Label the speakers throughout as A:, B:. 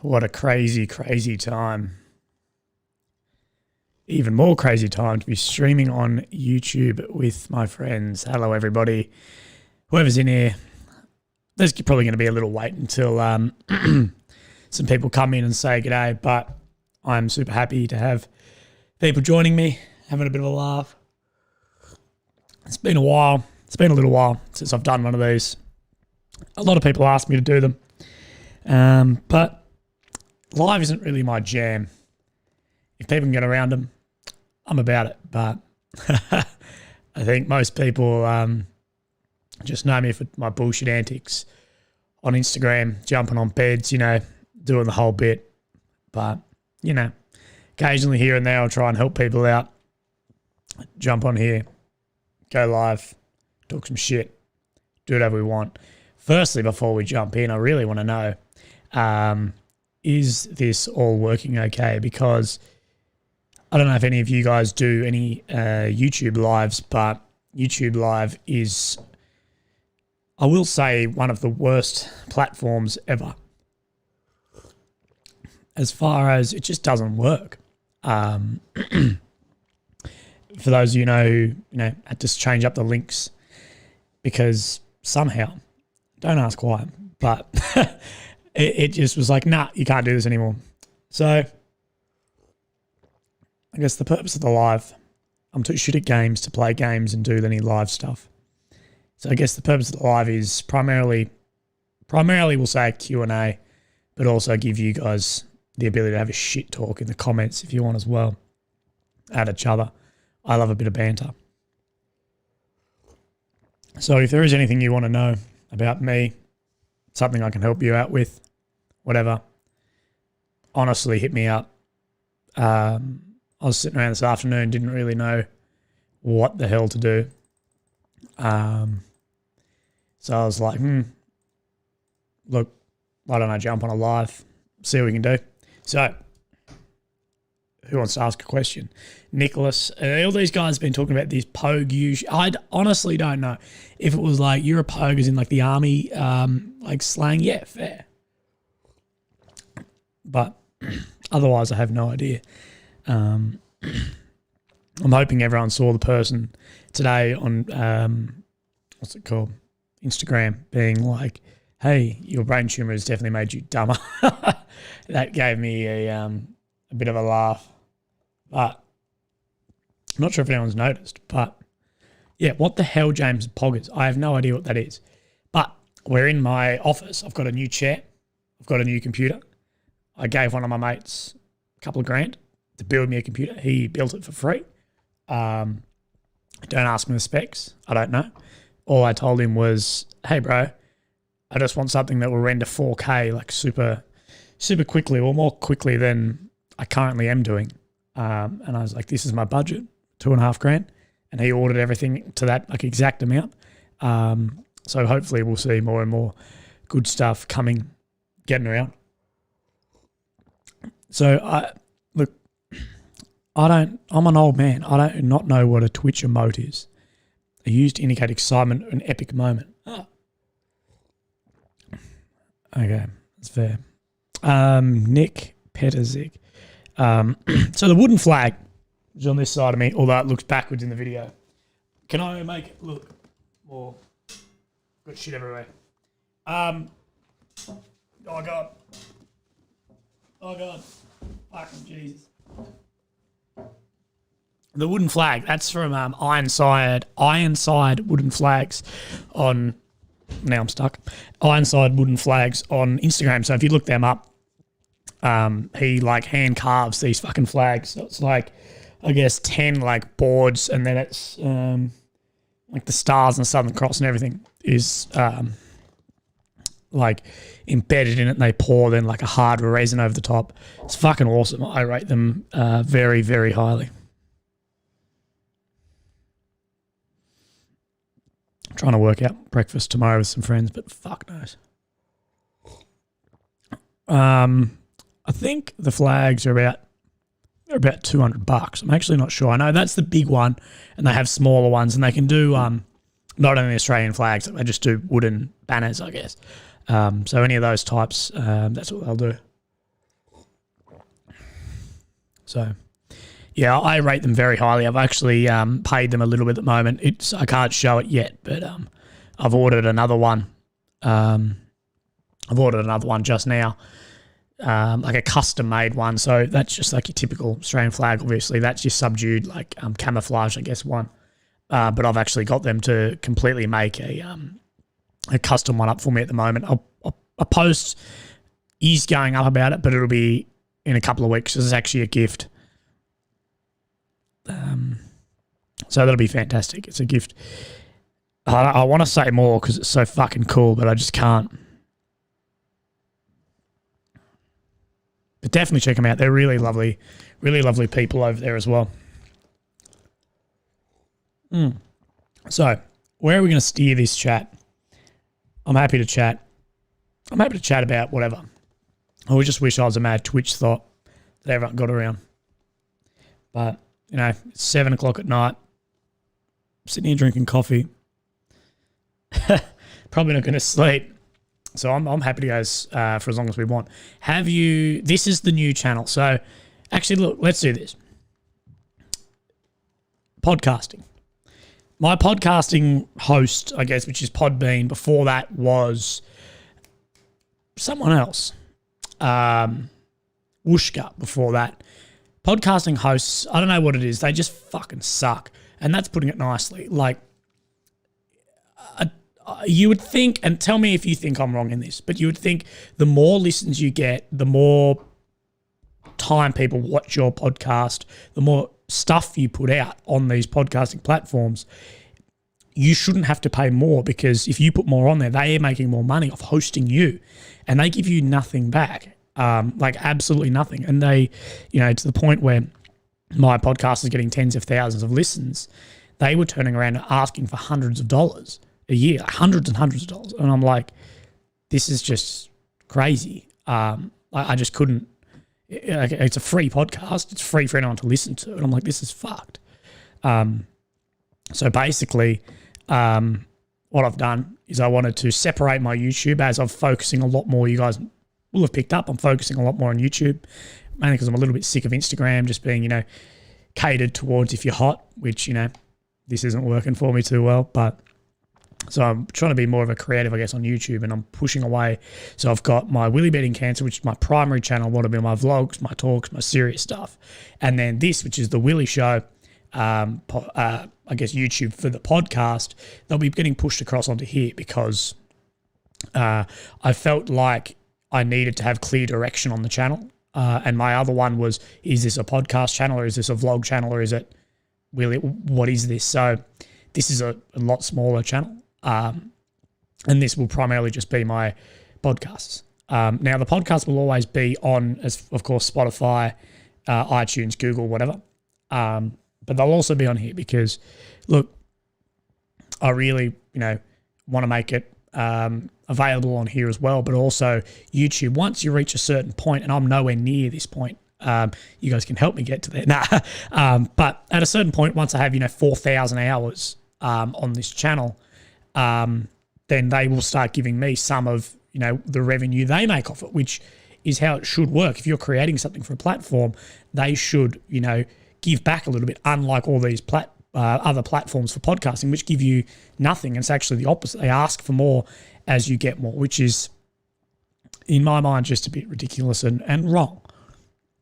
A: What a crazy, crazy time. Even more crazy time to be streaming on YouTube with my friends. Hello, everybody. Whoever's in here, there's probably going to be a little wait until some people come in and say g'day, but I'm super happy to have people joining me, having a bit of a laugh. It's been a while. It's been a little while since I've done one of these. A lot of people ask me to do them, but live isn't really my jam. If people can get around them, I'm about it. But I think most people just know me for my bullshit antics on Instagram, jumping on beds, doing the whole bit. But, occasionally here and there I'll try and help people out. Jump on here, go live, talk some shit, do whatever we want. Firstly, before we jump in, I really want to know, is this all working okay? Because I don't know if any of you guys do any YouTube lives, but YouTube Live is, I will say, one of the worst platforms ever. As far as it just doesn't work. For those of you who had to change up the links because somehow, don't ask why, but it just was like, nah, you can't do this anymore. So I guess the purpose of the live, I'm too shit at games to play games and do any live stuff. So I guess the purpose of the live is primarily we'll say a Q&A, but also give you guys the ability to have a shit talk in the comments if you want as well at each other. I love a bit of banter. So if there is anything you want to know about me, something I can help you out with, whatever, honestly, hit me up. I was sitting around this afternoon, didn't really know what the hell to do. So I was like, look, why don't I jump on a live, see what we can do. So who wants to ask a question? Nicholas, all these guys have been talking about these pogue. I honestly don't know if it was like you're a pogue as in like the army, like slang. Yeah, fair. But otherwise, I have no idea. I'm hoping everyone saw the person today on what's it called? Instagram being like, hey, your brain tumor has definitely made you dumber. That gave me a bit of a laugh. But I'm not sure if anyone's noticed. But yeah, what the hell, James Poggers? I have no idea what that is. But we're in my office. I've got a new chair. I've got a new computer. I gave one of my mates a couple of grand to build me a computer. He built it for free. Don't ask me the specs. I don't know. All I told him was, hey, bro, I just want something that will render 4K like super quickly, or more quickly than I currently am doing. And I was like, this is my budget, $2.5 grand. And he ordered everything to that like exact amount. So hopefully we'll see more and more good stuff getting around. So I'm an old man. I don't not know what a Twitch emote is. I used to indicate excitement, an epic moment. Oh. Okay, that's fair. Nick Peterzik. So the wooden flag is on this side of me, although it looks backwards in the video. Can I make it look more? Got shit everywhere. Oh God. Fucking Jesus. The wooden flag, that's from Ironside Wooden Flags on, now I'm stuck, Ironside Wooden Flags on Instagram. So if you look them up, he like hand carves these fucking flags. So it's like, I guess 10 like boards, and then it's like the stars and Southern Cross and everything is like embedded in it, and they pour then like a hard resin over the top. It's fucking awesome. I rate them very, very highly. I'm trying to work out breakfast tomorrow with some friends, but fuck knows. I think the flags are about $200. I'm actually not sure. I know that's the big one, and they have smaller ones, and they can do not only Australian flags, they just do wooden banners, I guess. So any of those types, that's what they'll do. So, yeah, I rate them very highly. I've actually paid them a little bit at the moment. I can't show it yet, but I've ordered another one. I've ordered another one just now, like a custom-made one. So that's just like your typical Australian flag, obviously. That's your subdued, like camouflage, I guess, one. But I've actually got them to completely make a custom one up for me at the moment. A post is going up about it, but it'll be in a couple of weeks. It's actually a gift. So that'll be fantastic. It's a gift. I want to say more because it's so fucking cool, but I just can't. But definitely check them out. They're really lovely people over there as well. So, where are we going to steer this chat? I'm happy to chat. I'm happy to chat about whatever. I would just wish I was a mad Twitch thought that everyone got around. But, it's 7 o'clock at night. I'm sitting here drinking coffee. Probably not going to sleep. So I'm happy to go for as long as we want. This is the new channel. So actually, look, let's do this. Podcasting. My podcasting host, I guess, which is Podbean, before that was someone else. Wooshka before that. Podcasting hosts, I don't know what it is. They just fucking suck. And that's putting it nicely. Like, you would think, and tell me if you think I'm wrong in this, but you would think the more listens you get, the more time people watch your podcast, the more stuff you put out on these podcasting platforms, you shouldn't have to pay more, because if you put more on there, they are making more money off hosting you, and they give you nothing back, like absolutely nothing. And they, to the point where my podcast is getting tens of thousands of listens, they were turning around and asking for hundreds of dollars a year, hundreds and hundreds of dollars. And I'm like, this is just crazy. I just couldn't. It's a free podcast. It's free for anyone to listen to. And I'm like, this is fucked. So basically, what I've done is I wanted to separate my YouTube, as I'm focusing a lot more. You guys will have picked up. I'm focusing a lot more on YouTube, mainly because I'm a little bit sick of Instagram just being, catered towards if you're hot, which, this isn't working for me too well. But so I'm trying to be more of a creative, I guess, on YouTube, and I'm pushing away. So I've got my Willy Beating Cancer, which is my primary channel, what have been my vlogs, my talks, my serious stuff. And then this, which is the Willy Show, I guess YouTube for the podcast, they'll be getting pushed across onto here because I felt like I needed to have clear direction on the channel. And my other one was, is this a podcast channel, or is this a vlog channel, or is it Willy? What is this? So this is a lot smaller channel. And this will primarily just be my podcasts. Now, the podcast will always be on, as of course, Spotify, iTunes, Google, whatever. But they'll also be on here because, look, I really, want to make it available on here as well. But also YouTube, once you reach a certain point, and I'm nowhere near this point, you guys can help me get to there. But at a certain point, once I have, 4,000 hours on this channel, then they will start giving me some of, the revenue they make off it, which is how it should work. If you're creating something for a platform, they should, give back a little bit, unlike all these other platforms for podcasting, which give you nothing. It's actually the opposite. They ask for more as you get more, which is, in my mind, just a bit ridiculous and wrong.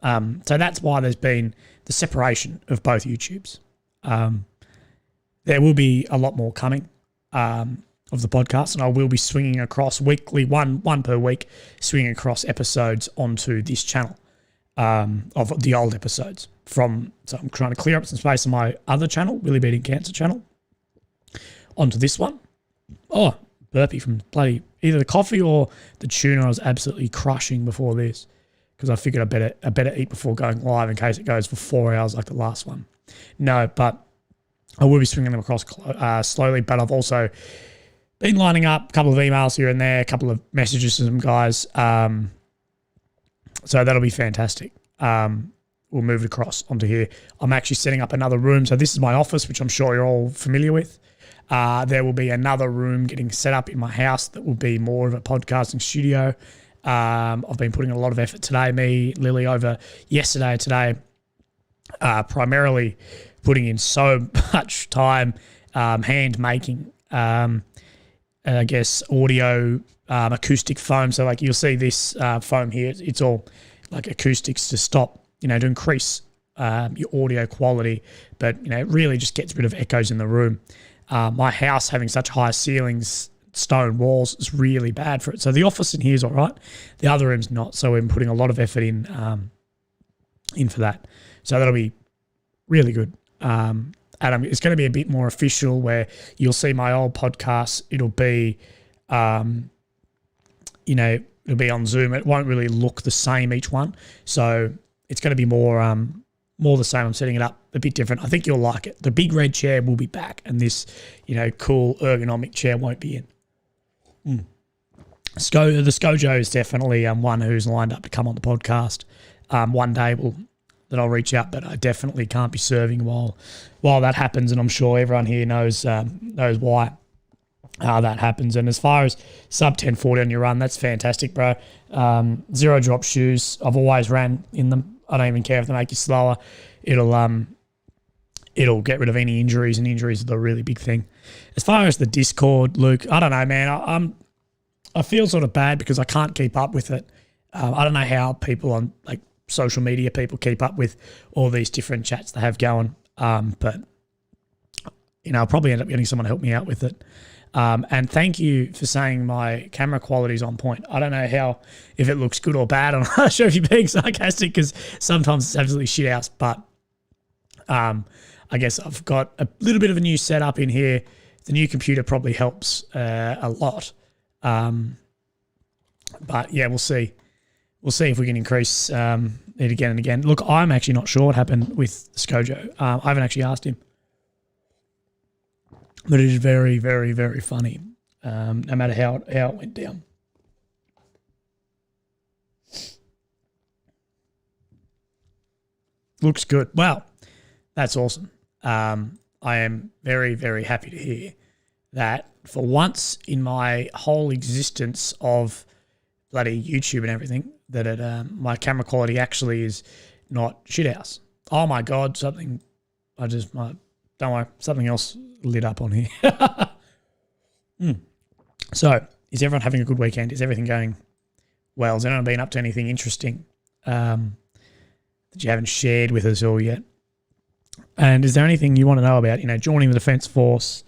A: So that's why there's been the separation of both YouTubes. There will be a lot more coming of the podcast, and I will be swinging across weekly, one per week, swinging across episodes onto this channel of the old episodes. So I'm trying to clear up some space on my other channel, Willy Beating Cancer channel, onto this one. Oh, burpee from bloody either the coffee or the tuna I was absolutely crushing before this, because I figured I better eat before going live in case it goes for 4 hours like the last one. No, but I will be swinging them across slowly, but I've also been lining up a couple of emails here and there, a couple of messages to some guys. So that'll be fantastic. We'll move it across onto here. I'm actually setting up another room. So this is my office, which I'm sure you're all familiar with. There will be another room getting set up in my house that will be more of a podcasting studio. I've been putting a lot of effort today, me, Lily, over yesterday, today, primarily putting in so much time, hand making, I guess, audio, acoustic foam. So like you'll see this foam here, it's all like acoustics to stop, to increase your audio quality, but it really just gets rid of echoes in the room. My house having such high ceilings, stone walls, is really bad for it. So the office in here is all right. The other room's not. So we're putting a lot of effort in for that. So that'll be really good. Adam, it's going to be a bit more official where you'll see my old podcast. It'll be, it'll be on Zoom. It won't really look the same each one. So it's going to be more the same. I'm setting it up a bit different. I think you'll like it. The big red chair will be back, and this, cool ergonomic chair won't be in. The Scojo is definitely one who's lined up to come on the podcast. One day that I'll reach out, but I definitely can't be serving while that happens, and I'm sure everyone here knows why that happens. And as far as sub 1040 on your run, that's fantastic, bro. Zero drop shoes. I've always ran in them. I don't even care if they make you slower. It'll get rid of any injuries, and injuries are the really big thing. As far as the Discord, Luke, I don't know, man. I feel sort of bad because I can't keep up with it. I don't know how people on like social media people keep up with all these different chats they have going. But I'll probably end up getting someone to help me out with it. And thank you for saying my camera quality is on point. I don't know if it looks good or bad. I'm not sure if you're being sarcastic because sometimes it's absolutely shit house. But I guess I've got a little bit of a new setup in here. The new computer probably helps a lot. But yeah, we'll see. We'll see if we can increase it again and again. Look, I'm actually not sure what happened with Scojo. I haven't actually asked him. But it is very, very, very funny, no matter how it went down. Looks good. Wow, that's awesome. I am very, very happy to hear that for once in my whole existence of bloody YouTube and everything, that my camera quality actually is not shithouse. Oh my God, don't worry, something else lit up on here. So, is everyone having a good weekend? Is everything going well? Has anyone been up to anything interesting that you haven't shared with us all yet? And is there anything you want to know about, joining the Defence Force,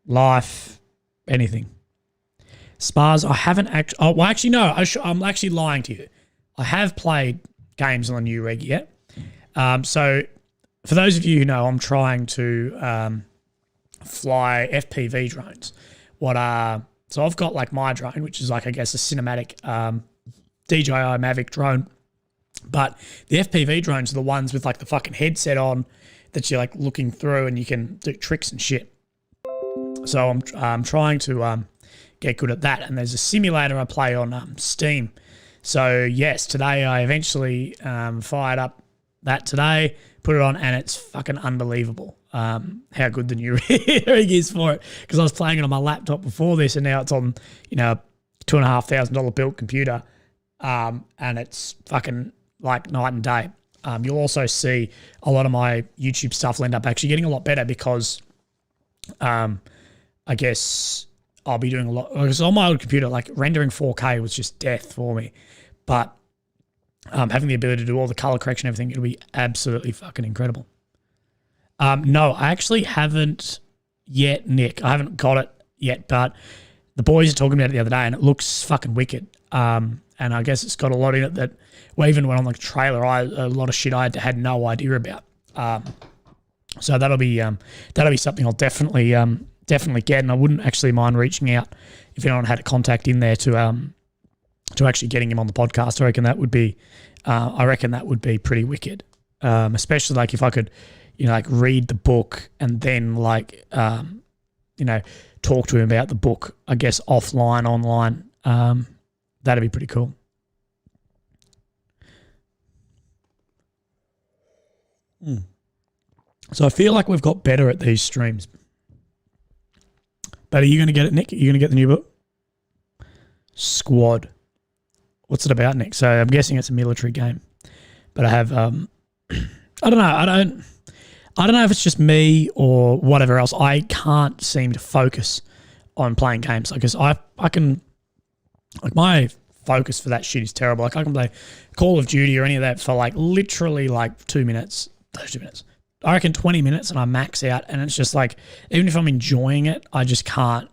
A: life, anything? Spars, I haven't actually... Oh, well, actually, no. I'm actually lying to you. I have played games on the new reg yet. So, for those of you who know, I'm trying to fly FPV drones. So I've got like my drone, which is like, I guess, a cinematic DJI Mavic drone. But the FPV drones are the ones with like the fucking headset on that you're like looking through and you can do tricks and shit. So I'm trying to get good at that. And there's a simulator I play on Steam. So yes, today I eventually fired up that today, put it on, and it's fucking unbelievable how good the new rig is for it. Because I was playing it on my laptop before this, and now it's on, $2,500 built computer, and it's fucking like night and day. You'll also see a lot of my YouTube stuff will end up actually getting a lot better because I guess I'll be doing a lot. Because on my old computer, like rendering 4K was just death for me. But having the ability to do all the color correction and everything, it'll be absolutely fucking incredible. No, I actually haven't yet, Nick. I haven't got it yet, but the boys are talking about it the other day and it looks fucking wicked. And I guess it's got a lot in it that, well, even when on the trailer, a lot of shit I had no idea about. So that'll be something I'll definitely get, and I wouldn't actually mind reaching out if anyone had a contact in there to actually getting him on the podcast. I reckon that would be pretty wicked. Especially like if I could, like read the book and then like, talk to him about the book, I guess offline, online. That'd be pretty cool. So I feel like we've got better at these streams. But are you going to get it, Nick? Are you going to get the new book? Squad. What's it about, Nick? So I'm guessing it's a military game. But I have I don't know. I don't know if it's just me or whatever else. I can't seem to focus on playing games because I can, like, my focus for that shit is terrible. Like, I can play Call of Duty or any of that for like literally like 2 minutes, 30 minutes. I reckon 20 minutes and I max out, and it's just like, even if I'm enjoying it, I just can't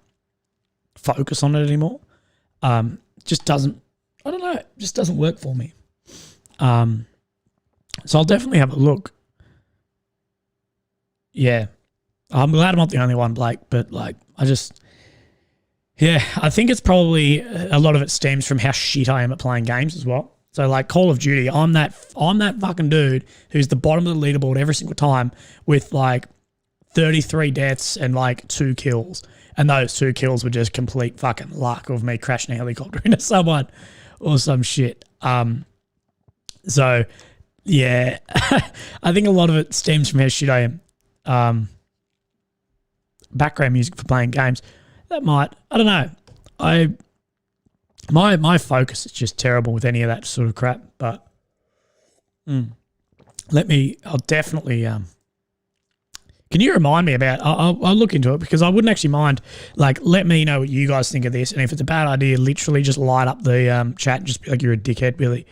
A: focus on it anymore. Just doesn't, I don't know, it just doesn't work for me. So I'll definitely have a look. Yeah. I'm glad I'm not the only one, Blake, but like, I think it's probably a lot of it stems from how shit I am at playing games as well. So like Call of Duty, I'm that fucking dude who's the bottom of the leaderboard every single time with like 33 deaths and like 2 kills. And those 2 kills were just complete fucking luck of me crashing a helicopter into someone or some shit. So yeah, I think a lot of it stems from how shit I am. Background music for playing games. That might, I don't know. My focus is just terrible with any of that sort of crap, but I'll definitely, can you remind me about, I'll look into it because I wouldn't actually mind, like, let me know what you guys think of this, and if it's a bad idea, literally just light up the chat and just be like, you're a dickhead, Willy.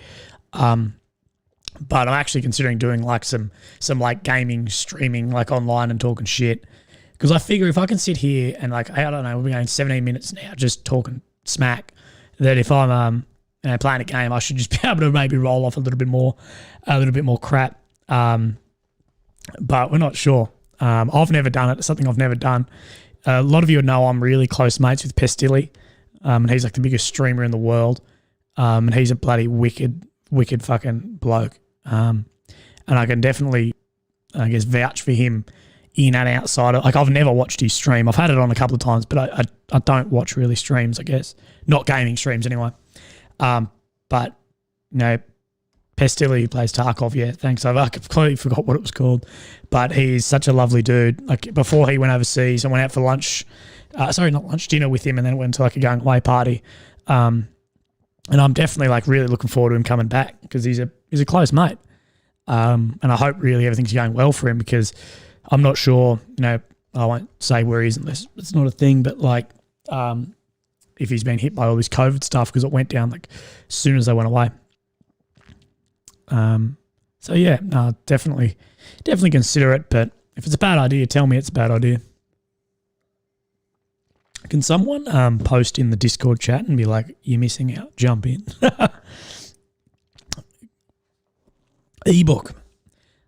A: But I'm actually considering doing like some like gaming, streaming, like online and talking shit. Because I figure if I can sit here and like, I don't know, we've been going 17 minutes now just talking smack, that if I'm playing a game, I should just be able to maybe roll off a little bit more crap. But we're not sure. I've never done it. It's something I've never done. A lot of you know I'm really close mates with Pestilli, and he's like the biggest streamer in the world. And he's a bloody wicked fucking bloke. And I can definitely, I guess, vouch for him in and outside of, like, I've never watched his stream. I've had it on a couple of times, but I don't watch really streams, I guess. Not gaming streams anyway. But, you know, Pestilli, who plays Tarkov, yeah, thanks. I completely forgot what it was called. But he's such a lovely dude. Like, before he went overseas, I went out for lunch. Dinner with him, and then went to like a going away party. And I'm definitely like really looking forward to him coming back because he's a close mate. And I hope really everything's going well for him because I'm not sure, you know, I won't say where he is unless it's not a thing, but like if he's been hit by all this COVID stuff because it went down like as soon as they went away. So yeah, no, definitely consider it, but if it's a bad idea, tell me it's a bad idea. Can someone post in the Discord chat and be like, you're missing out, jump in. Ebook.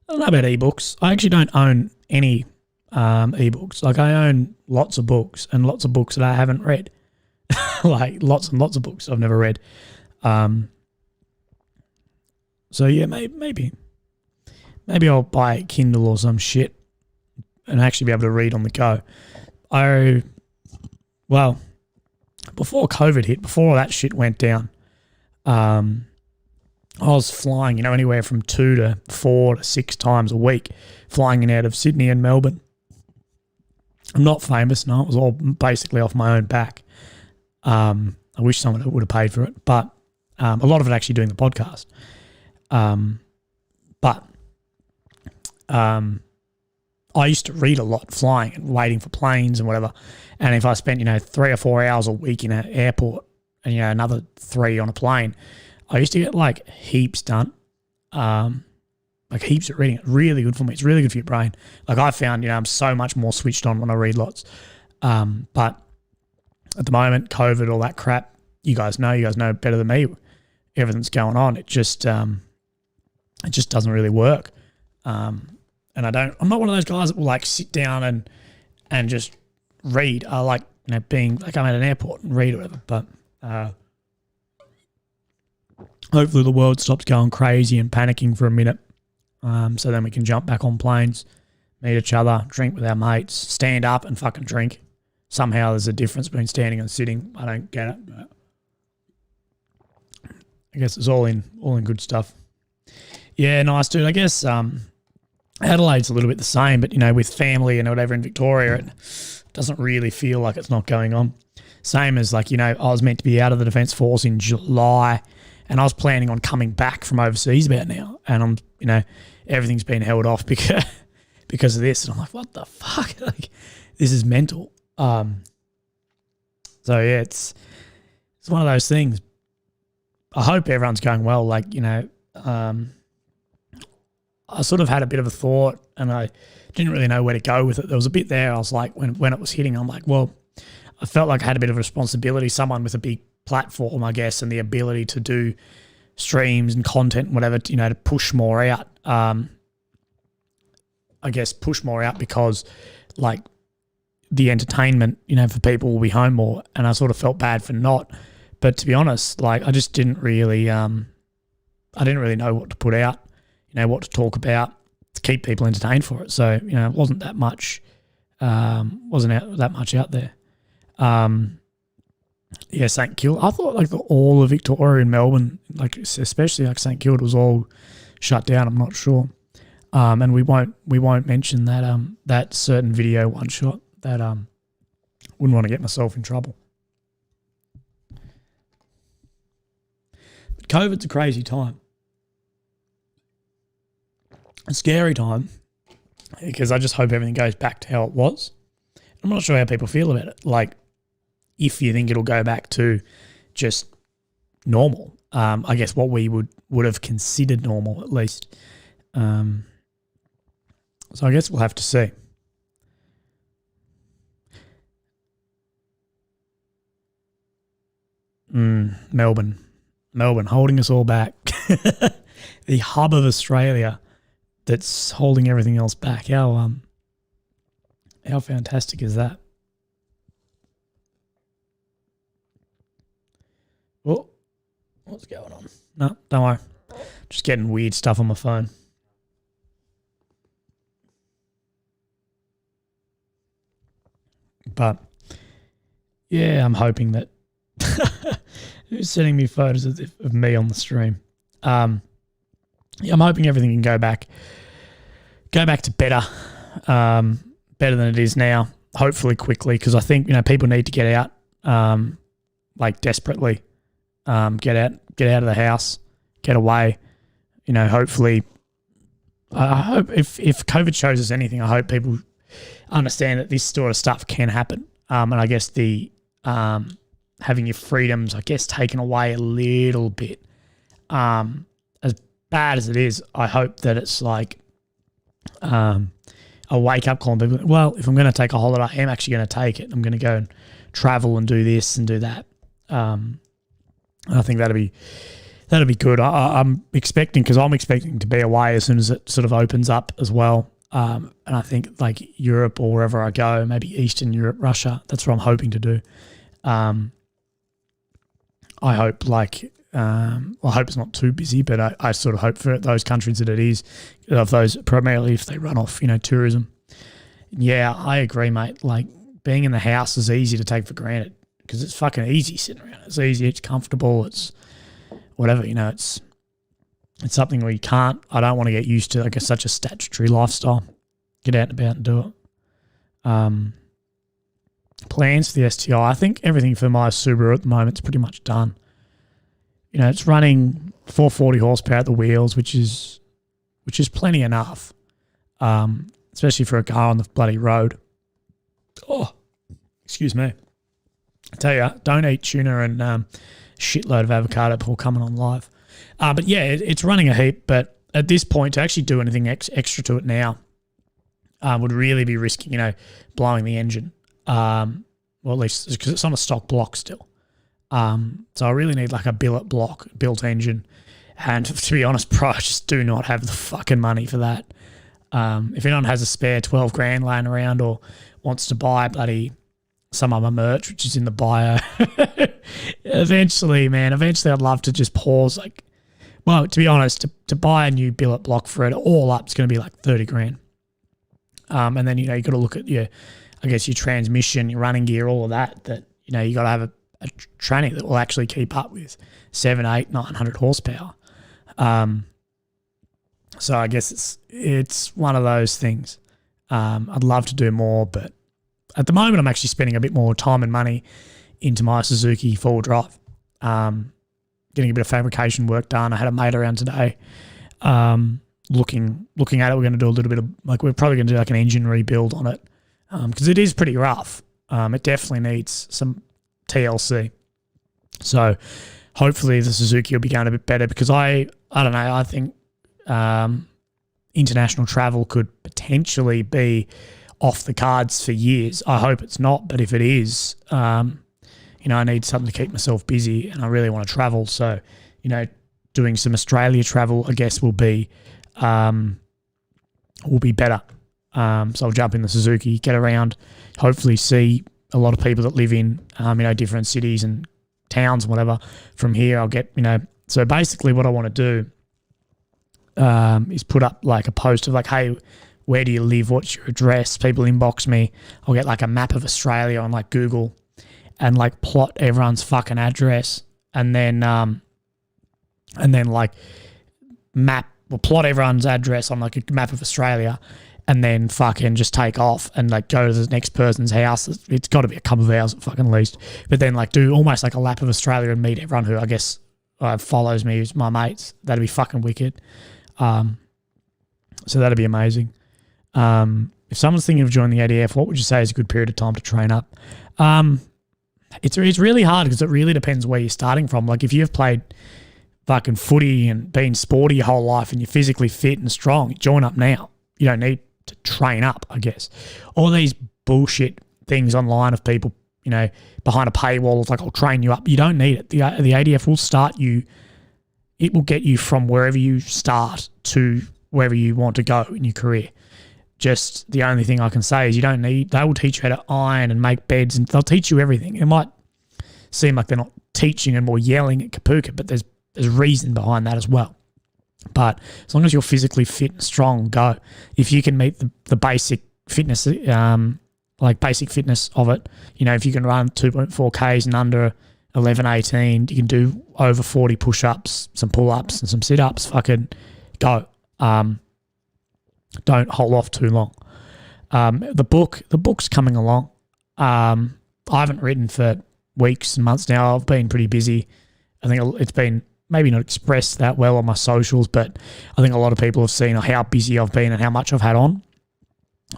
A: I don't know about ebooks. I actually don't own any ebooks. Like, I own lots of books and lots of books that I haven't read. Like, lots and lots of books I've never read. So, yeah, maybe I'll buy a Kindle or some shit and actually be able to read on the go. Well, before COVID hit, before all that shit went down, I was flying, you know, anywhere from 2 to 4 to 6 times a week, flying in out of Sydney and Melbourne. I'm not famous, no, it was all basically off my own back. I wish someone would have paid for it, but a lot of it actually doing the podcast. But I used to read a lot flying and waiting for planes and whatever. And if I spent, 3 or 4 hours a week in an airport and, another 3 on a plane, I used to get like heaps done. Like heaps of reading. It's really good for me. It's really good for your brain. Like I found, I'm so much more switched on when I read lots. But at the moment, COVID, all that crap, you guys know better than me. Everything's going on. It just doesn't really work. And I'm not one of those guys that will like sit down and just read. I like, being like I'm at an airport and read or whatever. But hopefully the world stops going crazy and panicking for a minute. So then we can jump back on planes, meet each other, drink with our mates, stand up and fucking drink. Somehow there's a difference between standing and sitting. I don't get it, but I guess it's all in good stuff. Yeah, nice dude. I guess Adelaide's a little bit the same, but with family and whatever in Victoria, it doesn't really feel like it's not going on. Same as like, I was meant to be out of the Defence Force in July And I was planning on coming back from overseas about now, and I'm, everything's been held off because of this. And I'm like, what the fuck? Like, this is mental. So yeah, it's one of those things. I hope everyone's going well. Like, I sort of had a bit of a thought, and I didn't really know where to go with it. There was a bit there. I was like, when it was hitting, I'm like, well, I felt like I had a bit of a responsibility, someone with a big platform, I guess, and the ability to do streams and content and whatever, to push more out. I guess push more out because, like, the entertainment, for people will be home more, and I sort of felt bad for not. But to be honest, like, I just didn't really, I didn't really know what to put out, what to talk about to keep people entertained for it. So, it wasn't that much, that much out there. Yeah, St Kilda. I thought like all of Victoria and Melbourne, like especially like St Kilda, was all shut down. I'm not sure. And we won't mention that that certain video one shot that wouldn't want to get myself in trouble. But COVID's a crazy time. A scary time, because I just hope everything goes back to how it was. I'm not sure how people feel about it. Like, if you think it'll go back to just normal, I guess what we would have considered normal at least. So I guess we'll have to see. Melbourne holding us all back. The hub of Australia that's holding everything else back. How fantastic is that? Oh, what's going on? No, don't worry. Just getting weird stuff on my phone. But yeah, I'm hoping that who's sending me photos of me on the stream? Yeah, I'm hoping everything can go back to better, better than it is now. Hopefully quickly, because I think people need to get out, like desperately. Get out of the house, get away. Hopefully, I hope if COVID shows us anything, I hope people understand that this sort of stuff can happen. And I guess the having your freedoms, I guess, taken away a little bit. As bad as it is, I hope that it's like a wake up call and people, well, if I'm going to take a holiday, I'm actually going to take it. I'm going to go and travel and do this and do that. I think that'll be good. I'm expecting to be away as soon as it sort of opens up as well. And I think like Europe or wherever I go, maybe Eastern Europe, Russia, that's what I'm hoping to do. I hope I hope it's not too busy, but I sort of hope for those countries that it is, of those primarily if they run off, tourism. Yeah, I agree, mate. Like, being in the house is easy to take for granted because it's fucking easy sitting around. It's easy, it's comfortable, it's whatever, it's something where I don't want to get used to, I guess, such a statutory lifestyle. Get out and about and do it. Plans for the STI. I think everything for my Subaru at the moment is pretty much done. It's running 440 horsepower at the wheels, which is plenty enough, especially for a car on the bloody road. Oh, excuse me. I tell you, don't eat tuna and shitload of avocado before coming on live. But yeah, it's running a heap. But at this point, to actually do anything extra to it now would really be risking, blowing the engine. Well, at least because it's on a stock block still. So I really need like a billet block built engine. And to be honest, bro, I just do not have the fucking money for that. If anyone has a spare 12 grand laying around or wants to buy bloody some of my merch, which is in the bio, eventually I'd love to just pause. Like, well, to be honest, to buy a new billet block for it all up, it's going to be like 30 grand. And then, you got to look at your transmission, your running gear, all of that, you got to have a tranny that will actually keep up with 700, 800, 900 horsepower. So I guess it's one of those things. I'd love to do more, but at the moment I'm actually spending a bit more time and money into my Suzuki 4-wheel drive. getting a bit of fabrication work done. I had a mate around today looking at it. We're going to do a little bit of, like, we're probably going to do like an engine rebuild on it because it is pretty rough. It definitely needs some TLC. So hopefully the Suzuki will be going a bit better because I don't know, I think international travel could potentially be off the cards for years. I hope it's not, but if it is, I need something to keep myself busy and I really want to travel. So, doing some Australia travel, I guess, will be better. So I'll jump in the Suzuki, get around, hopefully see a lot of people that live in, different cities and towns and whatever. From here, I'll get, so basically what I want to do is put up like a post of like, hey, where do you live? What's your address? People inbox me. I'll get like a map of Australia on like Google and like plot everyone's fucking address and then like plot everyone's address on like a map of Australia and then fucking just take off and like go to the next person's house. It's got to be a couple of hours at fucking least. But then like do almost like a lap of Australia and meet everyone who I guess follows me, who's my mates. That'd be fucking wicked. So that'd be amazing. If someone's thinking of joining the ADF, what would you say is a good period of time to train up? It's really hard because it really depends where you're starting from. Like if you've played fucking footy and been sporty your whole life and you're physically fit and strong, join up now. You don't need to train up, I guess. All these bullshit things online of people, behind a paywall, it's like, I'll train you up. You don't need it. The ADF will start you. It will get you from wherever you start to wherever you want to go in your career. Just the only thing I can say is they will teach you how to iron and make beds and they'll teach you everything. It might seem like they're not teaching and more yelling at Kapuka, but there's reason behind that as well. But as long as you're physically fit and strong, go. If you can meet the basic fitness, basic fitness of it, if you can run 2.4 Ks and under 11, 18, you can do over 40 push-ups, some pull-ups and some sit-ups, fucking go. Don't hold off too long. The book's coming along. I haven't written for weeks and months now. I've been pretty busy. I think it's been maybe not expressed that well on my socials, but I think a lot of people have seen how busy I've been and how much I've had on.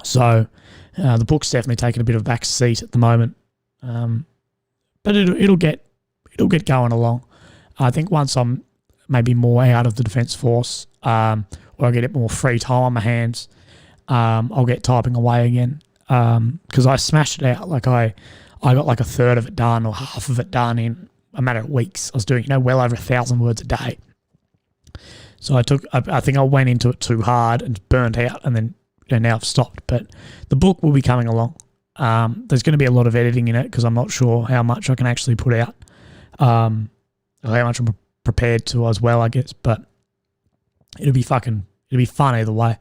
A: So the book's definitely taken a bit of a back seat at the moment. But it'll get going along. I think once I'm maybe more out of the Defence Force, or I get more free time on my hands, I'll get typing away again. Because I smashed it out. Like I got like a third of it done or half of it done in a matter of weeks. I was doing, well over 1,000 words a day. So I think I went into it too hard and burnt out and then now I've stopped. But the book will be coming along. There's going to be a lot of editing in it because I'm not sure how much I can actually put out. Or how much I'm prepared to as well, I guess. But it'll be fun either way.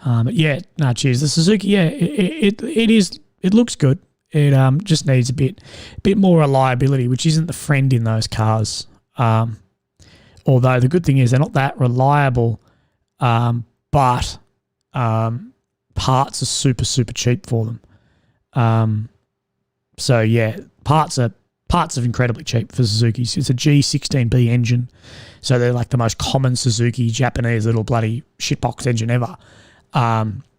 A: But yeah, no, cheers. The Suzuki, yeah, it looks good. It just needs a bit more reliability, which isn't the friend in those cars. Although the good thing is they're not that reliable, but parts are super, super cheap for them. So yeah, parts are incredibly cheap for Suzukis. It's a G16B engine, so they're like the most common Suzuki Japanese little bloody shitbox engine ever,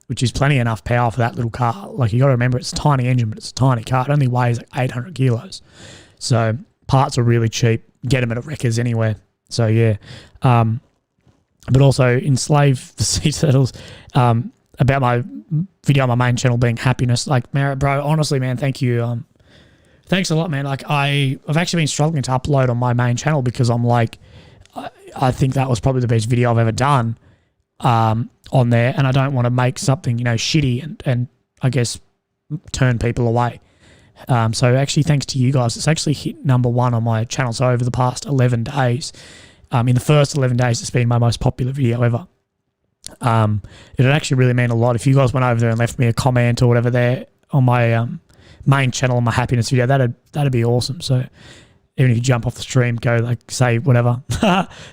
A: which is plenty enough power for that little car. Like you got to remember, it's a tiny engine, but it's a tiny car. It only weighs like 800 kilos. So parts are really cheap. Get them at a Wreckers anywhere. So yeah, but also enslave the sea turtles. About my video on my main channel being happiness. Like, bro, honestly, man, thank you. Thanks a lot, man. Like I've actually been struggling to upload on my main channel because I'm like, I think that was probably the best video I've ever done on there, and I don't want to make something shitty and I guess turn people away. So actually, thanks to you guys, it's actually hit #1 on my channel. So over the past 11 days, in the first 11 days, it's been my most popular video ever. It actually really meant a lot. If you guys went over there and left me a comment or whatever there on my main channel on my happiness video, that'd be awesome. So even if you jump off the stream, go like say whatever,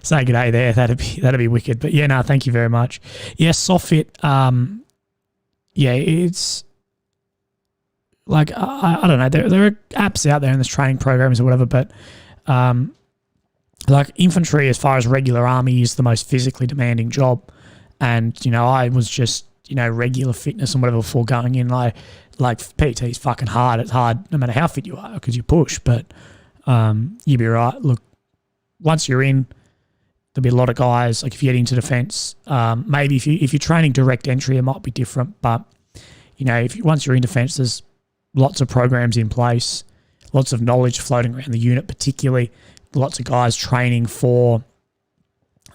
A: say g'day there, that'd be wicked. But yeah, no, thank you very much. Yeah, SoftFit. Yeah, it's like I don't know. There are apps out there and there's training programs or whatever, but I like infantry, as far as regular army, is the most physically demanding job. And, I was just, regular fitness and whatever before going in. Like PT is fucking hard. It's hard no matter how fit you are because you push. But you'll be right. Look, once you're in, there'll be a lot of guys. Like if you get into defence, maybe if you're training direct entry, it might be different. But, once you're in defence, there's lots of programs in place, lots of knowledge floating around the unit, particularly lots of guys training for,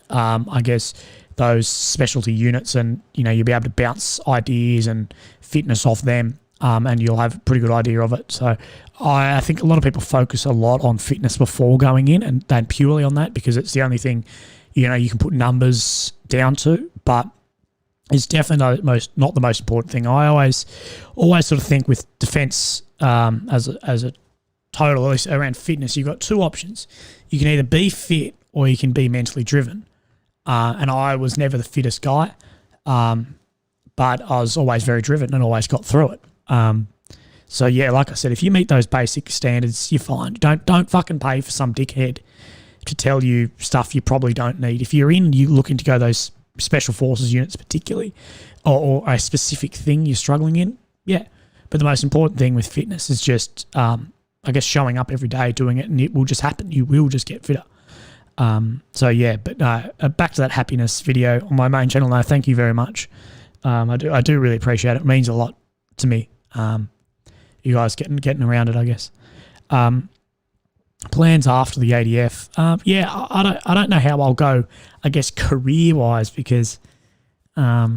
A: I guess, those specialty units, and you'll be able to bounce ideas and fitness off them, and you'll have a pretty good idea of it. So I think a lot of people focus a lot on fitness before going in, and then purely on that because it's the only thing you can put numbers down to, but it's definitely not the most important thing. I always sort of think with defence as a total, at least around fitness, you've got two options. You can either be fit or you can be mentally driven. And I was never the fittest guy, but I was always very driven and always got through it. So yeah, like I said, if you meet those basic standards, you're fine. Don't fucking pay for some dickhead to tell you stuff you probably don't need. If you're looking to go those special forces units particularly, or a specific thing you're struggling in, yeah. But the most important thing with fitness is just, I guess, showing up every day, doing it, and it will just happen. You will just get fitter. So yeah, but back to that happiness video on my main channel. No, thank you very much. I do really appreciate it. It means a lot to me. You guys getting around it, I guess. Plans after the ADF. Yeah, I don't know how I'll go, I guess, career wise, because I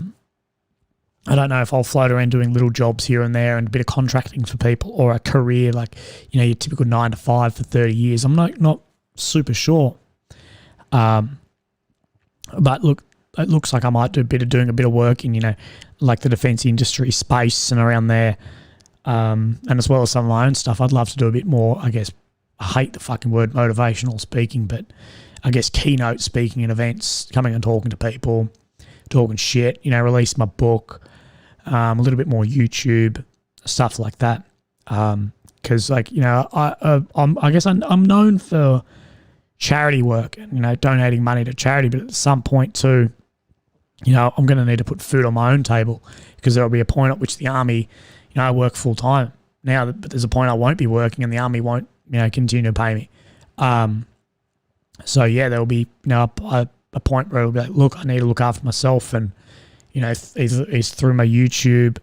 A: don't know if I'll float around doing little jobs here and there and a bit of contracting for people, or a career like, your typical 9 to 5 for 30 years. I'm not super sure. But look, it looks like I might doing a bit of work in, like the defence industry space and around there. And as well as some of my own stuff, I'd love to do a bit more, I guess. I hate the fucking word motivational speaking, but I guess keynote speaking at events, coming and talking to people, talking shit, release my book, a little bit more YouTube, stuff like that. Because I guess I'm known for charity work and, donating money to charity, but at some point too, I'm going to need to put food on my own table, because there will be a point at which the army, I work full time now, but there's a point I won't be working and the army won't, continue to pay me. So yeah, there will be, a point where it'll be like, look, I need to look after myself, and, it's through my YouTube,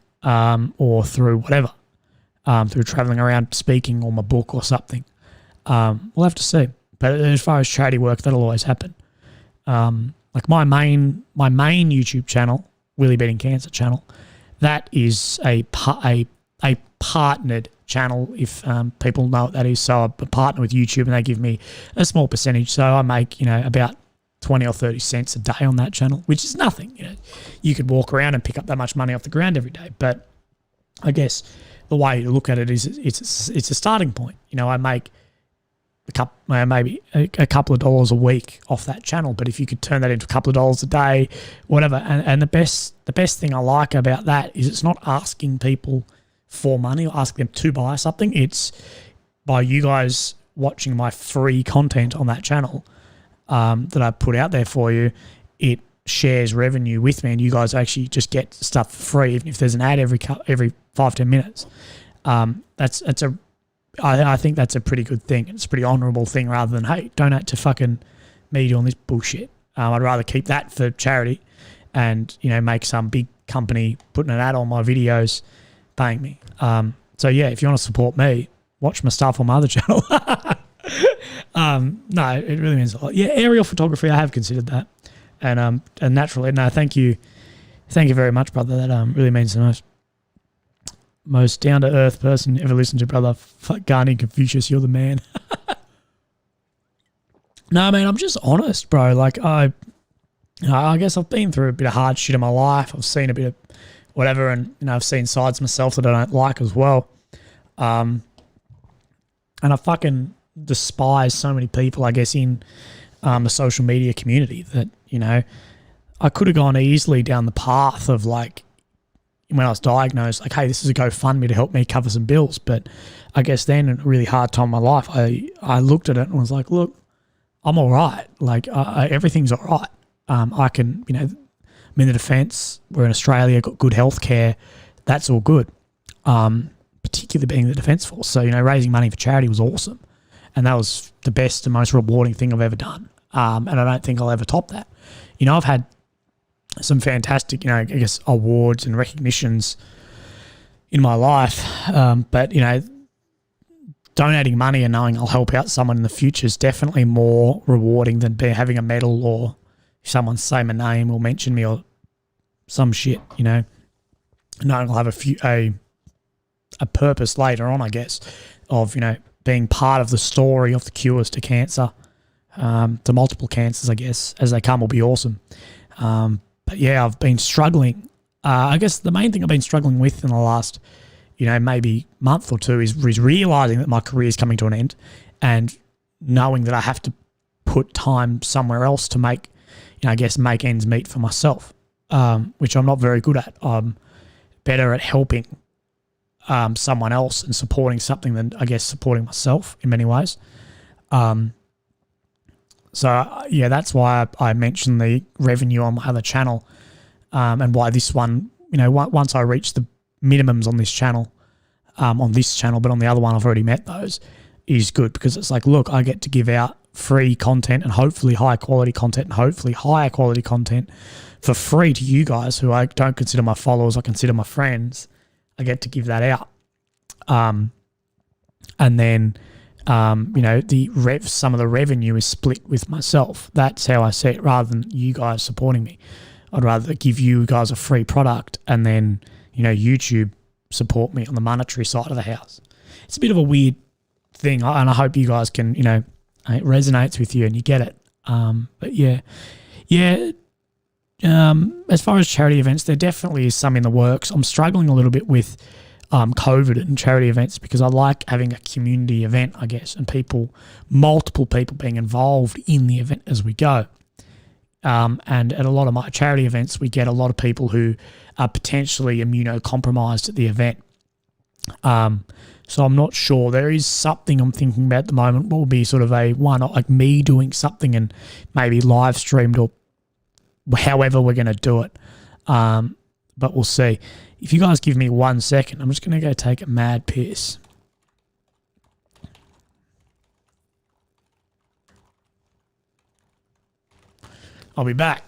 A: or through whatever, through traveling around speaking, or my book or something. We'll have to see. But as far as charity work, that'll always happen. Like my main YouTube channel, Willy Beating Cancer channel, that is a partnered channel, if people know what that is. So I partner with YouTube and they give me a small percentage. So I make, about 20 or 30 cents a day on that channel, which is nothing. You could walk around and pick up that much money off the ground every day. But I guess the way to look at it is it's a starting point. I make maybe a couple of dollars a week off that channel, but if you could turn that into a couple of dollars a day, whatever. And the best thing I like about that is it's not asking people for money or asking them to buy something. It's by you guys watching my free content on that channel that I put out there for you, it shares revenue with me, and you guys actually just get stuff for free, even if there's an ad every 5-10 minutes. I think that's a pretty good thing. It's a pretty honourable thing, rather than, hey, donate to fucking me doing this bullshit. I'd rather keep that for charity and, make some big company putting an ad on my videos paying me. So, yeah, if you want to support me, watch my stuff on my other channel. No, it really means a lot. Yeah, aerial photography, I have considered that. And naturally, no, thank you very much, brother. That really means the most down-to-earth person ever listened to, brother. Fuck Guardian Confucius, you're the man. No, man, I'm just honest, bro. Like, I guess I've been through a bit of hard shit in my life. I've seen a bit of whatever, and, I've seen sides of myself that I don't like as well. And I fucking despise so many people, I guess, in the social media community that, I could have gone easily down the path of, like, when I was diagnosed, like, hey, this is a GoFundMe to help me cover some bills. But I guess then, in a really hard time in my life, I looked at it and was like, look, I'm all right. Like everything's all right. I can, I'm in the defence. We're in Australia, got good healthcare. That's all good. Particularly being in the Defence Force. So, raising money for charity was awesome. And that was the best and most rewarding thing I've ever done. And I don't think I'll ever top that. I've had some fantastic, I guess, awards and recognitions in my life. But, donating money and knowing I'll help out someone in the future is definitely more rewarding than having a medal or someone say my name or mention me or some shit, knowing I'll have a purpose later on, I guess, of, being part of the story of the cures to cancer, to multiple cancers, I guess, as they come will be awesome. But yeah, I've been struggling. I guess the main thing I've been struggling with in the last, maybe month or two is realising that my career is coming to an end and knowing that I have to put time somewhere else to make, make ends meet for myself, which I'm not very good at. I'm better at helping someone else and supporting something than, I guess, supporting myself in many ways. So, yeah, that's why I mentioned the revenue on my other channel, and why this one, once I reach the minimums on this channel, but on the other one I've already met those, is good because it's like, look, I get to give out free content and hopefully high quality content and hopefully higher quality content for free to you guys who I don't consider my followers, I consider my friends. I get to give that out. And then, some of the revenue is split with myself. That's how I see it, rather than you guys supporting me. I'd rather give you guys a free product and then, YouTube support me on the monetary side of the house. It's a bit of a weird thing, and I hope you guys can, it resonates with you and you get it. But yeah. As far as charity events, there definitely is some in the works. I'm struggling a little bit with COVID and charity events because I like having a community event, I guess, and multiple people being involved in the event as we go. And at a lot of my charity events, we get a lot of people who are potentially immunocompromised at the event. So I'm not sure. There is something I'm thinking about at the moment. What will be sort of like me doing something and maybe live streamed or however we're going to do it. But we'll see. If you guys give me 1 second, I'm just going to go take a mad piss. I'll be back.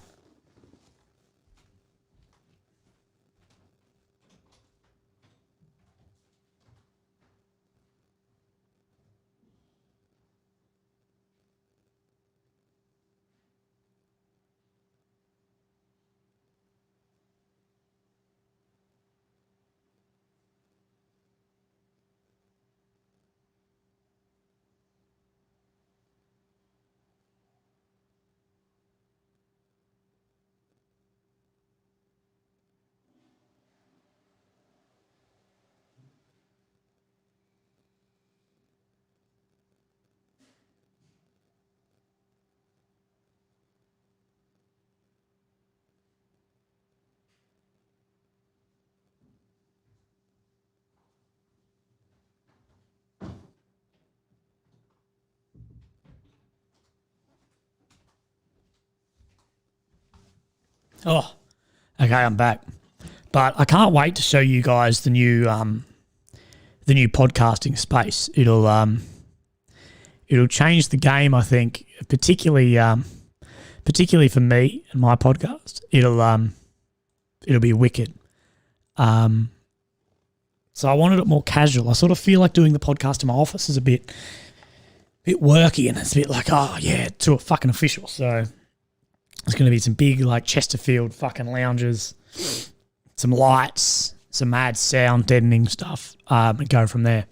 A: Oh, okay, I'm back. But I can't wait to show you guys the new podcasting space. It'll change the game, I think, particularly for me and my podcast. It'll be wicked. So I wanted it more casual. I sort of feel like doing the podcast in my office is a bit worky, and it's a bit like, oh yeah, too fucking official. So there's going to be some big, like, Chesterfield fucking lounges, some lights, some mad sound deadening stuff, and go from there.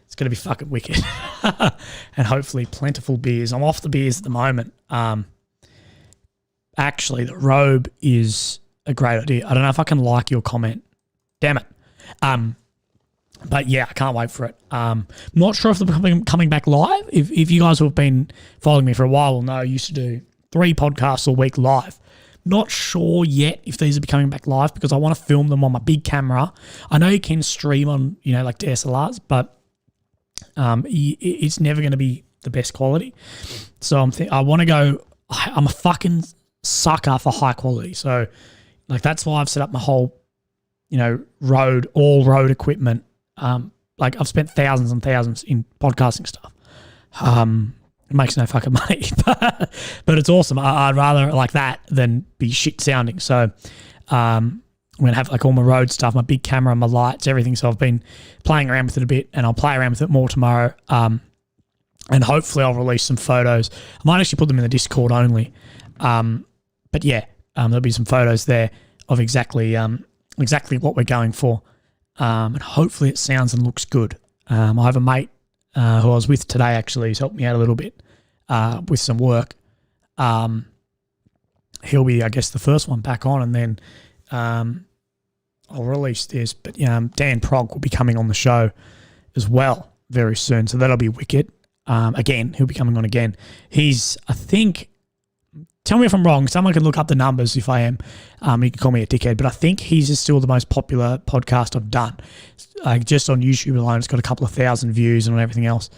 A: It's going to be fucking wicked. And hopefully plentiful beers. I'm off the beers at the moment. Actually, the robe is a great idea. I don't know if I can like your comment. Damn it. But yeah, I can't wait for it. Not sure if they're coming back live. If you guys who have been following me for a while will know I used to do 3 podcasts a week live. Not sure yet if these are coming back live because I want to film them on my big camera. I know you can stream on, like DSLRs, but it's never going to be the best quality. So I want to go. I'm a fucking sucker for high quality. So like that's why I've set up my whole, all road equipment. Like I've spent thousands and thousands in podcasting stuff. It makes no fucking money, but it's awesome. I'd rather like that than be shit sounding. So I'm going to have like all my road stuff, my big camera, my lights, everything. So I've been playing around with it a bit, and I'll play around with it more tomorrow. And hopefully I'll release some photos. I might actually put them in the Discord only. But yeah, there'll be some photos there of exactly what we're going for. And hopefully it sounds and looks good. I have a mate who I was with today actually who's helped me out a little bit with some work. He'll be, I guess, the first one back on, and then I'll release this. But Dan Prog will be coming on the show as well very soon, so that'll be wicked. Again, he'll be coming on again. He's, I think, tell me if I'm wrong. Someone can look up the numbers if I am. You can call me a dickhead, but I think he's still the most popular podcast I've done. Just on YouTube alone, it's got a couple of thousand views and everything else.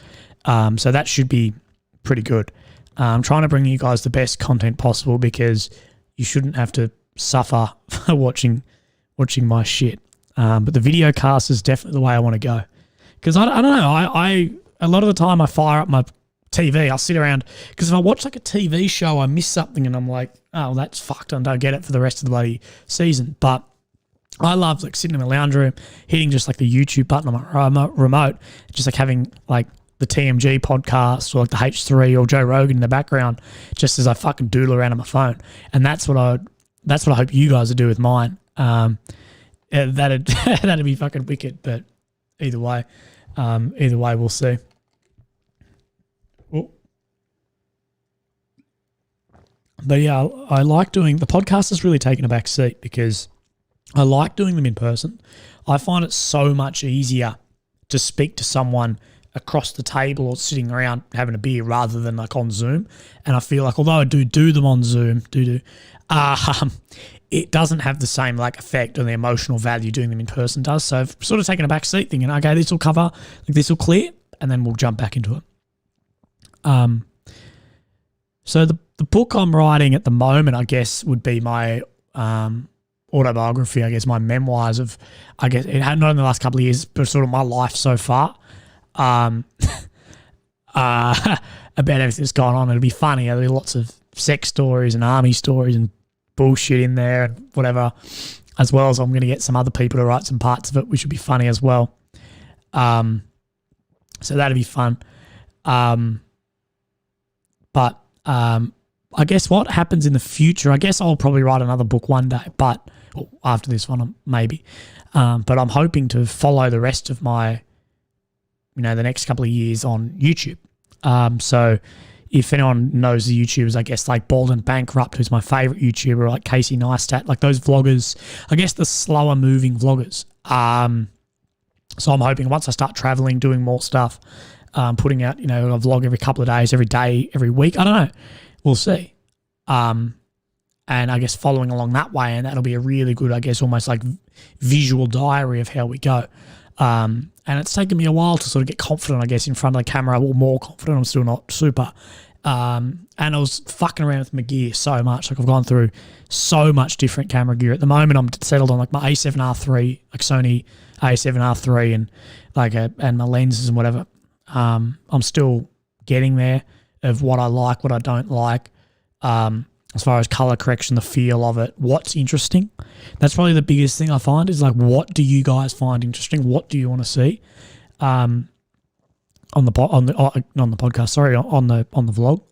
A: So that should be pretty good. I'm trying to bring you guys the best content possible because you shouldn't have to suffer for watching my shit. But the video cast is definitely the way I want to go. Because I don't know, a lot of the time I fire up my TV, I'll sit around, because if I watch like a TV show, I miss something and I'm like, oh, well, that's fucked, and don't get it for the rest of the bloody season. But I love like sitting in my lounge room, hitting just like the YouTube button on my remote, just like having like the TMG podcast or like the H3 or Joe Rogan in the background, just as I fucking doodle around on my phone. And that's what I hope you guys will do with mine. That'd be fucking wicked. But either way, we'll see. But yeah, I like doing the podcast has really taken a back seat because I like doing them in person. I find it so much easier to speak to someone across the table or sitting around having a beer rather than like on Zoom. And I feel like although I do them on Zoom, it doesn't have the same like effect on the emotional value doing them in person does. So I've sort of taken a back seat thinking, okay, this will cover, like this will clear, and then we'll jump back into it. So the book I'm writing at the moment, I guess, would be my autobiography, I guess, my memoirs of, I guess, it had not in the last couple of years, but sort of my life so far. About everything that's going on. It'll be funny. There'll be lots of sex stories and army stories and bullshit in there and whatever, as well as I'm going to get some other people to write some parts of it, which would be funny as well. So that'd be fun. But I guess what happens in the future, I guess I'll probably write another book one day, but after this one, maybe. But I'm hoping to follow the rest of my, the next couple of years on YouTube. So if anyone knows the YouTubers, I guess like Bald and Bankrupt, who's my favorite YouTuber, like Casey Neistat, like those vloggers, I guess the slower moving vloggers. So I'm hoping once I start traveling, doing more stuff, putting out, a vlog every couple of days, every day, every week. I don't know. We'll see. And I guess following along that way, and that'll be a really good, I guess, almost like visual diary of how we go. And it's taken me a while to sort of get confident, I guess, in front of the camera, or more confident. I'm still not super. And I was fucking around with my gear so much. Like I've gone through so much different camera gear. At the moment, I'm settled on like my A7R3, like Sony A7R3 and like and my lenses and whatever. I'm still getting there of what I like, what I don't like. As far as color correction, the feel of it, what's interesting. That's probably the biggest thing I find is like, what do you guys find interesting? What do you want to see? On the podcast, sorry, on the vlog.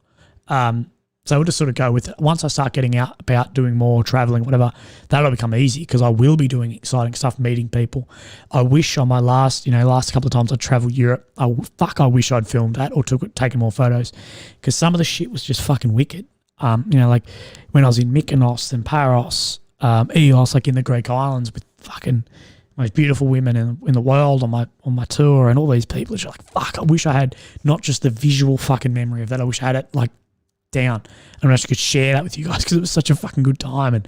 A: So we'll just sort of go with it. Once I start getting out about doing more traveling, whatever, that'll become easy because I will be doing exciting stuff, meeting people. I wish on my last couple of times I traveled Europe, I wish I'd filmed that or taken more photos because some of the shit was just fucking wicked. Like when I was in Mykonos and Paros, Eos, like in the Greek islands with fucking most beautiful women in the world on my tour and all these people. It's like, fuck, I wish I had not just the visual fucking memory of that. I wish I had it like down and I actually could share that with you guys because it was such a fucking good time and,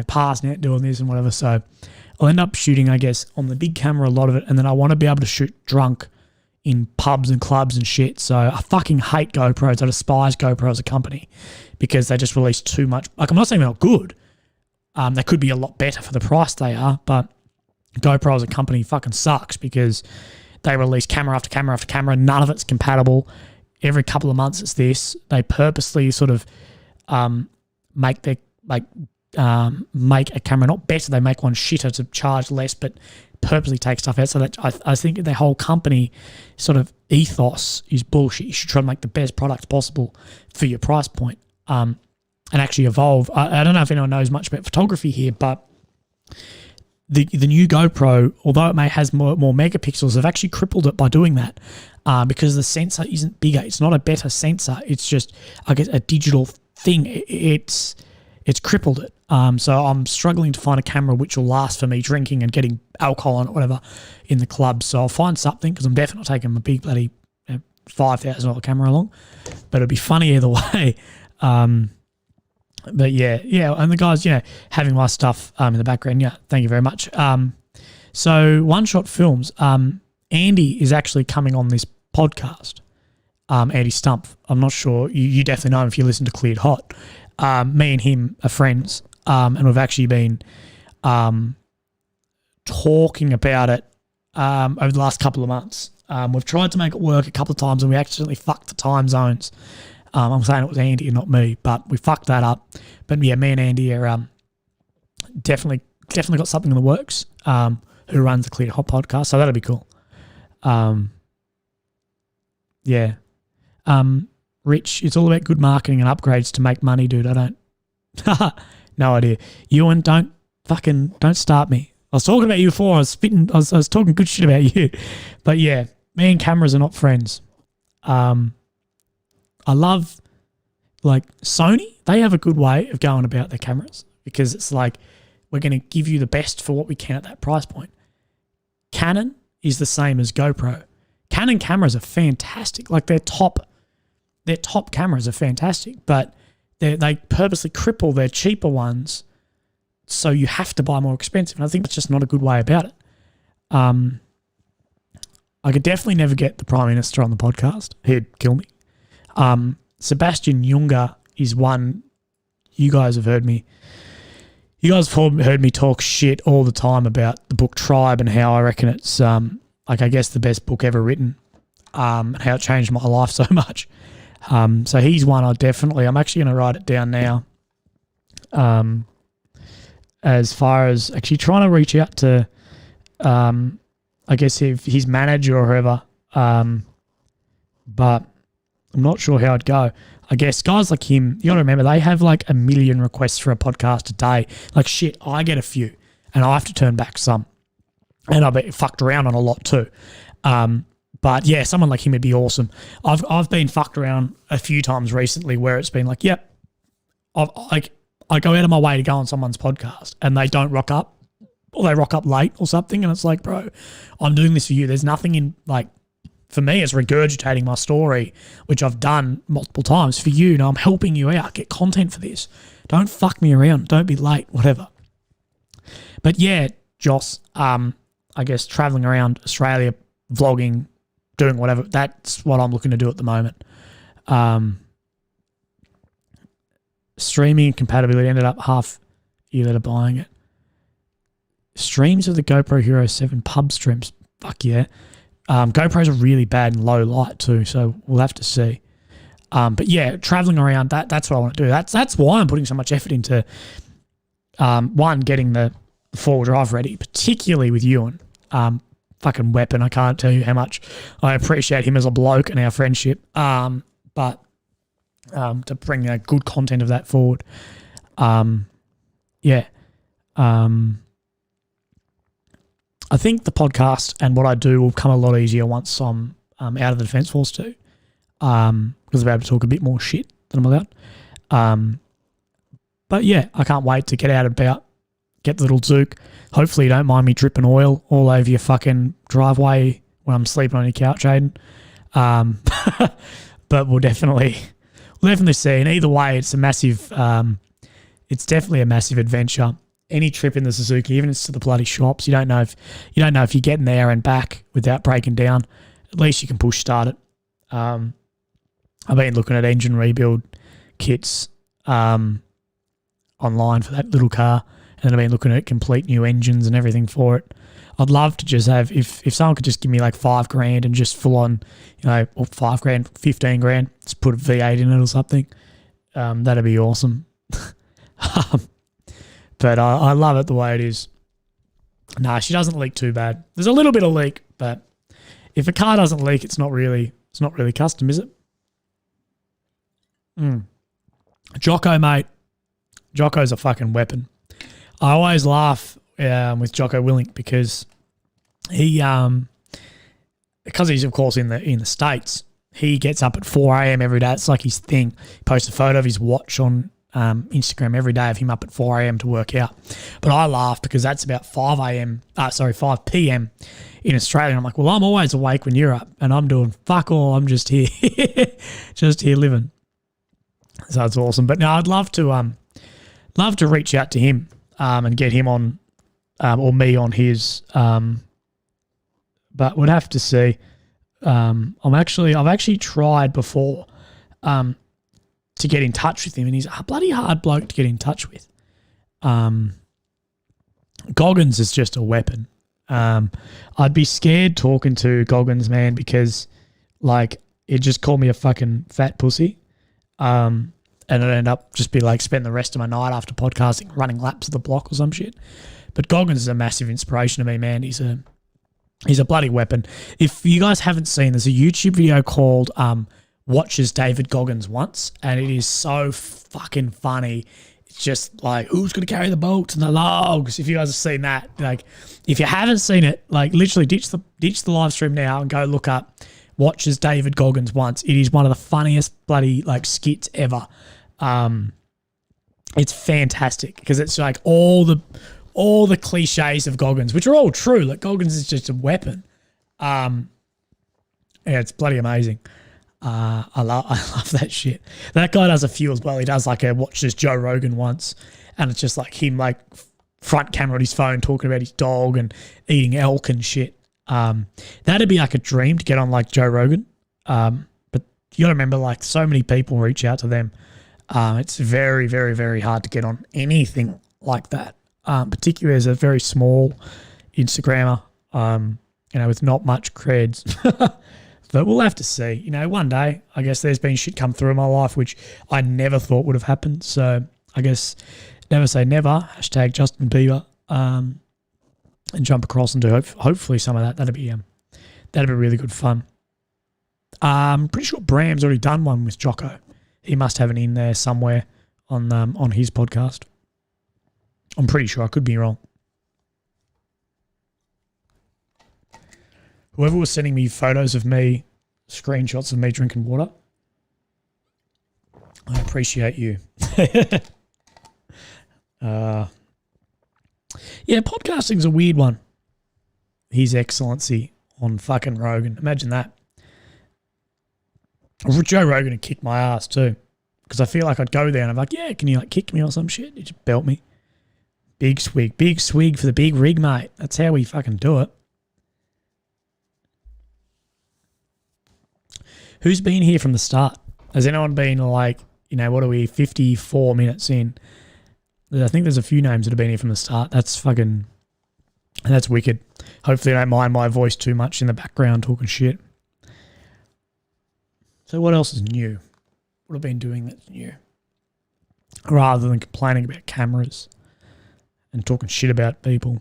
A: passing out doing this and whatever. So I'll end up shooting, I guess, on the big camera a lot of it, and then I want to be able to shoot drunk in pubs and clubs and shit. So I fucking hate GoPros. I despise GoPro as a company because they just release too much. Like, I'm not saying they're not good. They could be a lot better for the price they are, but GoPro as a company fucking sucks because they release camera after camera after camera. None of it's compatible. Every couple of months it's this. They purposely sort of make a camera not better. They make one shitter to charge less, but purposely take stuff out. So that I think their whole company sort of ethos is bullshit. You should try to make the best products possible for your price point, and actually evolve. I don't know if anyone knows much about photography here, but the new GoPro, although it has more megapixels, they've actually crippled it by doing that because the sensor isn't bigger. It's not a better sensor. It's just, I guess, a digital thing. It's crippled it. So I'm struggling to find a camera which will last for me drinking and getting alcohol on it, whatever, in the club. So I'll find something because I'm definitely not taking my big bloody $5,000 camera along. But it'd be funny either way. But yeah, and the guys, having my stuff in the background, thank you very much. So One Shot Films, Andy is actually coming on this podcast. Andy Stump, I'm not sure, you definitely know him if you listen to Cleared Hot. Me and him are friends, and we've actually been talking about it over the last couple of months. We've tried to make it work a couple of times and we accidentally fucked the time zones. I'm saying it was Andy and not me, but we fucked that up. But yeah, me and Andy are definitely got something in the works. Who runs the Clear Hot podcast, so that'll be cool. Rich, it's all about good marketing and upgrades to make money, dude. I don't. No idea. Ewan, don't start me. I was talking about you before. I was talking good shit about you, but yeah, me and cameras are not friends. I love, like, Sony. They have a good way of going about their cameras because it's like, we're going to give you the best for what we can at that price point. Canon is the same as GoPro. Canon cameras are fantastic. Like, their top cameras are fantastic, but they purposely cripple their cheaper ones so you have to buy more expensive. And I think that's just not a good way about it. I could definitely never get the Prime Minister on the podcast. He'd kill me. Sebastian Junger is one. You guys have heard me. You guys have heard me talk shit all the time about the book Tribe and how I reckon it's I guess the best book ever written. And how it changed my life so much. So he's one I'm actually going to write it down now. As far as actually trying to reach out to, I guess if his manager or whoever, but I'm not sure how it'd go. I guess guys like him, you got to remember, they have like 1 million requests for a podcast a day. Like shit, I get a few and I have to turn back some. And I've been fucked around on a lot too. But yeah, someone like him would be awesome. I've been fucked around a few times recently where it's been like, yep, I go out of my way to go on someone's podcast and they don't rock up or they rock up late or something. And it's like, bro, I'm doing this for you. There's nothing in, like, for me, it's regurgitating my story, which I've done multiple times for you. I'm helping you out. Get content for this. Don't fuck me around. Don't be late, whatever. But yeah, Joss, I guess traveling around Australia, vlogging, doing whatever, that's what I'm looking to do at the moment. Streaming compatibility ended up half year later buying it. Streams of the GoPro Hero 7 pub streams. Fuck yeah. GoPros are really bad in low light too, so we'll have to see. But yeah, traveling around, that's what I want to do. That's why I'm putting so much effort into one, getting the four-wheel drive ready, particularly with Ewan. Fucking weapon. I can't tell you how much I appreciate him as a bloke and our friendship. But to bring good content of that forward. I think the podcast and what I do will come a lot easier once I'm out of the Defence Force too, because I'm able to talk a bit more shit than I'm allowed. But yeah, I can't wait to get out and about, get the little Zook. Hopefully you don't mind me dripping oil all over your fucking driveway when I'm sleeping on your couch, Aiden. But we'll definitely see. And either way, it's a massive, it's definitely a massive adventure. Any trip in the Suzuki, even if it's to the bloody shops, you don't know if you're getting there and back without breaking down. at least you can push start it. I've been looking at engine rebuild kits online for that little car, and then I've been looking at complete new engines and everything for it. I'd love to just have, if someone could just give me like $5,000 and just full on, or $5,000, $15,000, just put a V8 in it or something, that'd be awesome. But I love it the way it is. Nah, she doesn't leak too bad. There's a little bit of leak, but if a car doesn't leak, it's not really custom, is it? Jocko, mate. Jocko's a fucking weapon. I always laugh with Jocko Willink because because he's of course in the States, he gets up at 4 a.m. every day. It's like his thing. He posts a photo of his watch on Instagram every day of him up at 4 a.m. to work out. But I laugh because that's about 5 p.m. in Australia. I'm like, well, I'm always awake when you're up and I'm doing fuck all. I'm just here, just here living. So it's awesome. But no, I'd love to reach out to him and get him on or me on his. But we'd have to see. I've actually tried before to get in touch with him, and he's a bloody hard bloke to get in touch with. Goggins is just a weapon. I'd be scared talking to Goggins, man, because like he'd just call me a fucking fat pussy. And I'd end up just be like spend the rest of my night after podcasting running laps of the block or some shit. But Goggins is a massive inspiration to me, man. He's a bloody weapon. If you guys haven't seen, there's a YouTube video called Watches David Goggins Once, and it is so fucking funny. It's just like, who's going to carry the bolts and the logs? If you guys have seen that, like, if you haven't seen it, like, literally ditch the live stream now and go look up Watches David Goggins Once. It is one of the funniest bloody, like, skits ever. It's fantastic because it's like all the cliches of Goggins, which are all true. Like, Goggins is just a weapon. Yeah, it's bloody amazing. I love that shit. That guy does a few as well. He does like watched this Joe Rogan once, and it's just like him like front camera on his phone talking about his dog and eating elk and shit. That'd be like a dream to get on like Joe Rogan. But you got to remember, like, so many people reach out to them. It's very, very, very hard to get on anything like that. Particularly as a very small Instagrammer, with not much creds. But we'll have to see. One day, I guess there's been shit come through in my life which I never thought would have happened. So I guess never say never. # Justin Bieber. And jump across and do hopefully some of that. That'd be really good fun. I'm pretty sure Bram's already done one with Jocko. He must have an in there somewhere on his podcast. I'm pretty sure. I could be wrong. Whoever was sending me photos of me, screenshots of me drinking water, I appreciate you. Yeah, podcasting's a weird one. His Excellency on fucking Rogan. Imagine that. Joe Rogan would kick my ass too, because I feel like I'd go there and I'm like, yeah, can you like kick me or some shit? He'd just belt me. Big swig for the big rig, mate. That's how we fucking do it. Who's been here from the start? Has anyone been like, what are we, 54 minutes in? I think there's a few names that have been here from the start. That's wicked. Hopefully I don't mind my voice too much in the background talking shit. So what else is new? What have I been doing that's new? Rather than complaining about cameras and talking shit about people.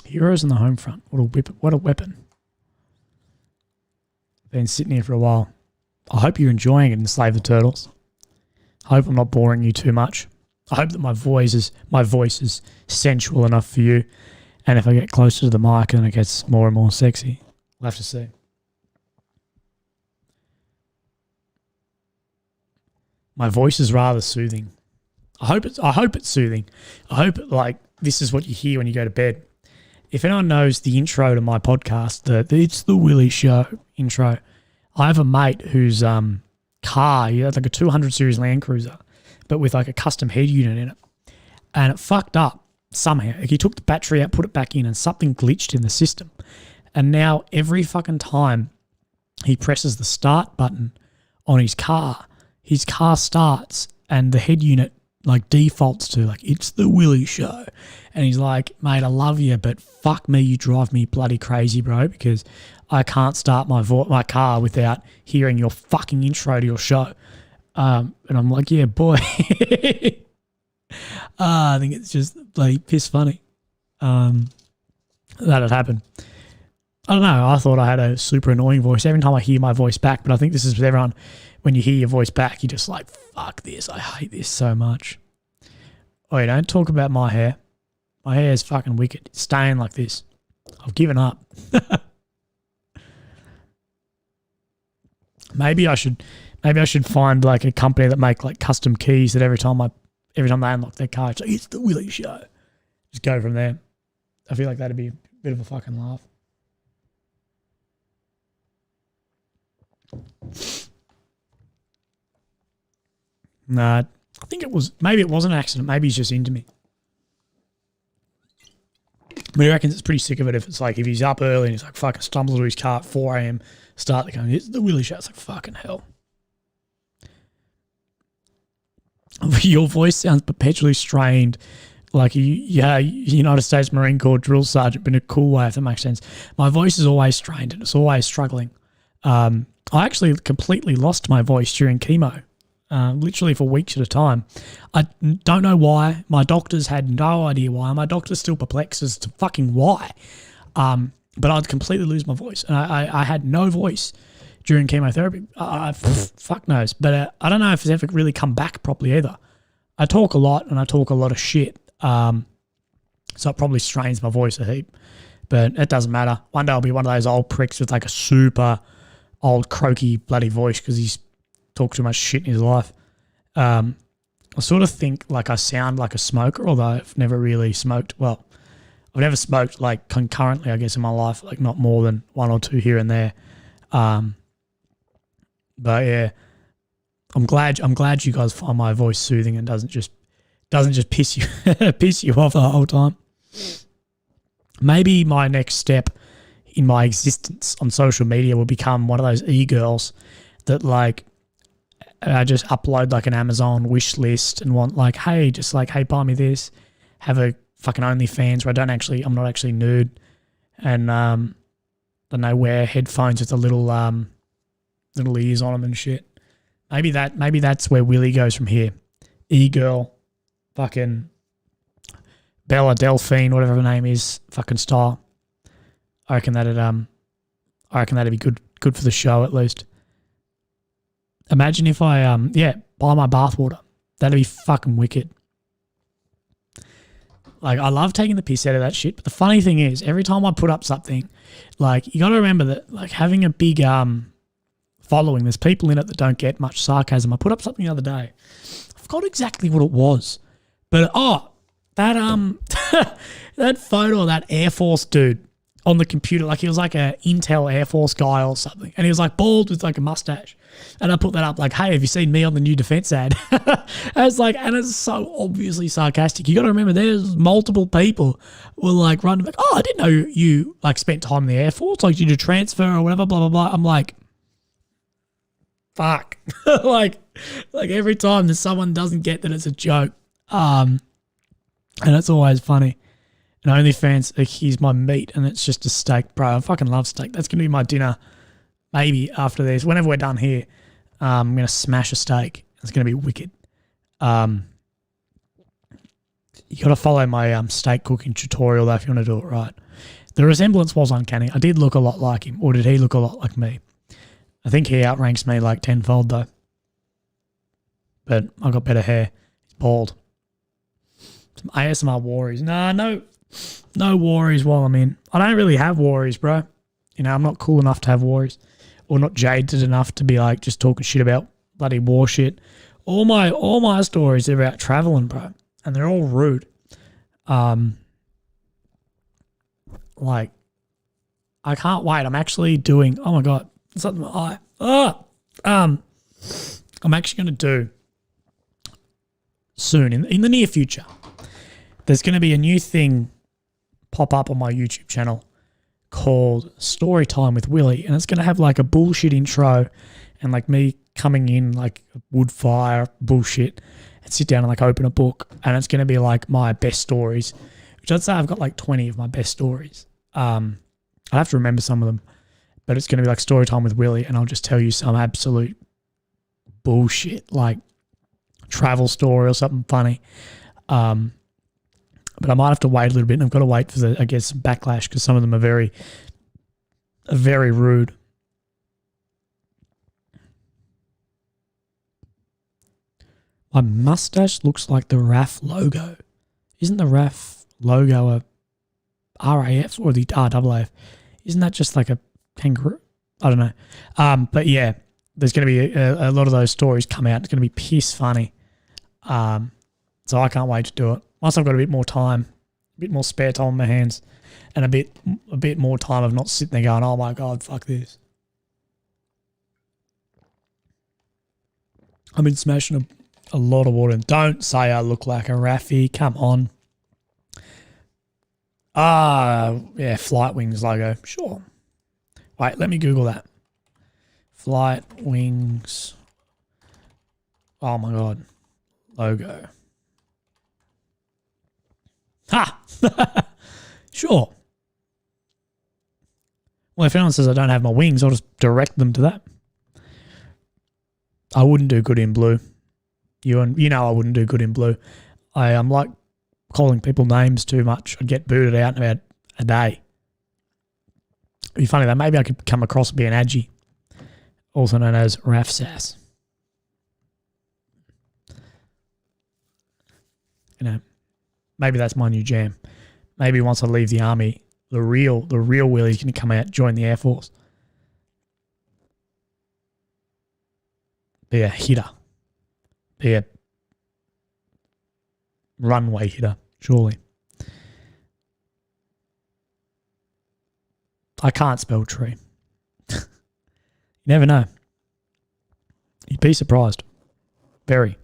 A: Heroes on the home front. What a weapon. Been sitting here for a while. I hope you're enjoying it in Slave the Turtles. I hope I'm not boring you too much. I hope that my voice is sensual enough for you. And if I get closer to the mic, then it gets more and more sexy. We'll have to see. My voice is rather soothing. I hope it's soothing. I hope this is what you hear when you go to bed. If anyone knows the intro to my podcast, it's the Willy Show intro. I have a mate whose car, he had like a 200 series Land Cruiser, but with like a custom head unit in it. and it fucked up somehow. Like he took the battery out, put it back in, and something glitched in the system. And now every fucking time he presses the start button on his car starts and the head unit like defaults to like, it's the Willy show. And he's like, mate, I love you, but fuck me, you drive me bloody crazy, bro, because I can't start my car without hearing your fucking intro to your show. And I'm like, yeah, boy. I think it's just bloody piss funny that had happened. I don't know. I thought I had a super annoying voice every time I hear my voice back, but I think this is with everyone. When you hear your voice back, you're just like, fuck this. I hate this so much. Oh, you don't talk about my hair. My hair is fucking wicked. It's staying like this. I've given up. Maybe I should find like a company that make like custom keys that every time they unlock their car, it's like, it's the Willy show. Just go from there. I feel like that'd be a bit of a fucking laugh. Nah, I think maybe it was an accident. Maybe he's just into me. But he reckons it's pretty sick of it if it's like, if he's up early and he's like fucking stumbles to his car at 4 a.m, start the car, it's the Willy show. It's like fucking hell. Your voice sounds perpetually strained, like United States Marine Corps drill sergeant, but in a cool way, if that makes sense. My voice is always strained and it's always struggling. I actually completely lost my voice during chemo, literally for weeks at a time. I don't know why. My doctors had no idea why. My doctor's still perplexed as to fucking why. But I'd completely lose my voice. And I had no voice during chemotherapy. Fuck knows. But I don't know if it's ever really come back properly either. I talk a lot and I talk a lot of shit. So it probably strains my voice a heap. But it doesn't matter. One day I'll be one of those old pricks with like a super old croaky bloody voice because he's talked too much shit in his life. I sort of think like I sound like a smoker, although I've never really smoked. Well, I've never smoked like concurrently, I guess, in my life, like not more than one or two here and there. But yeah, I'm glad you guys find my voice soothing and doesn't just piss you off the whole time. Maybe my next step in my existence on social media will become one of those e-girls that like just upload like an Amazon wish list and want like, hey, buy me this. Have a fucking OnlyFans where I'm not actually nude, and then they wear headphones with the little ears on them and shit. Maybe that's where Willy goes from here. E-girl, fucking Bella Delphine, whatever her name is, fucking style. I reckon that'd be good for the show at least. Imagine if I buy my bathwater. That'd be fucking wicked. Like, I love taking the piss out of that shit, but the funny thing is, every time I put up something, like, you got to remember that, like, having a big following, there's people in it that don't get much sarcasm. I put up something the other day. I forgot exactly what it was, but that that photo of that Air Force dude on the computer, like he was like a Intel Air Force guy or something, and he was like bald with like a mustache. And I put that up like, hey, have you seen me on the new defense ad? And it's so obviously sarcastic. You got to remember, there's multiple people were like running like, oh, I didn't know you like spent time in the Air Force, like did you transfer or whatever, blah blah blah. I'm like, fuck, like every time that someone doesn't get that it's a joke, and it's always funny. And OnlyFans, like, here's my meat, and it's just a steak, bro. I fucking love steak. That's gonna be my dinner. Maybe after this, whenever we're done here, I'm going to smash a steak. It's going to be wicked. You got to follow my steak cooking tutorial, though, if you want to do it right. The resemblance was uncanny. I did look a lot like him, or did he look a lot like me? I think he outranks me like tenfold, though. But I got better hair. He's bald. Some ASMR worries. No worries while I'm in. I don't really have worries, bro. You know, I'm not cool enough to have worries. Or not jaded enough to be like just talking shit about bloody war shit. All my stories are about traveling, bro, and they're all rude. Like, I can't wait. I'm actually doing. Oh my god, something in my eye. I'm actually going to do soon in the near future. there's going to be a new thing pop up on my YouTube channel called Story Time with Willy, and it's going to have like a bullshit intro and like me coming in like a wood fire bullshit and sit down and like open a book, and it's going to be like my best stories, which I'd say I've got like 20 of my best stories. I'll have to remember some of them, but it's going to be like Story Time with Willy, and I'll just tell you some absolute bullshit, like travel story or something funny. But I might have to wait a little bit, and I've got to wait for the, I guess, backlash, because some of them are very rude. My mustache looks like the RAF logo. Isn't the RAF logo a RAF or the RAAF? Isn't that just like a kangaroo? I don't know. But yeah, there's going to be a lot of those stories come out. It's going to be piss funny. So I can't wait to do it. Once I've got a bit more time, a bit more spare time on my hands, and a bit more time of not sitting there going, oh my God, fuck this. I've been smashing a lot of water. And don't say I look like a Raffy. Come on. Yeah, Flight Wings logo. Sure. Wait, let me Google that. Flight Wings. Oh my God. Logo. Ha! Sure. Well, if anyone says I don't have my wings, I'll just direct them to that. I wouldn't do good in blue. You know I wouldn't do good in blue. I'm like calling people names too much. I'd get booted out in about a day. It'd be funny though. Maybe I could come across being Adji, also known as Raf Sass. You know, maybe that's my new jam. Maybe once I leave the army, the real Willy's going to come out, join the Air Force. Be a hitter. Be a runway hitter, surely. I can't spell tree. You never know. You'd be surprised. Very.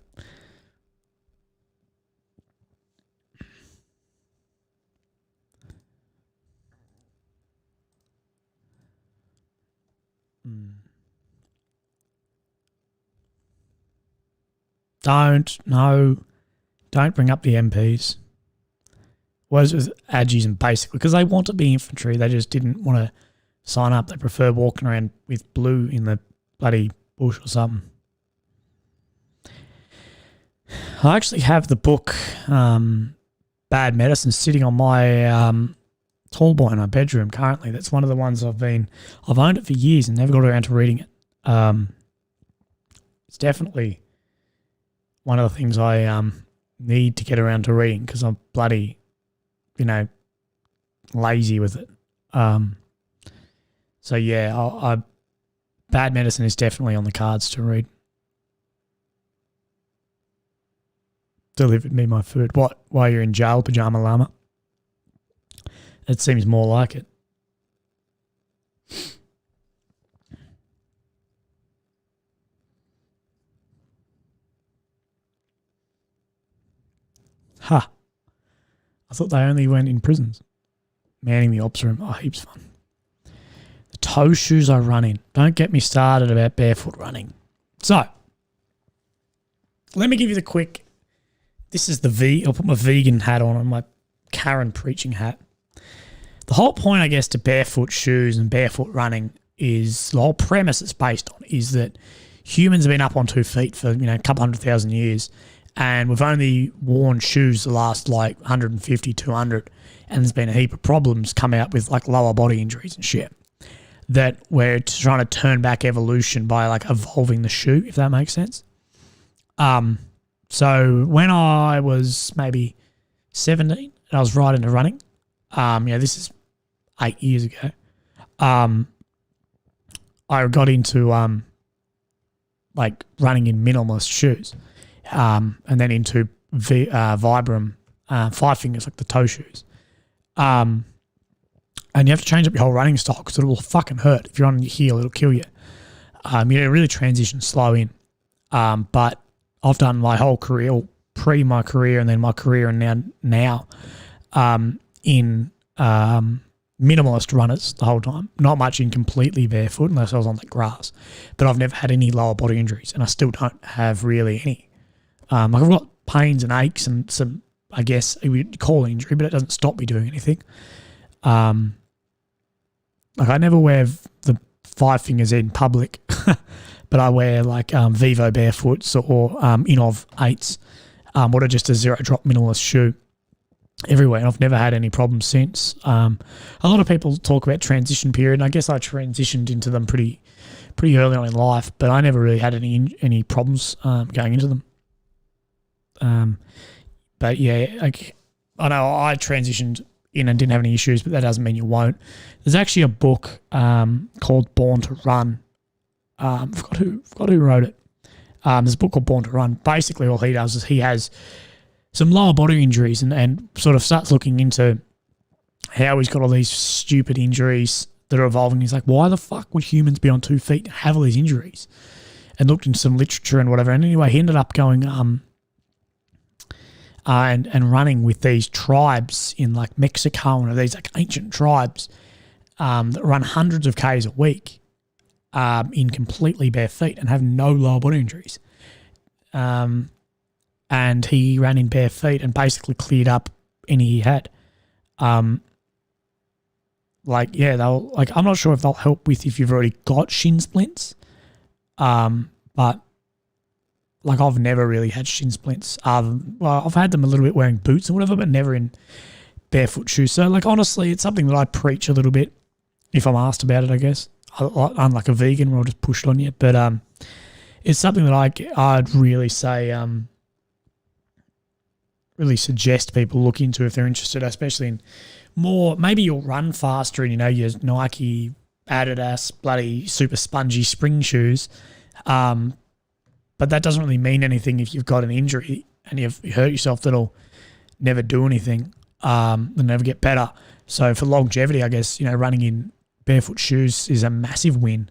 A: Don't bring up the MPs. Was with Aggies and basically because they want to be infantry, they just didn't want to sign up. They prefer walking around with blue in the bloody bush or something. I actually have the book Bad Medicine sitting on my tall boy in my bedroom currently. That's one of the ones I've owned it for years and never got around to reading it. It's definitely one of the things I need to get around to reading because I'm bloody, lazy with it. So yeah, Bad Medicine is definitely on the cards to read. Delivered me my food. What? While you're in jail, Pajama Llama? It seems more like it. Ha. I thought they only went in prisons. Manning the ops room. Oh, heaps fun. The toe shoes I run in. Don't get me started about barefoot running. So, let me give you the quick. This is I'll put my vegan hat on my Karen preaching hat. The whole point, I guess, to barefoot shoes and barefoot running is the whole premise it's based on is that humans have been up on 2 feet for, a couple 100,000 years. And we've only worn shoes the last 150, 200, and there's been a heap of problems come out with lower body injuries and shit. That we're trying to turn back evolution by evolving the shoe, if that makes sense. So when I was maybe 17 and I was right into running, this is 8 years ago. I got into running in minimalist shoes. And then into Vibram 5 fingers, like the toe shoes. And you have to change up your whole running style because it will fucking hurt. If you're on your heel, it'll kill you. You really transition slow in. But I've done my whole career, pre my career and then my career and now in minimalist runners the whole time. Not much in completely barefoot unless I was on the grass. But I've never had any lower body injuries, and I still don't have really any. I've got pains and aches and some, I guess you would call it injury, but it doesn't stop me doing anything. I never wear the 5 fingers in public, but I wear like Vivo barefoots or Inov 8s, what are just a zero drop minimalist shoe everywhere, and I've never had any problems since. A lot of people talk about transition period, and I guess I transitioned into them pretty early on in life, but I never really had any problems going into them. But yeah, I know I transitioned in and didn't have any issues, but that doesn't mean you won't. There's actually a book called Born to Run. I forgot who wrote it. There's a book called Born to Run. Basically, all he does is he has some lower body injuries and sort of starts looking into how he's got all these stupid injuries that are evolving. He's like, why the fuck would humans be on 2 feet and have all these injuries? And looked into some literature and whatever. And anyway, he ended up going and running with these tribes in like Mexico and these like ancient tribes that run hundreds of Ks a week in completely bare feet and have no lower body injuries. And he ran in bare feet and basically cleared up any he had. I'm not sure if they'll help with if you've already got shin splints. But like I've never really had shin splints. I've had them a little bit wearing boots and whatever, but never in barefoot shoes. So like honestly, it's something that I preach a little bit if I'm asked about it, I guess. I'm like a vegan where I'll just push it on you. But it's something that I'd really say really suggest people look into if they're interested, especially in more, maybe you'll run faster and your Nike, Adidas, bloody super spongy spring shoes. But that doesn't really mean anything if you've got an injury and you've hurt yourself that'll never do anything, and never get better. So for longevity, I guess, running in barefoot shoes is a massive win.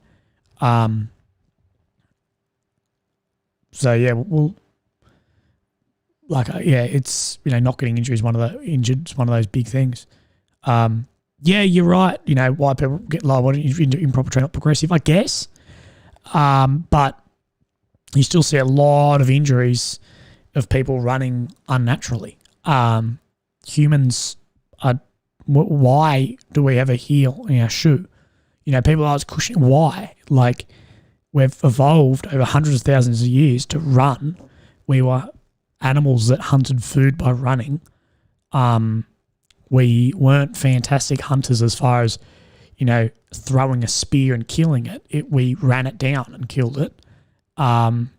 A: So yeah, it's, not getting injured is one of those big things. Yeah, you're right. Why people get lower body injury, improper training, not progressive, I guess. But you still see a lot of injuries of people running unnaturally. Humans are, why do we have a heel in our shoe? People ask question, why? Like, we've evolved over hundreds of thousands of years to run. We were animals that hunted food by running. We weren't fantastic hunters as far as, throwing a spear and killing it. We ran it down and killed it. And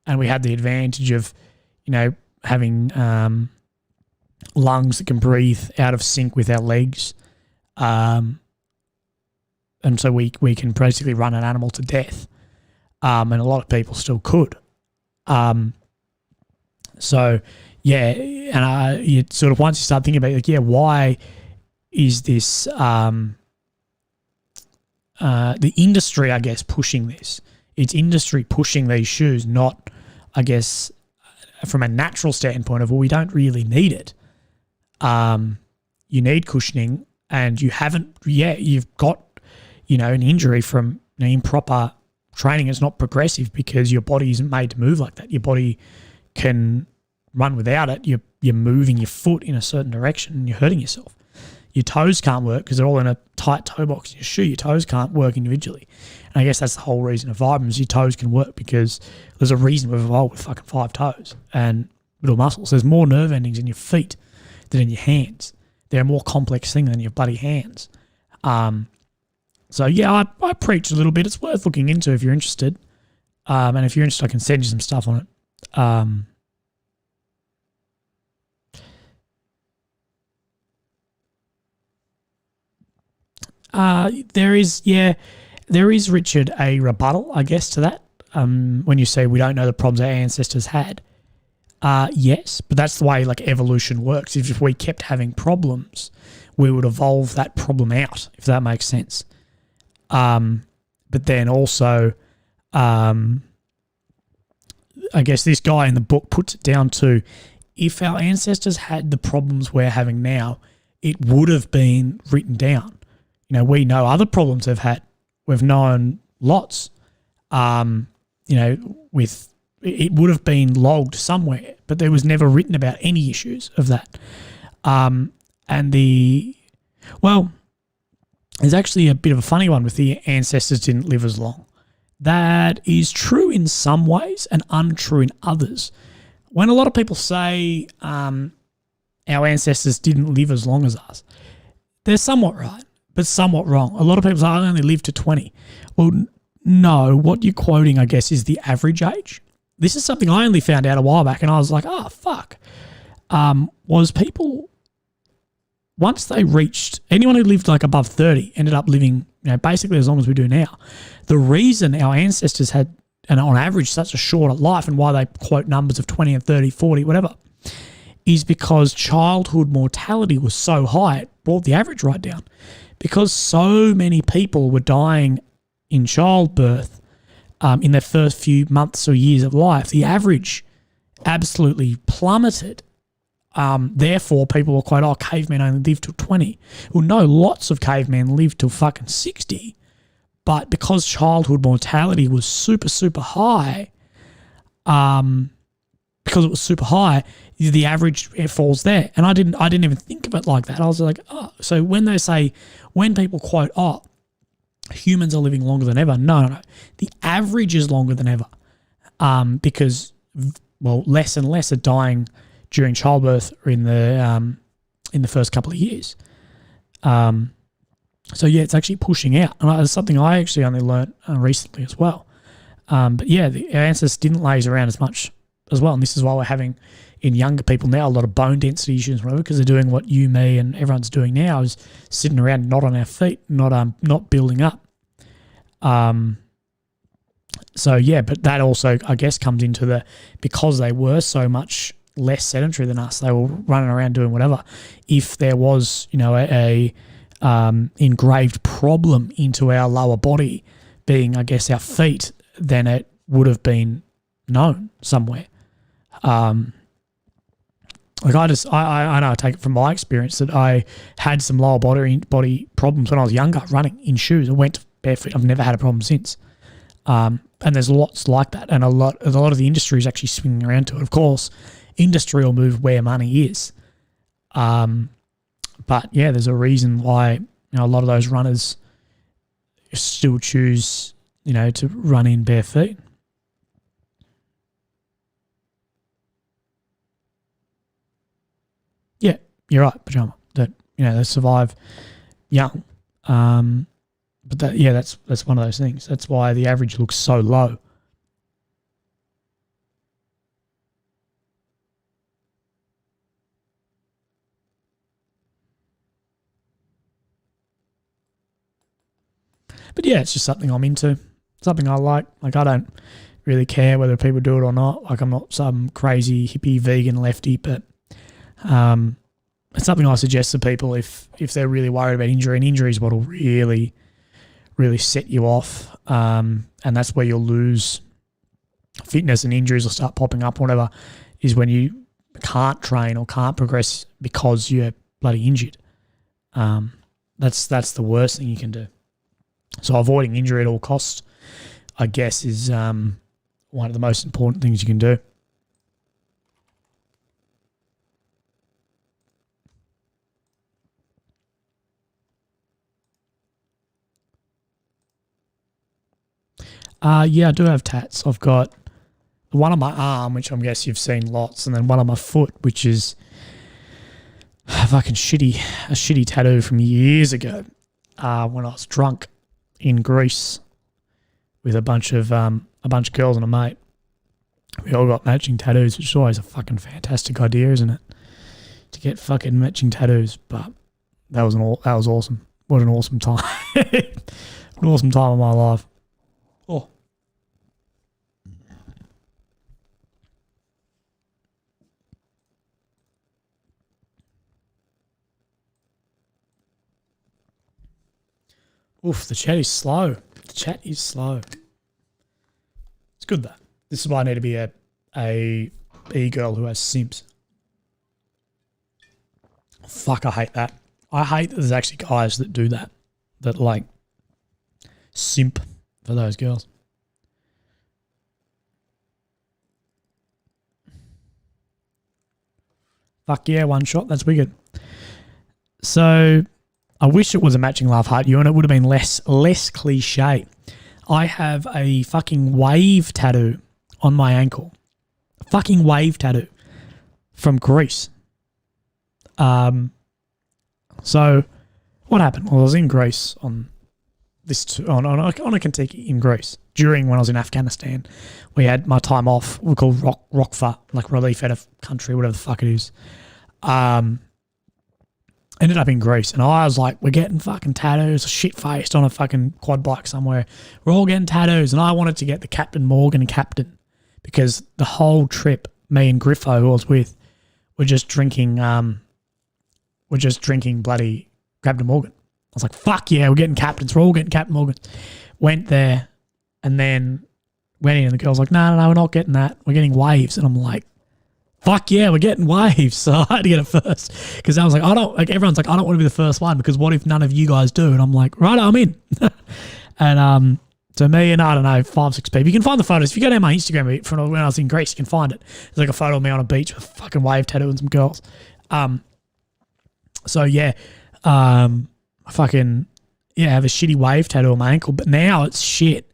A: we had the advantage of, having lungs that can breathe out of sync with our legs. And so we can basically run an animal to death. And a lot of people still could. So, yeah, and you sort of, once you start thinking about it, why is this the industry, I guess, pushing this? It's industry pushing these shoes, not, I guess, from a natural standpoint of, well, we don't really need it. You need cushioning, and you haven't yet. You've got, an injury from improper training. It's not progressive because your body isn't made to move like that. Your body can run without it. You're moving your foot in a certain direction and you're hurting yourself. Your toes can't work because they're all in a tight toe box in your shoe. Your toes can't work individually. And I guess that's the whole reason of vibrams. Your toes can work because there's a reason we've evolved with fucking 5 toes and little muscles. There's more nerve endings in your feet than in your hands. They're a more complex thing than your bloody hands. So yeah, I preach a little bit. It's worth looking into if you're interested. And if you're interested, I can send you some stuff on it. There is, Richard, a rebuttal, I guess, to that. When you say we don't know the problems our ancestors had. Yes, but that's the way evolution works. If we kept having problems, we would evolve that problem out, if that makes sense. But then also, I guess this guy in the book puts it down to, if our ancestors had the problems we're having now, it would have been written down. You know, we know other problems they've had. We've known lots. You know, with it would have been logged somewhere, but there was never written about any issues of that. There's actually a bit of a funny one with the ancestors didn't live as long. That is true in some ways and untrue in others. When a lot of people say our ancestors didn't live as long as us, they're somewhat right, but somewhat wrong. A lot of people say, I only lived to 20. Well, no, what you're quoting, I guess, is the average age. This is something I only found out a while back, and I was like, oh, fuck. Was people, once they reached, anyone who lived like above 30 ended up living, you know, basically as long as we do now. The reason our ancestors had, and on average, such a shorter life, and why they quote numbers of 20 and 30, 40, whatever, is because childhood mortality was so high, it brought the average right down. Because so many people were dying in childbirth in their first few months or years of life, the average absolutely plummeted. Therefore, people were quite, cavemen only lived till 20. Well, no, lots of cavemen lived till fucking 60. But because childhood mortality was super, super high, because it was super high, the average, it falls there. And I didn't even think of it like that. I was like, so when they say, when people quote, humans are living longer than ever. No. The average is longer than ever, because, less and less are dying during childbirth or in the first couple of years. So yeah, it's actually pushing out, and it's something I actually only learnt recently as well. But yeah, our ancestors didn't laze around as much as well, and this is why we're having in younger people now a lot of bone density issues, because they're doing what you, me, and everyone's doing now, is sitting around not on our feet, not building up. So yeah, but that also, I guess, comes into because they were so much less sedentary than us, they were running around doing whatever. If there was, you know, a engraved problem into our lower body being, I guess, our feet, then it would have been known somewhere. I know, I take it from my experience that I had some lower body problems when I was younger, running in shoes. I went barefoot. I've never had a problem since. And there's lots like that, and a lot of the industry is actually swinging around to it. Of course, industry will move where money is. But yeah, there's a reason why, you know, a lot of those runners still choose, you know, to run in bare feet. Yeah, you're right, pajama. That, you know, they survive young. But that's one of those things. That's why the average looks so low. But yeah, it's just something I'm into, something I like. Like, I don't really care whether people do it or not. Like, I'm not some crazy hippie vegan lefty, but it's something I suggest to people if they're really worried about injury. And injury is what will really, really set you off, and that's where you'll lose fitness, and injuries will start popping up. Whatever is when you can't train or can't progress because you're bloody injured. That's the worst thing you can do. So avoiding injury at all costs, I guess, is one of the most important things you can do. Yeah, I do have tats. I've got one on my arm, which I guess you've seen lots, and then one on my foot, which is a shitty tattoo from years ago when I was drunk in Greece with a bunch of girls and a mate. We all got matching tattoos, which is always a fucking fantastic idea, isn't it? To get fucking matching tattoos, but that was awesome. What an awesome time! An awesome time of my life. Oh. Oof, the chat is slow. It's good though. This is why I need to be a a e-girl who has simps. Fuck, I hate that. I hate that there's actually guys that do that. That like simp for those girls. Fuck yeah, one shot. That's wicked. So I wish it was a matching love heart, you, and it would have been less cliche. I have a fucking wave tattoo on my ankle. A fucking wave tattoo from Greece. So what happened? Well, I was in Greece on a Kentucky in Greece during when I was in Afghanistan. We had my time off. We call ROCFA, like relief out of country, whatever the fuck it is. Ended up in Greece, and I was like, we're getting fucking tattoos, shit-faced on a fucking quad bike somewhere. We're all getting tattoos, and I wanted to get the Captain Morgan captain because the whole trip, me and Griffo, who I was with, were just drinking bloody Captain Morgan. I was like, fuck yeah, we're getting captains. We're all getting Captain Morgan. Went there, and then went in, and the girl's like, no, we're not getting that. We're getting waves. And I'm like, fuck yeah, we're getting waves. So I had to get it first because I was like, everyone's like, I don't want to be the first one because what if none of you guys do? And I'm like, right, I'm in. And so me and I don't know, 5-6 people. You can find the photos. If you go down my Instagram from when I was in Greece, you can find it. There's like a photo of me on a beach with a fucking wave tattoo and some girls. So yeah, I have a shitty wave tattoo on my ankle, but now it's shit.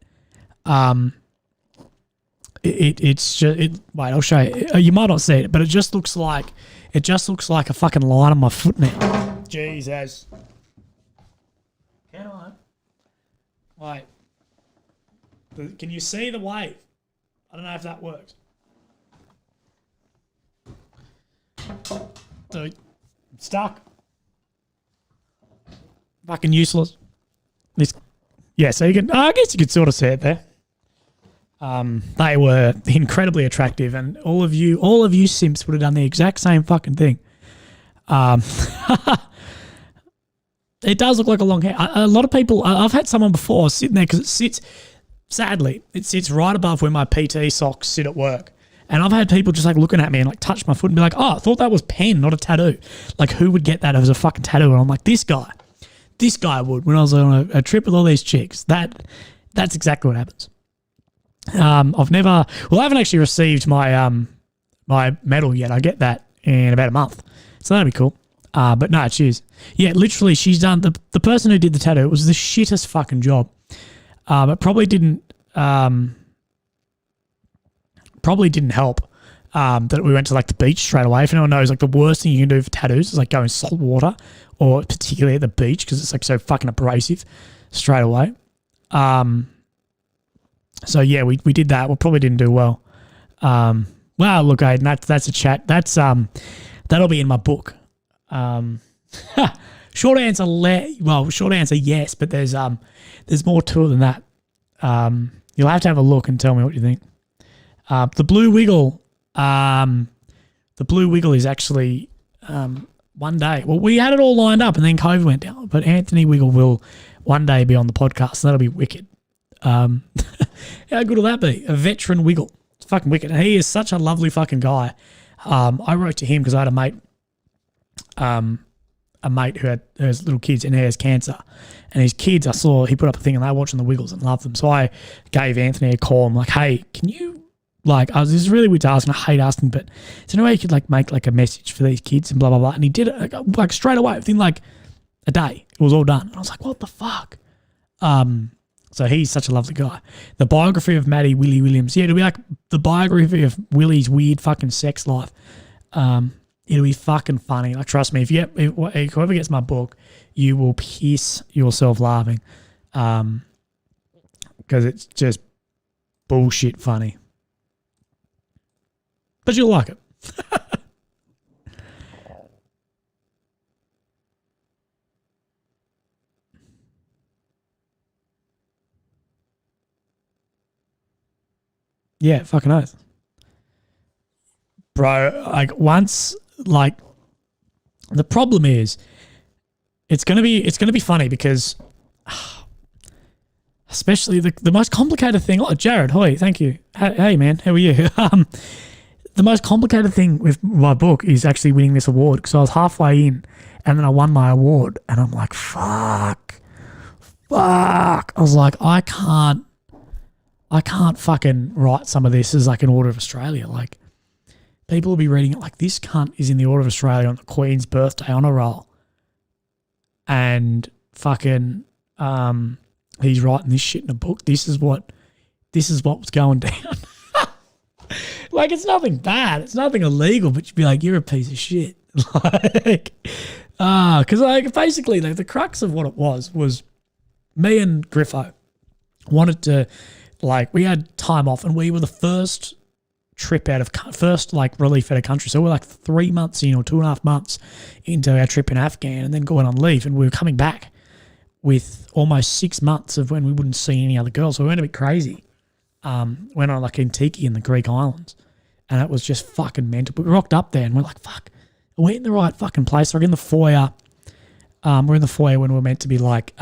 A: It's just wait, I'll show you. You might not see it, but it just looks like a fucking line on my foot now. Jesus. Can I? Wait. Can you see the wave? I don't know if that works. Dude, I'm stuck. Fucking useless. So you can. I guess you could sort of see it there. They were incredibly attractive, and all of you simps would have done the exact same fucking thing. It does look like a long hair. A lot of people, I've had someone before sitting there because it sits right above where my PT socks sit at work. And I've had people just like looking at me and like touch my foot and be like, oh, I thought that was pen, not a tattoo. Like who would get that as a fucking tattoo? And I'm like, this guy would when I was on a trip with all these chicks. That's exactly what happens. I haven't actually received my my medal yet. I get that in about a month, so that'd be cool. But no, cheers. Yeah, literally, she's done the person who did the tattoo. It was the shittest fucking job. It probably didn't help that we went to like the beach straight away. If anyone knows, like the worst thing you can do for tattoos is like go in salt water, or particularly at the beach because it's like so fucking abrasive straight away. So yeah, we did that. We probably didn't do well. Well, look, Aiden, that's a chat. That's that'll be in my book. Short answer, yes, but there's more to it than that. You'll have to have a look and tell me what you think. The Blue Wiggle is actually one day. Well, we had it all lined up and then COVID went down, but Anthony Wiggle will one day be on the podcast, so that'll be wicked. How good will that be? A veteran Wiggle. It's fucking wicked. And he is such a lovely fucking guy. I wrote to him because I had a mate who has little kids and he has cancer. And his kids, I saw he put up a thing and they were watching the Wiggles and loved them. So I gave Anthony a call. I'm like, hey, can you, this is really weird to ask and I hate asking, but is there any way you could make a message for these kids and blah, blah, blah. And he did it like straight away within like a day. It was all done. And I was like, what the fuck? So he's such a lovely guy. The biography of Maddie Willy Williams. Yeah, it'll be like the biography of Willy's weird fucking sex life. It'll be fucking funny. Like, trust me, if whoever gets my book, you will piss yourself laughing. Because it's just bullshit funny. But you'll like it. Yeah, fucking oath. Bro, the problem is it's gonna be funny because Especially the most complicated thing. Oh, Jared, hoi, thank you. Hey man, how are you? The most complicated thing with my book is actually winning this award, because I was halfway in and then I won my award and I'm like, fuck. I was like, I can't fucking write some of this as like an Order of Australia. Like, people will be reading it like, this cunt is in the Order of Australia on the Queen's birthday on a roll. And fucking he's writing this shit in a book. This is what's going down. Like, it's nothing bad. It's nothing illegal, but you'd be like, you're a piece of shit. Like, because like basically like the crux of what it was me and Griffo wanted to, like, we had time off and we were the first relief out of country. So we're like 3 months in, or 2.5 months into our trip in Afghan, and then going on leave, and we were coming back with almost 6 months of when we wouldn't see any other girls. So we went a bit crazy. Went on like in Tiki in the Greek islands, and it was just fucking mental. But we rocked up there and we're like, fuck, are we in the right fucking place? We're in the foyer. We're in the foyer when we're meant to be like,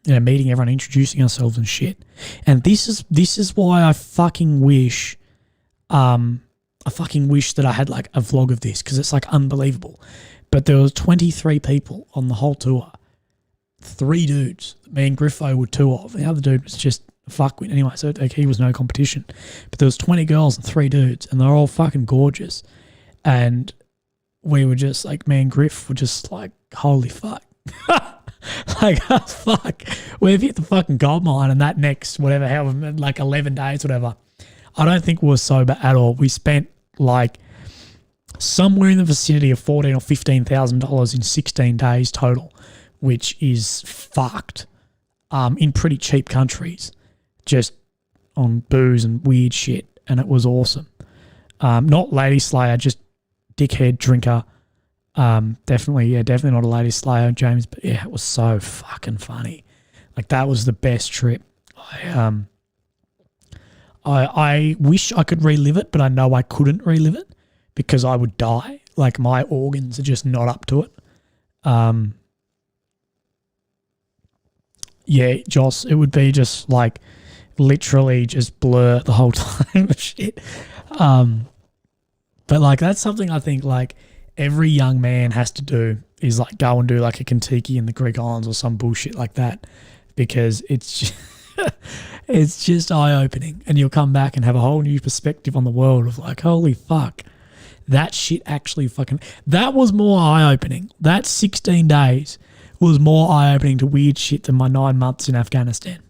A: meeting everyone, introducing ourselves and shit. And this is why I fucking wish, that I had like a vlog of this, because it's like unbelievable. But there was 23 people on the whole tour. 3 dudes. Me and Griffo were 2 of. The other dude was just a fuckwit anyway, so like, he was no competition. But there was 20 girls and 3 dudes, and they're all fucking gorgeous. And we were just like, me and Griff were just like, holy fuck. Like, oh, fuck. We've hit the fucking gold mine, and that next, whatever, however, like 11 days, whatever, I don't think we were sober at all. We spent like somewhere in the vicinity of $14,000 or $15,000 in 16 days total, which is fucked, in pretty cheap countries, just on booze and weird shit, and it was awesome. Not lady slayer, just dickhead drinker. Definitely not a lady slayer, James, but yeah, it was so fucking funny. Like, that was the best trip. I wish I could relive it, but I know I couldn't relive it because I would die. Like, my organs are just not up to it. Yeah, Joss, it would be just like literally just blur the whole time of shit. But like, that's something I think like every young man has to do, is like go and do like a Kentucky in the Greek islands or some bullshit like that, because it's just, it's just eye-opening, and you'll come back and have a whole new perspective on the world of like, holy fuck, that shit actually fucking, that was more eye-opening. That 16 days was more eye-opening to weird shit than my 9 months in Afghanistan.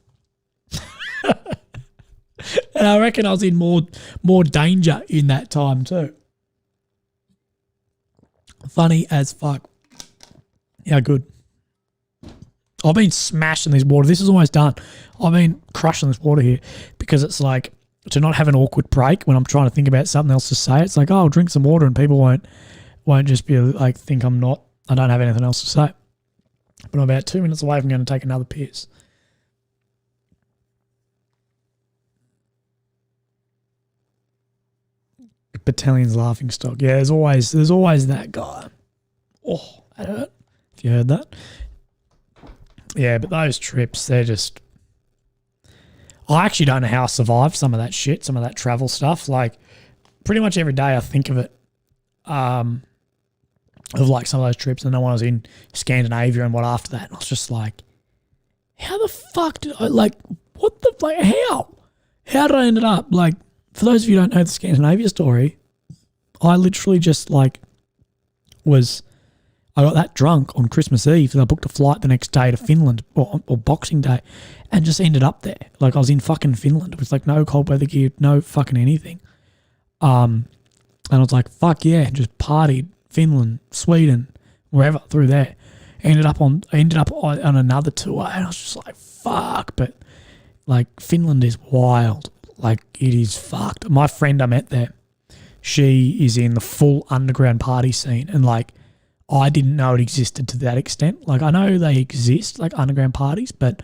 A: And I reckon I was in more danger in that time too. Funny as fuck. Yeah, good. I've been smashing this water. This is almost done. I've been crushing this water here because it's like, to not have an awkward break when I'm trying to think about something else to say. It's like, oh, I'll drink some water, and people won't just be like, think I don't have anything else to say. But I'm about 2 minutes away from going to take another piss. Battalion's laughing stock. Yeah, there's always that guy. Oh, that hurt. If you heard that. Yeah, but those trips, they're just, I actually don't know how I survived some of that shit, some of that travel stuff. Like, pretty much every day I think of it, of like some of those trips. And then when I was in Scandinavia and what after that, and I was just like, how the fuck did I, like, what the, like, how did I end up, like, for those of you who don't know the Scandinavia story, I literally just like I got that drunk on Christmas Eve that I booked a flight the next day to Finland or Boxing Day, and just ended up there. Like, I was in fucking Finland. It was like no cold weather gear, no fucking anything. And I was like, fuck yeah, just partied Finland, Sweden, wherever through there. Ended up on another tour, and I was just like, fuck. But like, Finland is wild. Like, it is fucked. My friend I met there, she is in the full underground party scene, and like, I didn't know it existed to that extent. Like, I know they exist, like underground parties, but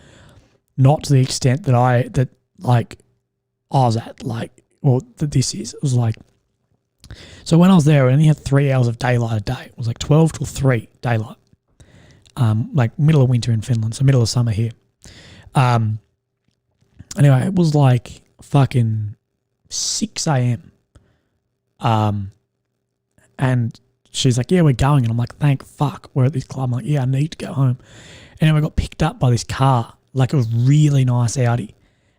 A: not to the extent that I was at, like, or that this is. It was like, so when I was there, I only had 3 hours of daylight a day. It was like 12 till 3 daylight. Like middle of winter in Finland, so middle of summer here. Anyway, it was like fucking 6 a.m. And she's like, yeah, we're going. And I'm like, thank fuck, we're at this club. I'm like, yeah, I need to go home. And then we got picked up by this car, like a really nice Audi,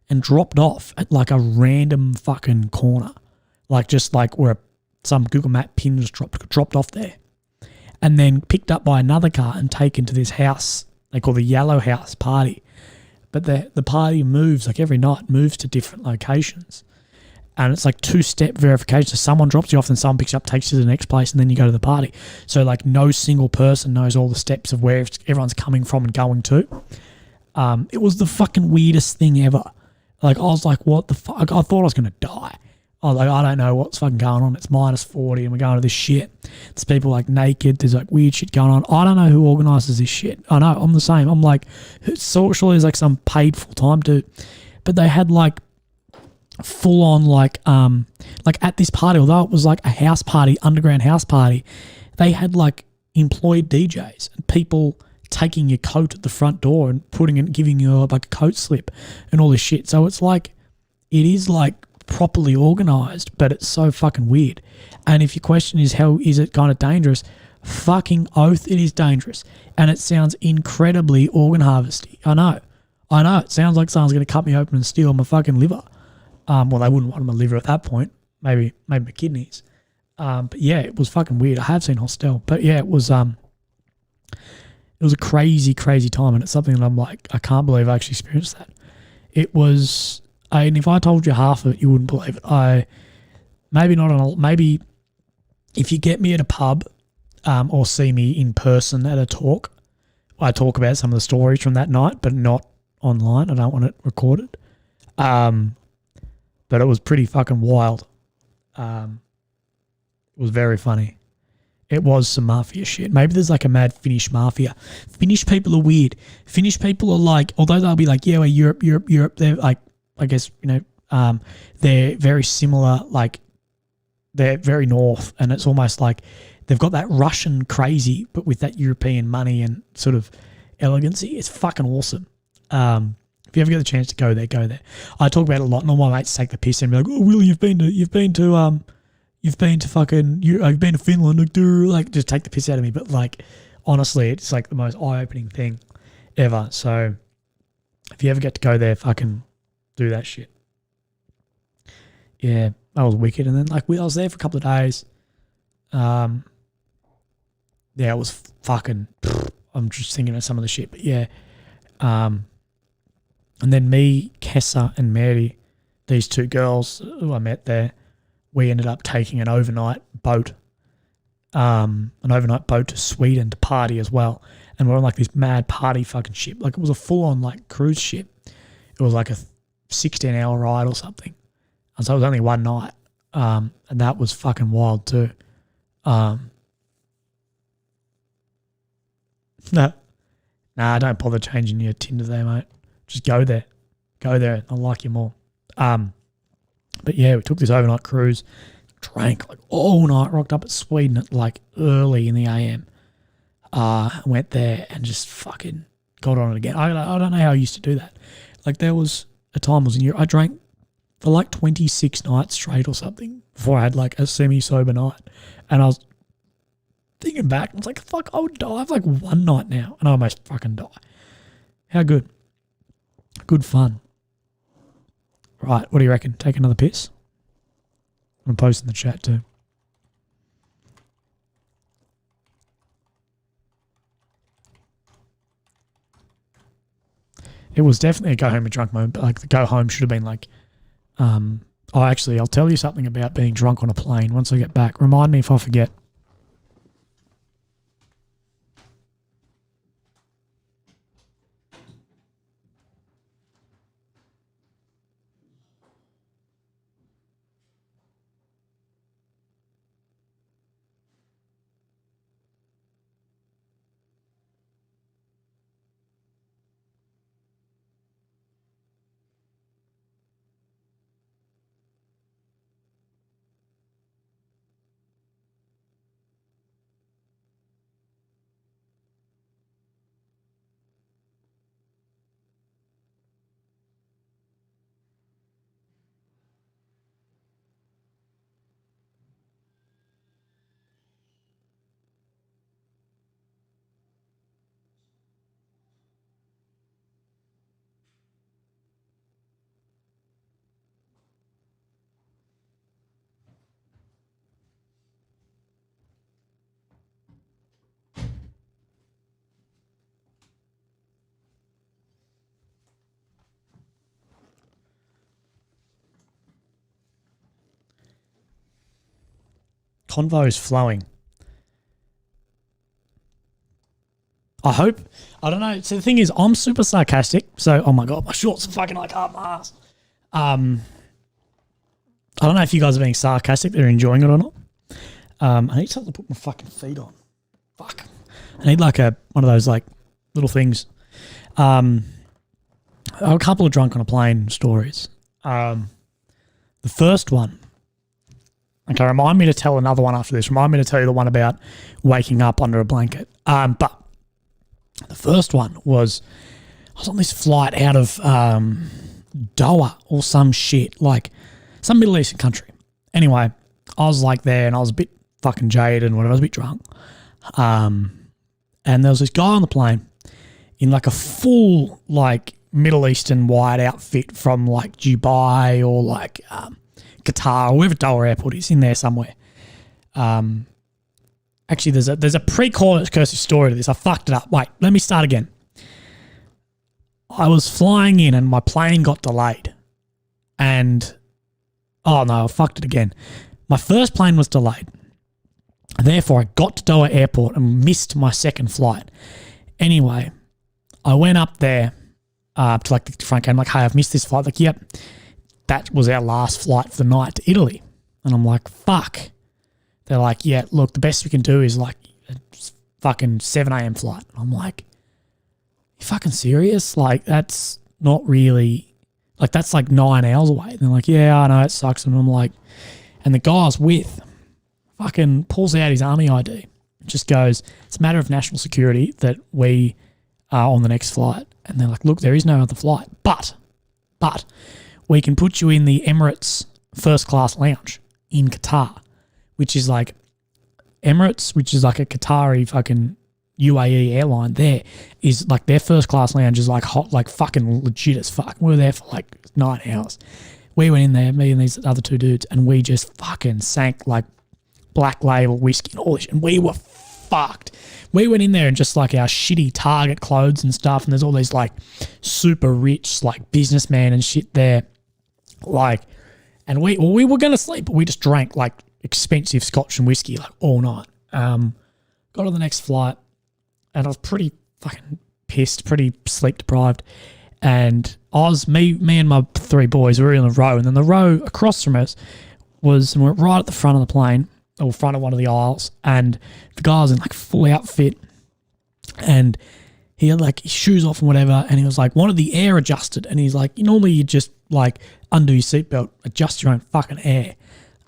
A: and dropped off at like a random fucking corner. Like just like where some Google Map pin just dropped off there. And then picked up by another car and taken to this house they call the Yellow House party. But the party moves, like every night, moves to different locations. And it's like two-step verification. So someone drops you off and someone picks you up, takes you to the next place, and then you go to the party. So like no single person knows all the steps of where everyone's coming from and going to. It was the fucking weirdest thing ever. Like I was like, what the fuck? I thought I was going to die. I was like, I don't know what's fucking going on. It's -40 and we're going to this shit. There's people like naked. There's like weird shit going on. I don't know who organises this shit. I know, I'm the same. I'm like, surely there's like some paid full-time dude. But they had like full on like at this party, although it was like a house party, underground house party, they had like employed DJs and people taking your coat at the front door and giving you like a coat slip and all this shit. So it's like, it is like properly organised, but it's so fucking weird. And if your question is how is it kind of dangerous, fucking oath it is dangerous. And it sounds incredibly organ harvesty. I know. It sounds like someone's going to cut me open and steal my fucking liver. Well, they wouldn't want my liver at that point. Maybe my kidneys. But yeah, it was fucking weird. I have seen Hostel, but yeah, it was a crazy, crazy time, and it's something that I'm like, I can't believe I actually experienced that. It was, and if I told you half of it, you wouldn't believe it. Maybe if you get me at a pub, or see me in person at a talk, I talk about some of the stories from that night, but not online. I don't want it recorded. But it was pretty fucking wild. It was very funny. It was some mafia shit. Maybe there's like a mad Finnish mafia. Finnish people are weird. Finnish people are like, although they'll be like, yeah, we're Europe. They're like, I guess, they're very similar. Like, they're very north, and it's almost like they've got that Russian crazy, but with that European money and sort of elegancy. It's fucking awesome. If you ever get the chance to go there, go there. I talk about it a lot, and all my mates take the piss and be like, "Oh, Willy, you've been to Finland, like just take the piss out of me." But like, honestly, it's like the most eye-opening thing ever. So, if you ever get to go there, fucking do that shit. Yeah, that was wicked. And then like I was there for a couple of days. Yeah, it was fucking. I'm just thinking of some of the shit, but yeah. And then me, Kessa, and Mary, these two girls who I met there, we ended up taking an overnight boat to Sweden to party as well. And we're on like this mad party fucking ship. Like it was a full-on like cruise ship. It was like a 16-hour ride or something. And so it was only one night. And that was fucking wild too. Nah, don't bother changing your Tinder there, mate. Just go there. I'll like you more. But yeah, we took this overnight cruise, drank like all night, rocked up at Sweden at like early in the AM. Went there and just fucking got on it again. I don't know how I used to do that. Like there was a time I was in Europe, I drank for like 26 nights straight or something before I had like a semi-sober night. And I was thinking back, I was like, fuck, I would die. I have like one night now and I almost fucking die. How good. Good fun. Right, what do you reckon? Take another piss? I'm going to post in the chat too. It was definitely a go home and drunk moment, but like the go home should have been like, I'll tell you something about being drunk on a plane once I get back. Remind me if I forget. convo's flowing. I don't know. So the thing is, I'm super sarcastic. So, oh my God, my shorts are fucking like half my ass. I don't know if you guys are being sarcastic, they're enjoying it or not. I need something to put my fucking feet on. Fuck. I need like one of those like little things. A couple of drunk on a plane stories. The first one. Okay, remind me to tell another one after this. Remind me to tell you the one about waking up under a blanket. But the first one was I was on this flight out of Doha or some shit, like some Middle Eastern country. Anyway, I was like there and I was a bit fucking jaded and whatever. I was a bit drunk. And there was this guy on the plane in like a full like Middle Eastern white outfit from like Dubai or like Qatar or wherever Doha airport is, in there somewhere. Actually, there's a precursor story to this. I fucked it up. Wait, let me start again. I was flying in and my plane got delayed. And, oh no, I fucked it again. My first plane was delayed. Therefore, I got to Doha airport and missed my second flight. Anyway, I went up there to like the front gate. I'm like, hey, I've missed this flight. Like, yep, that was our last flight for the night to Italy. And I'm like, fuck. They're like, yeah, look, the best we can do is like a fucking 7 a.m. flight. I'm like, you fucking serious? Like, that's not really, like, that's like 9 hours away. And they're like, yeah, I know, it sucks. And I'm like, and the guy I was with fucking pulls out his army ID. It just goes, it's a matter of national security that we are on the next flight. And they're like, look, there is no other flight. But we can put you in the Emirates first class lounge in Qatar, which is like Emirates, which is like a Qatari fucking UAE airline. There is like their first class lounge is like hot, like fucking legit as fuck. We were there for like 9 hours. We went in there, me and these other two dudes, and we just fucking sank like Black Label whiskey and all this shit. And we were fucked. We went in there in just like our shitty Target clothes and stuff, and there's all these like super rich like businessmen and shit there. Like, and we were going to sleep, but we just drank like expensive scotch and whiskey like all night. Got on the next flight and I was pretty fucking pissed, pretty sleep deprived. And I was, me and my three boys were in a row, and then the row across from us was, and we're right at the front of the plane, or front of one of the aisles, and the guy was in like full outfit and he had like his shoes off and whatever, and he was like, wanted the air adjusted, and he's like, normally you just like undo your seatbelt, adjust your own fucking air,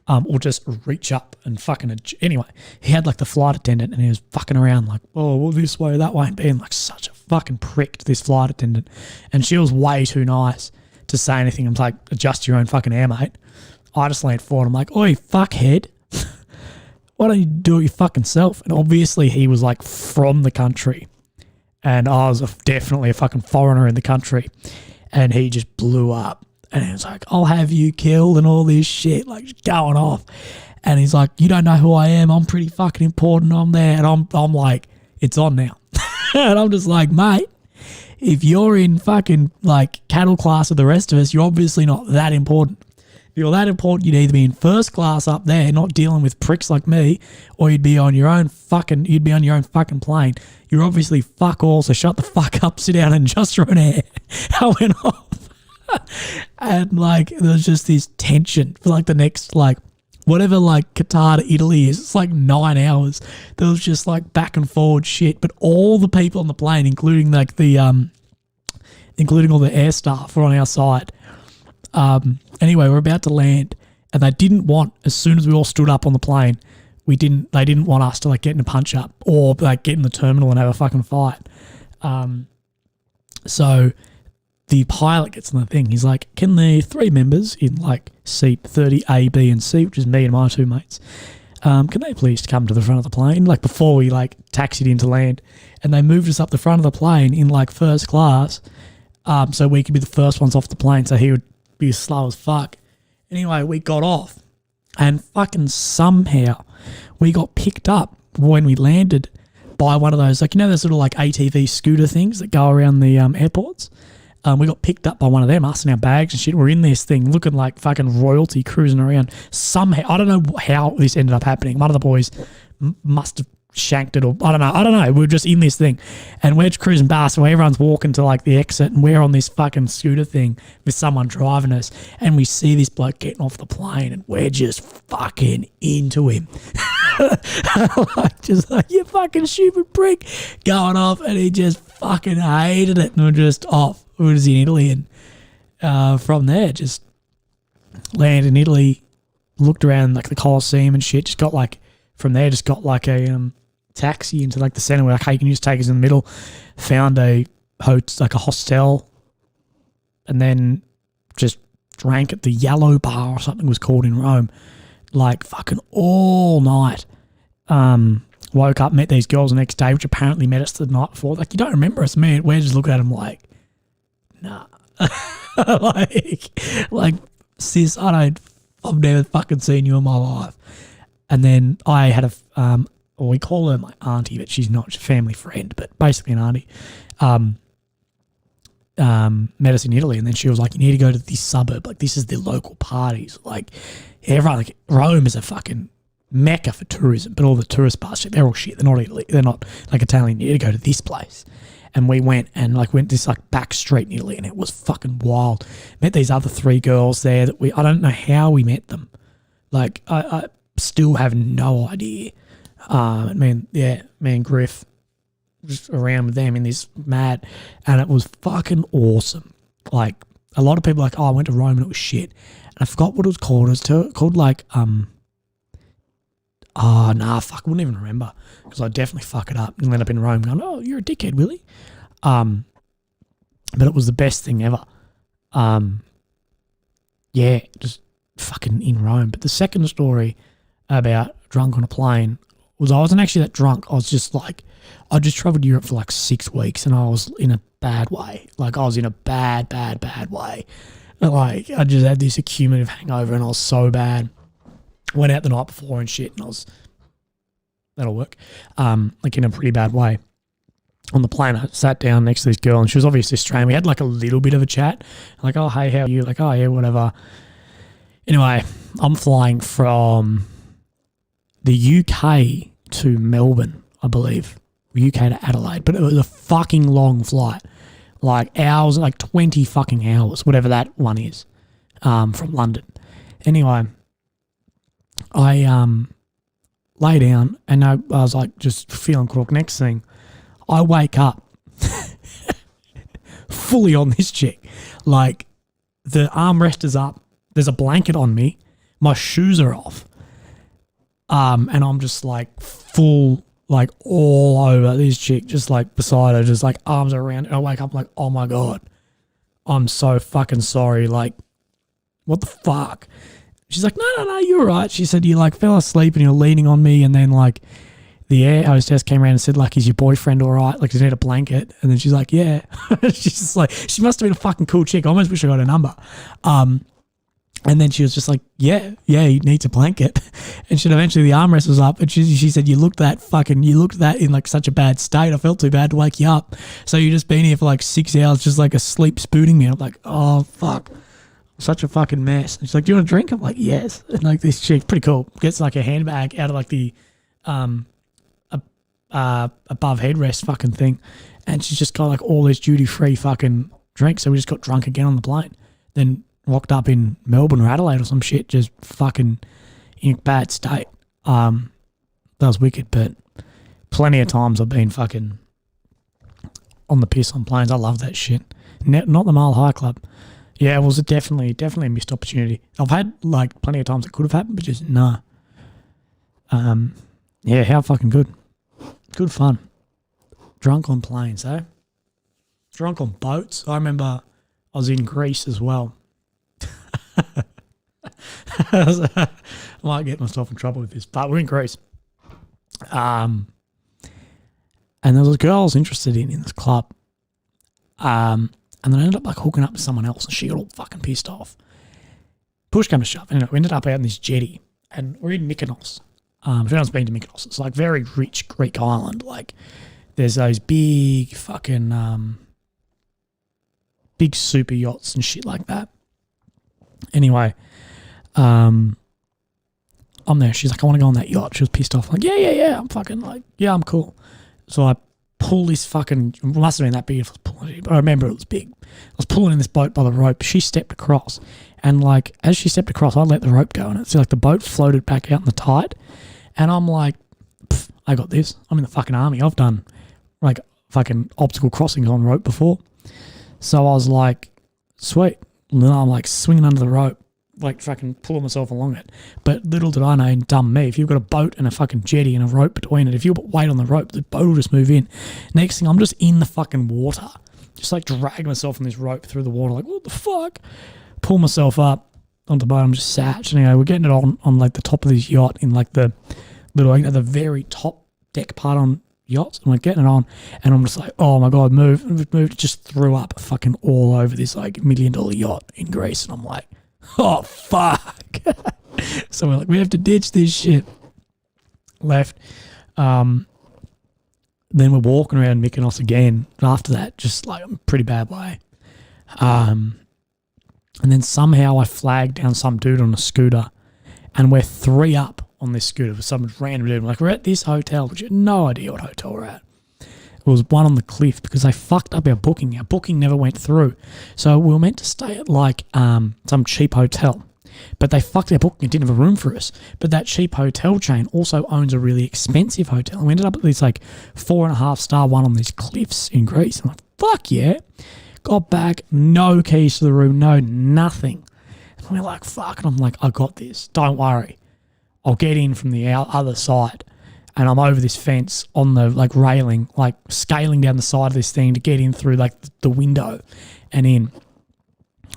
A: or just reach up and fucking anyway. He had like the flight attendant, and he was fucking around like, oh, well, this way, that way, and being like such a fucking prick to this flight attendant, and she was way too nice to say anything. I'm like, adjust your own fucking air, mate. I just leaned forward. I'm like, oi, fuckhead. Why don't you do it your fucking self? And obviously he was like from the country, and I was definitely a fucking foreigner in the country, and he just blew up, and he was like, I'll have you killed and all this shit, like just going off. And he's like, you don't know who I am. I'm pretty fucking important. I'm there. And I'm like, it's on now. And I'm just like, mate, if you're in fucking like cattle class with the rest of us, you're obviously not that important. If you're that important, you'd either be in first class up there, not dealing with pricks like me, or you'd be on your own fucking plane. You're obviously fuck all, so shut the fuck up, sit down and adjust your own air. I went off. And like, there was just this tension for like the next, like, whatever like Qatar to Italy is, it's like 9 hours. There was just like back and forward shit. But all the people on the plane, including like including all the air staff, were on our side. Anyway, we're about to land, and they didn't want, as soon as we all stood up on the plane, they didn't want us to like get in a punch up or like get in the terminal and have a fucking fight. So the pilot gets on the thing. He's like, can the three members in like seat 30 A, B, and C, which is me and my two mates, can they please come to the front of the plane? Like before we like taxied into land, and they moved us up the front of the plane in like first class, so we could be the first ones off the plane. So he would be slow as fuck. Anyway, we got off, and fucking somehow we got picked up when we landed by one of those, like, you know, those little like ATV scooter things that go around the airports. We got picked up by one of them, us and our bags and shit. We're in this thing looking like fucking royalty cruising around. Somehow, I don't know how this ended up happening. One of the boys must have shanked it, or I don't know. We were just in this thing and we're cruising past and everyone's walking to like the exit and we're on this fucking scooter thing with someone driving us and we see this bloke getting off the plane and we're just fucking into him. just like, you fucking stupid prick, going off, and he just fucking hated it and we're just off. We were just in Italy and from there just landed in Italy, looked around like the Colosseum and shit, just got like from there just got like a taxi into like the centre where like, hey, you can just take us in the middle, found a hostel and then just drank at the Yellow Bar or something it was called in Rome, like fucking all night. Woke up, met these girls the next day, which apparently met us the night before. Like, you don't remember us, man. We're just looking at them like, nah. like, sis, I've never fucking seen you in my life. And then I had we call her my auntie, but she's not, she's a family friend, but basically an auntie. Met us in Italy, and then she was like, you need to go to this suburb, like this is the local parties, like everyone, like Rome is a fucking mecca for tourism, but all the tourist parts, they're all shit, they're not Italy, they're not like Italian, you need to go to this place. And we went this like back street in Italy, and it was fucking wild. Met these other 3 girls there that I don't know how we met them, like I still have no idea. Me and Griff just around with them in this mad, and it was fucking awesome. Like, a lot of people are like, oh, I went to Rome and it was shit. And I forgot what it was called. It was called like, I wouldn't even remember, because I definitely fuck it up and end up in Rome going, oh, you're a dickhead, Willy. But it was the best thing ever. Just fucking in Rome. But the second story about drunk on a plane was, I wasn't actually that drunk. I was just like, I just travelled Europe for like 6 weeks and I was in a bad way. Like, I was in a bad way. Like, I just had this accumulative hangover and I was so bad. Went out the night before and shit, and that'll work. Like in a pretty bad way. On the plane, I sat down next to this girl and she was obviously Australian. We had like a little bit of a chat. Like, oh, hey, how are you? Like, oh, yeah, whatever. Anyway, I'm flying from the UK to Melbourne, I believe. UK to Adelaide. But it was a fucking long flight. Like hours, like 20 fucking hours, whatever that one is, from London. Anyway, I lay down and I was like just feeling crook. Next thing, I wake up fully on this chick. Like, the armrest is up. There's a blanket on me. My shoes are off. And I'm just like full, like all over this chick, just like beside her, just like arms around. And I wake up like, oh my God, I'm so fucking sorry. Like, what the fuck? She's like, no, you're right. She said, you like fell asleep and you're leaning on me. And then like the air hostess came around and said, like, is your boyfriend all right? Like, does he need a blanket? And then she's like, yeah. She's just like, she must have been a fucking cool chick. I almost wish I got her number. And then she was just like, yeah, he needs a blanket. And she eventually the armrest was up and she said, you looked that in like such a bad state. I felt too bad to wake you up. So you just been here for like 6 hours just like asleep spooning me. And I'm like, oh, fuck. Such a fucking mess. And she's like, do you want a drink? I'm like, yes. And like this chick, pretty cool, gets like a handbag out of like the above headrest fucking thing. And she's just got like all this duty-free fucking drinks. So we just got drunk again on the plane. Then rocked up in Melbourne or Adelaide or some shit, just fucking in a bad state. That was wicked, but plenty of times I've been fucking on the piss on planes. I love that shit. Not the Mile High Club. Yeah, it was definitely a missed opportunity. I've had like plenty of times it could have happened, but just no. Yeah, how fucking good. Good fun. Drunk on planes, eh? Drunk on boats. I remember I was in Greece as well. I might get myself in trouble with this, but we're in Greece. And there was a girl I was interested in this club. And then I ended up like hooking up with someone else and she got all fucking pissed off. Push came to shove. Anyway, we ended up out in this jetty and we're in Mykonos. If anyone's been to Mykonos, it's like very rich Greek island. Like, there's those big fucking big super yachts and shit like that. Anyway, I'm there. She's like, I want to go on that yacht. She was pissed off. I'm like, yeah. I'm fucking like, yeah, I'm cool. So I pull this fucking, it must have been that big if I was pulling it, but I remember it was big. I was pulling in this boat by the rope. She stepped across, and like as she stepped across, I let the rope go, and it's like the boat floated back out in the tide, and I'm like, I got this. I'm in the fucking army. I've done like fucking obstacle crossings on rope before. So I was like, sweet. And then I'm like swinging under the rope, like fucking pulling myself along it. But little did I know, dumb me, if you've got a boat and a fucking jetty and a rope between it, if you put weight on the rope, the boat will just move in. Next thing, I'm just in the fucking water, just like dragging myself on this rope through the water, like, what the fuck? Pull myself up onto the boat. I'm just sat. Anyway, we're getting it on like the top of this yacht in like the little, at the very top deck part on yachts. I'm like getting it on, and I'm just like, oh my god, move. Just threw up fucking all over this like $1 million yacht in Greece, and I'm like, oh fuck. So we're like, we have to ditch this shit. Left. Then we're walking around Mykonos again. After that, just like a pretty bad way. And then somehow I flagged down some dude on a scooter, and we're 3 up on this scooter with some random dude. Like, we're at this hotel, but you had no idea what hotel we're at. It was one on the cliff because they fucked up our booking. Our booking never went through. So we were meant to stay at like some cheap hotel, but they fucked our booking and didn't have a room for us. But that cheap hotel chain also owns a really expensive hotel. And we ended up at this like 4.5-star one on these cliffs in Greece. I'm like, fuck yeah. Got back, no keys to the room, no nothing. And we're like, fuck. And I'm like, I got this. Don't worry. I'll get in from the other side. And I'm over this fence on the like railing, like scaling down the side of this thing to get in through like the window and in.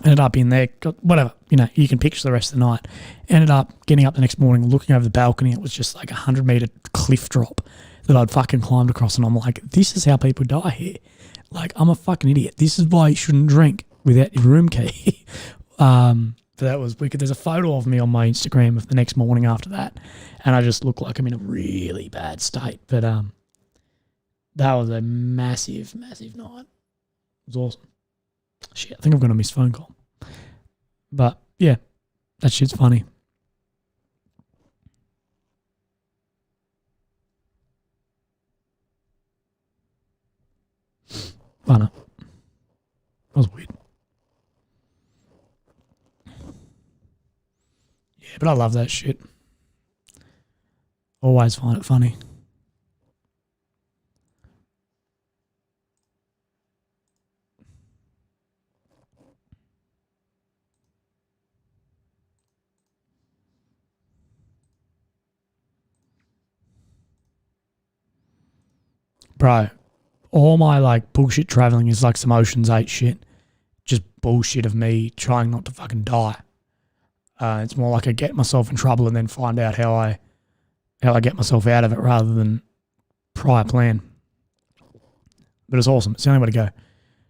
A: Ended up in there, whatever, you can picture the rest of the night. Ended up getting up the next morning, looking over the balcony. It was just like a 100-meter cliff drop that I'd fucking climbed across. And I'm like, this is how people die here. Like, I'm a fucking idiot. This is why you shouldn't drink without your room key. But that was wicked. There's a photo of me on my Instagram of the next morning after that, and I just look like I'm in a really bad state. But that was a massive, massive night. It was awesome. Shit, I think I've got a missed phone call. But yeah, that shit's funny. I know. That was weird. Yeah, but I love that shit. Always find it funny. Bro, all my like bullshit traveling is like some Ocean's 8 shit. Just bullshit of me trying not to fucking die. It's more like I get myself in trouble and then find out how I get myself out of it rather than prior plan. But it's awesome. It's the only way to go.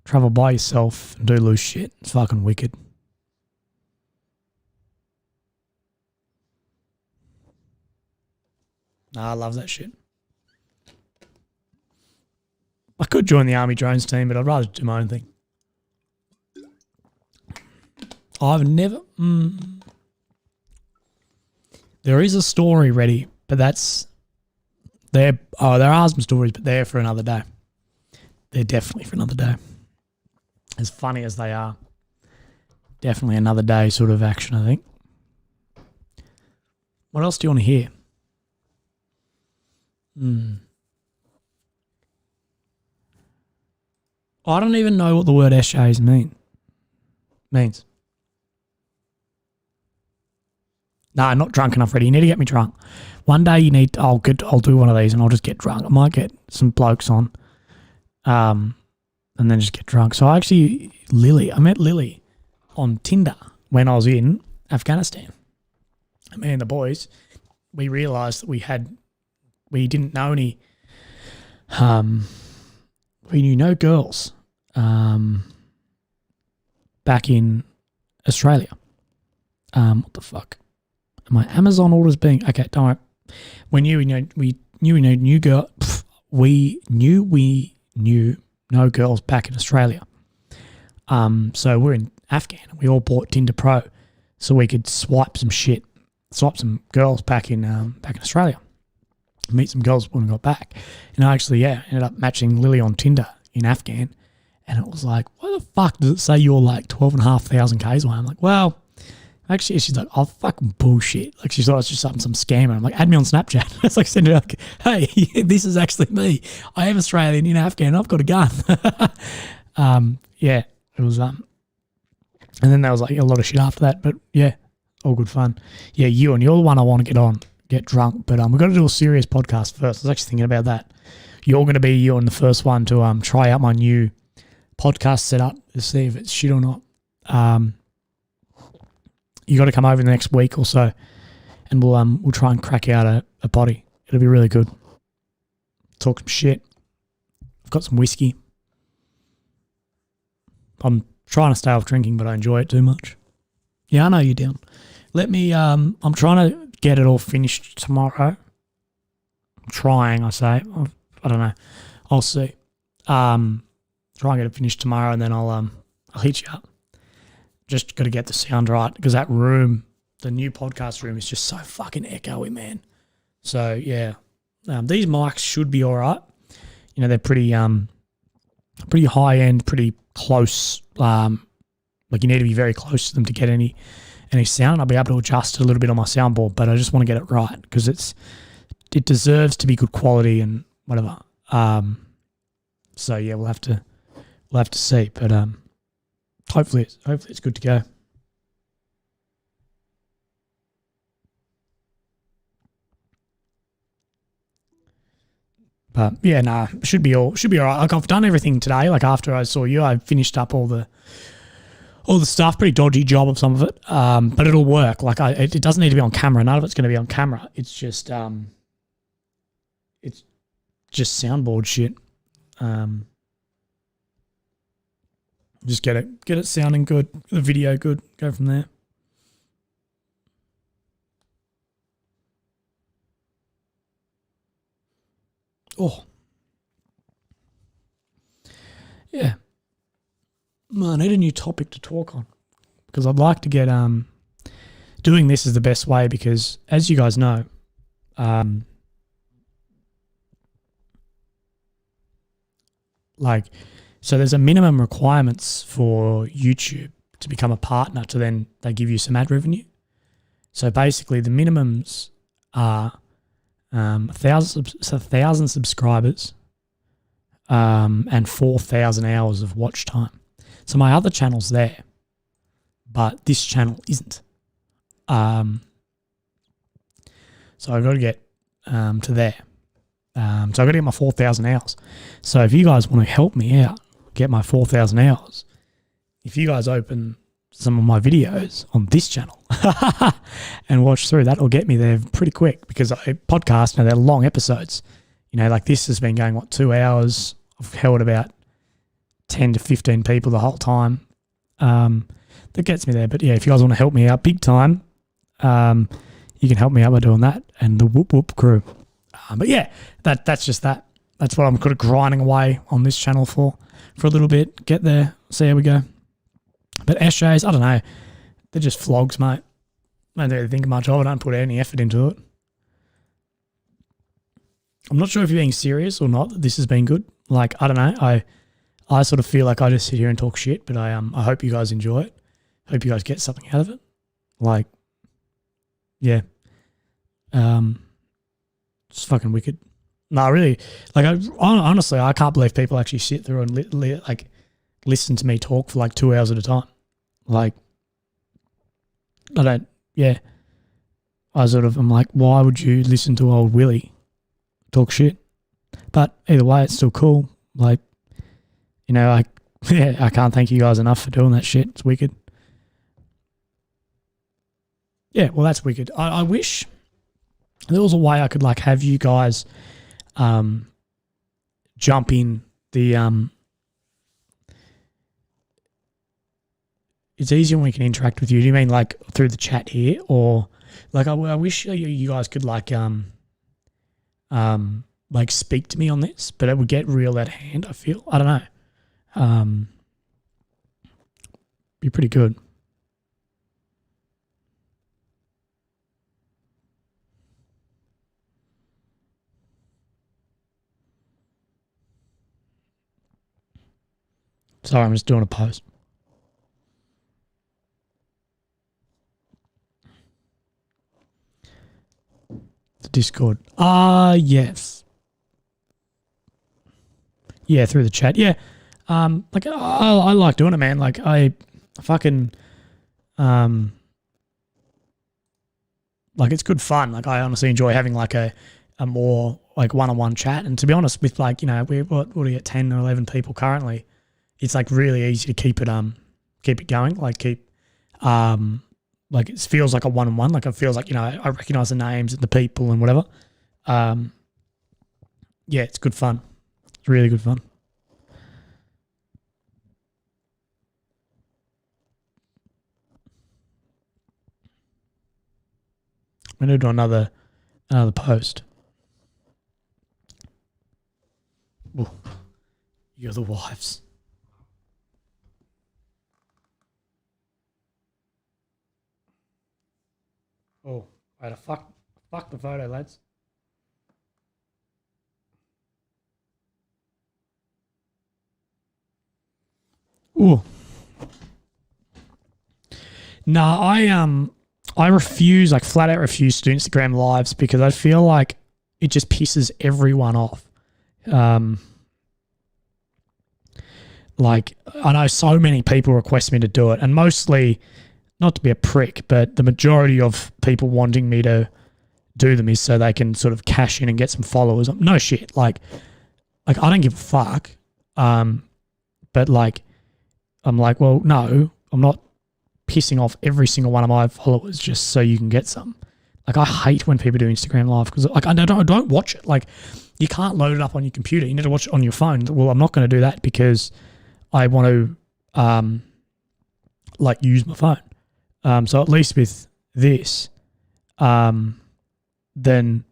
A: Travel by yourself and do loose shit. It's fucking wicked. Nah, I love that shit. I could join the Army drones team, but I'd rather do my own thing. I've never... There is a story ready, but that's... there are some stories, but they're for another day. They're definitely for another day. As funny as they are. Definitely another day sort of action, I think. What else do you want to hear? I don't even know what the word essays means. Nah, not drunk enough, Reddy. You need to get me drunk. One day I'll do one of these and I'll just get drunk. I might get some blokes on, and then just get drunk. So I met Lily on Tinder when I was in Afghanistan. Me and the boys, we realised that we didn't know any, we knew no girls back in Australia. What the fuck? My Amazon orders being... Okay, don't worry. We knew no girls back in Australia. So we're in Afghan. We all bought Tinder Pro so we could swipe some girls back in Australia, meet some girls when we got back. And I actually, ended up matching Lily on Tinder in Afghan. And it was like, why the fuck does it say you're like 12,500 Ks away? I'm like, well, actually, she's like, oh, fucking bullshit. Like, she thought it was just some scammer. I'm like, add me on Snapchat. It's like, send it like, hey, this is actually me. I am Australian in Afghan. I've got a gun. It was, and then there was like a lot of shit after that. But yeah, all good fun. Yeah, you're the one I want to get drunk. But we've got to do a serious podcast first. I was actually thinking about that. You're going to be the first one to try out my new podcast setup to see if it's shit or not. You got to come over the next week or so, and we'll try and crack out a potty. It'll be really good. Talk some shit. I've got some whiskey. I'm trying to stay off drinking, but I enjoy it too much. Yeah, I know you're down. Let me. I'm trying to get it all finished tomorrow. I'm trying. I say. I don't know. I'll see. Try and get it finished tomorrow, and then I'll hit you up. Just got to get the sound right because that room, the new podcast room, is just so fucking echoey, man. So yeah, these mics should be all right. You know, they're pretty high end, pretty close. Like you need to be very close to them to get any sound. I'll be able to adjust it a little bit on my soundboard, but I just want to get it right because it deserves to be good quality and whatever. So yeah, we'll have to see, but hopefully it's good to go. But yeah, should be all right. Like I've done everything today. Like after I saw you, I finished up all the stuff. Pretty dodgy job of some of it, but it'll work. Like it doesn't need to be on camera. None of it's going to be on camera. It's just soundboard shit. Just get it sounding good, the video good, go from there. Oh. Yeah. I need a new topic to talk on because I'd like to get doing this is the best way because as you guys know, so there's a minimum requirements for YouTube to become a partner to then they give you some ad revenue. So basically the minimums are 1,000 subscribers and 4,000 hours of watch time. So my other channel's there, but this channel isn't. So I've got to get to there. So I've got to get my 4,000 hours. So if you guys want to help me out, get my 4,000 hours, if you guys open some of my videos on this channel and watch through, that'll get me there pretty quick because I podcast, they're long episodes. You know, like this has been going, 2 hours. I've held about 10 to 15 people the whole time. That gets me there. But yeah, if you guys want to help me out big time, you can help me out by doing that and the Whoop Whoop crew. But yeah, that's just that. That's what I'm kind of grinding away on this channel for a little bit. Get there, see how we go. But SJs, I don't know. They're just vlogs, mate. I don't really think much of it. I don't put any effort into it. I'm not sure if you're being serious or not, that this has been good. Like, I don't know. I sort of feel like I just sit here and talk shit, but I hope you guys enjoy it. Hope you guys get something out of it. Like, yeah. It's fucking wicked. No, really. Like, honestly, I can't believe people actually sit through and listen to me talk for like 2 hours at a time. Like, I don't, yeah. I'm like, why would you listen to old Willy talk shit? But either way, it's still cool. Like, you know, I can't thank you guys enough for doing that shit. It's wicked. Yeah, well, that's wicked. I wish there was a way I could like have you guys jump in the it's easier when we can interact with you. Do you mean like through the chat here, or like I wish you guys could like speak to me on this, but it would get real out of hand. I feel I don't know. Be pretty good. Sorry, I'm just doing a post. The Discord. Yes. Yeah, through the chat. Yeah. Like I like doing it, man. Like I fucking like it's good fun. Like I honestly enjoy having like a more like one-on-one chat. And to be honest, with like, you know, we're what do you get, 10 or 11 people currently, it's like really easy to keep it going. Like like it feels like a one-on-one. Like it feels like, you know, I recognize the names and the people and whatever. Yeah, it's good fun. It's really good fun. I'm going to do another post. Ooh, you're the wives. Oh, I had to fuck the photo, lads. Ooh. Nah, I refuse, like flat out refuse to do Instagram lives because I feel like it just pisses everyone off. Like I know so many people request me to do it, and mostly, not to be a prick, but the majority of people wanting me to do them is so they can sort of cash in and get some followers. No shit, like I don't give a fuck. But like I'm like, well, no, I'm not pissing off every single one of my followers just so you can get some. Like I hate when people do Instagram live because like I don't watch it. Like you can't load it up on your computer. You need to watch it on your phone. Well, I'm not going to do that because I want to like use my phone. So at least with this, then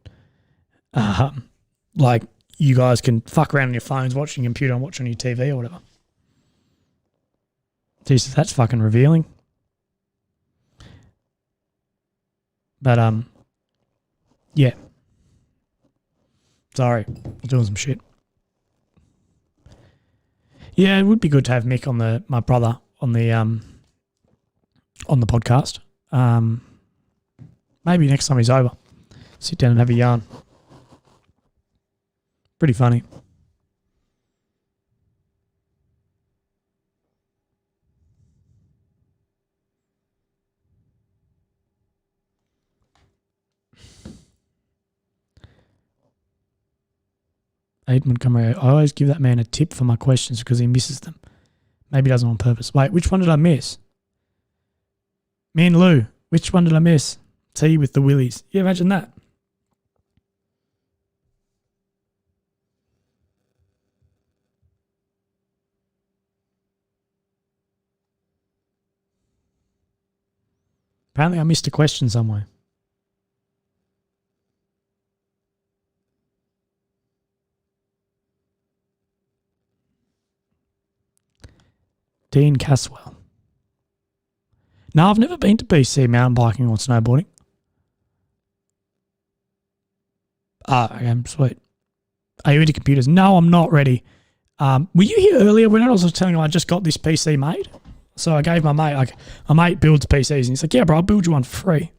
A: like you guys can fuck around on your phones, watching your computer and watch on your TV or whatever. Jesus, that's fucking revealing. But yeah. Sorry, I'm doing some shit. Yeah, it would be good to have Mick on my brother on the podcast. Maybe next time he's over, sit down and have a yarn. Pretty funny. Aid Montgomery, I always give that man a tip for my questions because he misses them. Maybe he doesn't on purpose. Wait, which one did I miss? Me and Lou, which one did I miss? T with the Willies. Yeah, imagine that. Apparently I missed a question somewhere. Dean Caswell. No, I've never been to BC mountain biking or snowboarding. Okay, sweet. Are you into computers? No, I'm not ready. Were you here earlier when I was telling you I just got this PC made? So I gave my mate, like, my mate builds PCs and he's like, yeah, bro, I'll build you one for free.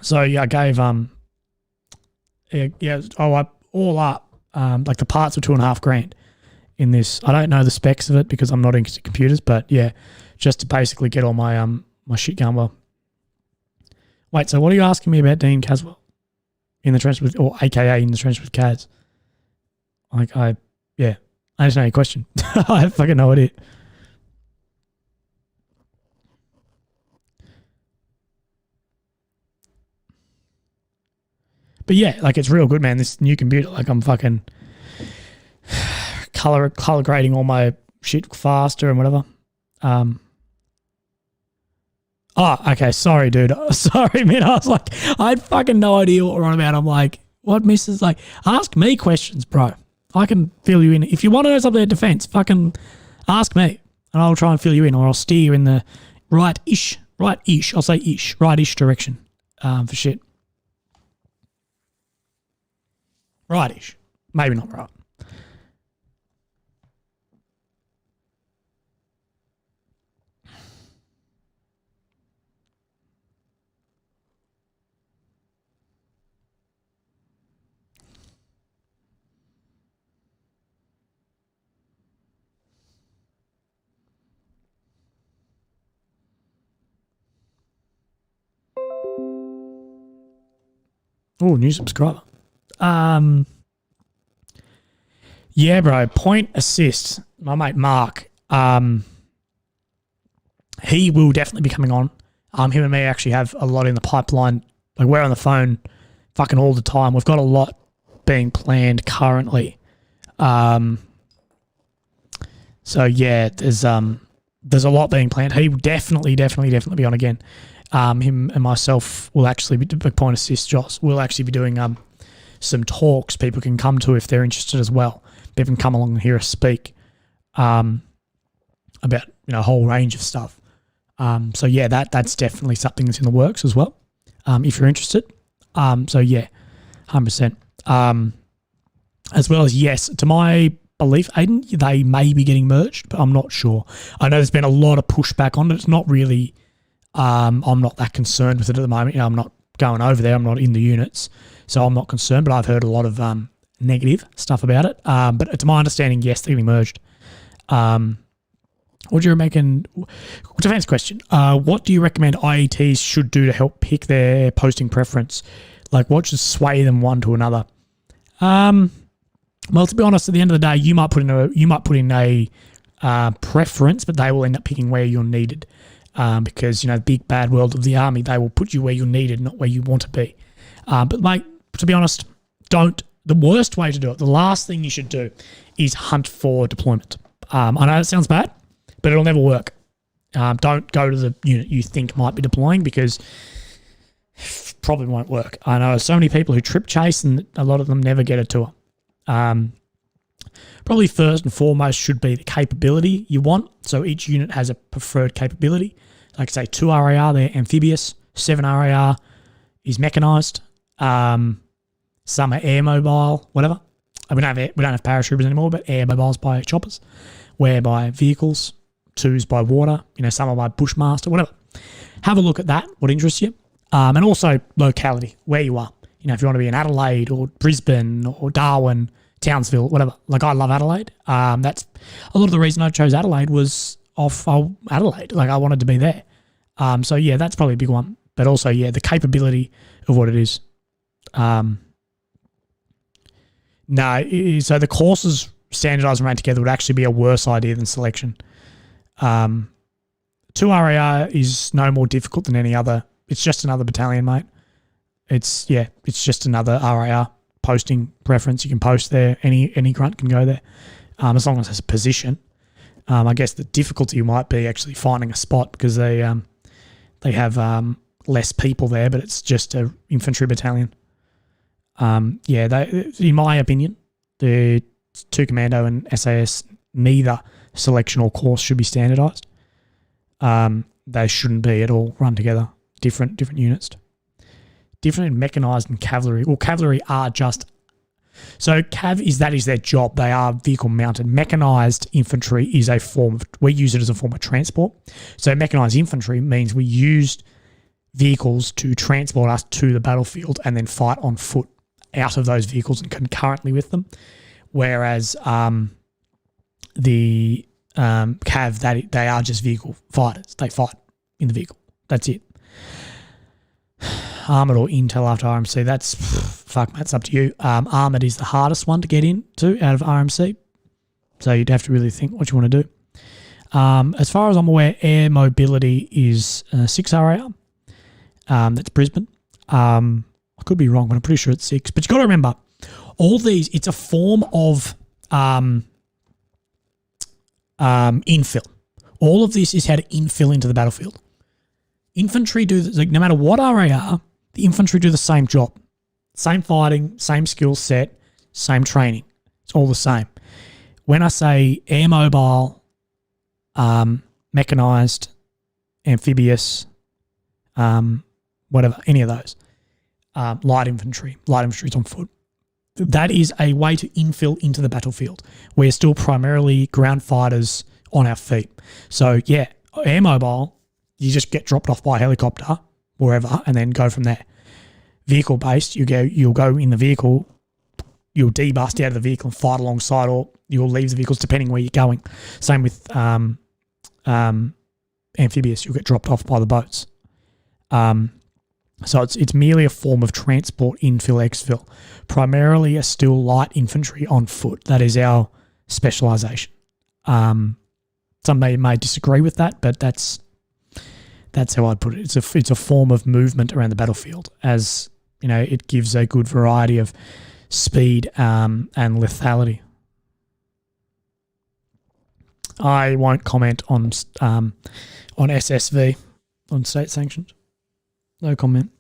A: So yeah, I gave, all up, like the parts were $2,500 in this. I don't know the specs of it because I'm not into computers, but yeah, just to basically get all my, my shit going well. Wait, so what are you asking me about Dean Caswell? In the trench with, or AKA in the trench with Kaz? Like, I just know your question. I have fucking no idea. But yeah, like it's real good, man. This new computer, like I'm fucking color grading all my shit faster and whatever. Oh, okay. Sorry, dude. Sorry, man. I was like, I had fucking no idea what we're on about. I'm like, what, missus? Like, ask me questions, bro. I can fill you in. If you want to know something in defense, fucking ask me. And and I'll try and fill you in, or I'll steer you in the right-ish, I'll say ish, right-ish direction for shit. Right-ish. Maybe not right. Oh, new subscriber. Yeah, bro. Point assist. My mate Mark. He will definitely be coming on. Him and me actually have a lot in the pipeline. Like, we're on the phone fucking all the time. We've got a lot being planned currently. So yeah, there's a lot being planned. He will definitely be on again. Him and myself will actually be point assist. Joss will actually be doing some talks people can come to if they're interested as well. People can come along and hear us speak about a whole range of stuff. So yeah, that's definitely something that's in the works as well. If you're interested. So yeah, 100%. As well as, yes, to my belief, Aiden, they may be getting merged, but I'm not sure. I know there's been a lot of pushback on it. It's not really. I'm not that concerned with it at the moment. I'm not going over there. I'm not in the units, so I'm not concerned. But I've heard a lot of negative stuff about it. But to my understanding, yes, they're getting merged. What do you reckon? Defense question. What do you recommend IETs should do to help pick their posting preference? Like, what should sway them one to another? Well, to be honest, at the end of the day, you might put in a preference, but they will end up picking where you're needed. Because, the big bad world of the army, they will put you where you're needed, not where you want to be. But, mate, to be honest, the worst way to do it, the last thing you should do is hunt for deployment. I know it sounds bad, but it'll never work. Don't go to the unit you think might be deploying, because probably won't work. I know so many people who trip chase, and a lot of them never get a tour. Probably first and foremost should be the capability you want. So each unit has a preferred capability. Like, say, 2 RAR, they're amphibious. 7 RAR is mechanized. Some are air mobile, whatever. We don't have paratroopers anymore, but air mobiles by choppers. Where by vehicles. 2's by water. Some are by bushmaster, whatever. Have a look at that, what interests you. And also locality, where you are. If you want to be in Adelaide or Brisbane or Darwin, Townsville, whatever. Like, I love Adelaide. That's a lot of the reason I chose Adelaide was off Adelaide. Like, I wanted to be there. So yeah, that's probably a big one. But also, yeah, the capability of what it is. So the courses standardised and ran together would actually be a worse idea than selection. 2 RAR is no more difficult than any other. It's just another battalion, mate. It's just another RAR posting preference. You can post there. Any grunt can go there, as long as it has a position. I guess the difficulty might be actually finding a spot, because they have less people there, but it's just an infantry battalion. In my opinion, the 2 Commando and SAS, neither selection or course should be standardised. They shouldn't be at all run together. Different units. Different in mechanised and cavalry. Well, cavalry are just... So Cav is their job. They are vehicle mounted. Mechanised infantry is a form of... We use it as a form of transport. So mechanised infantry means we used vehicles to transport us to the battlefield and then fight on foot out of those vehicles and concurrently with them. Whereas the Cav, they are just vehicle fighters. They fight in the vehicle. That's it. Armoured or intel after RMC, that's up to you. Armoured is the hardest one to get into out of RMC, so you'd have to really think what you want to do. As far as I'm aware, air mobility is 6 RAR. That's Brisbane. I could be wrong, but I'm pretty sure it's 6. But you've got to remember, all these, it's a form of infill. All of this is how to infill into the battlefield. Infantry do, no matter what RAR, the infantry do the same job. Same fighting, same skill set, same training. It's all the same. When I say air mobile mechanized, amphibious, whatever, any of those. Light infantry. Light infantry is on foot. That is a way to infill into the battlefield. We're still primarily ground fighters on our feet. So, yeah, air mobile, you just get dropped off by a helicopter, wherever, and then go from there. Vehicle-based, you'll go in the vehicle, you'll debust out of the vehicle and fight alongside, or you'll leave the vehicles depending where you're going. Same with amphibious, you'll get dropped off by the boats. So it's merely a form of transport, infill, exfil. Primarily a still light infantry on foot. That is our specialisation. Some may disagree with that, but that's how I'd put it. It's a form of movement around the battlefield, as you know, it gives a good variety of speed and lethality. I won't comment on SSV, on state sanctioned. No comment.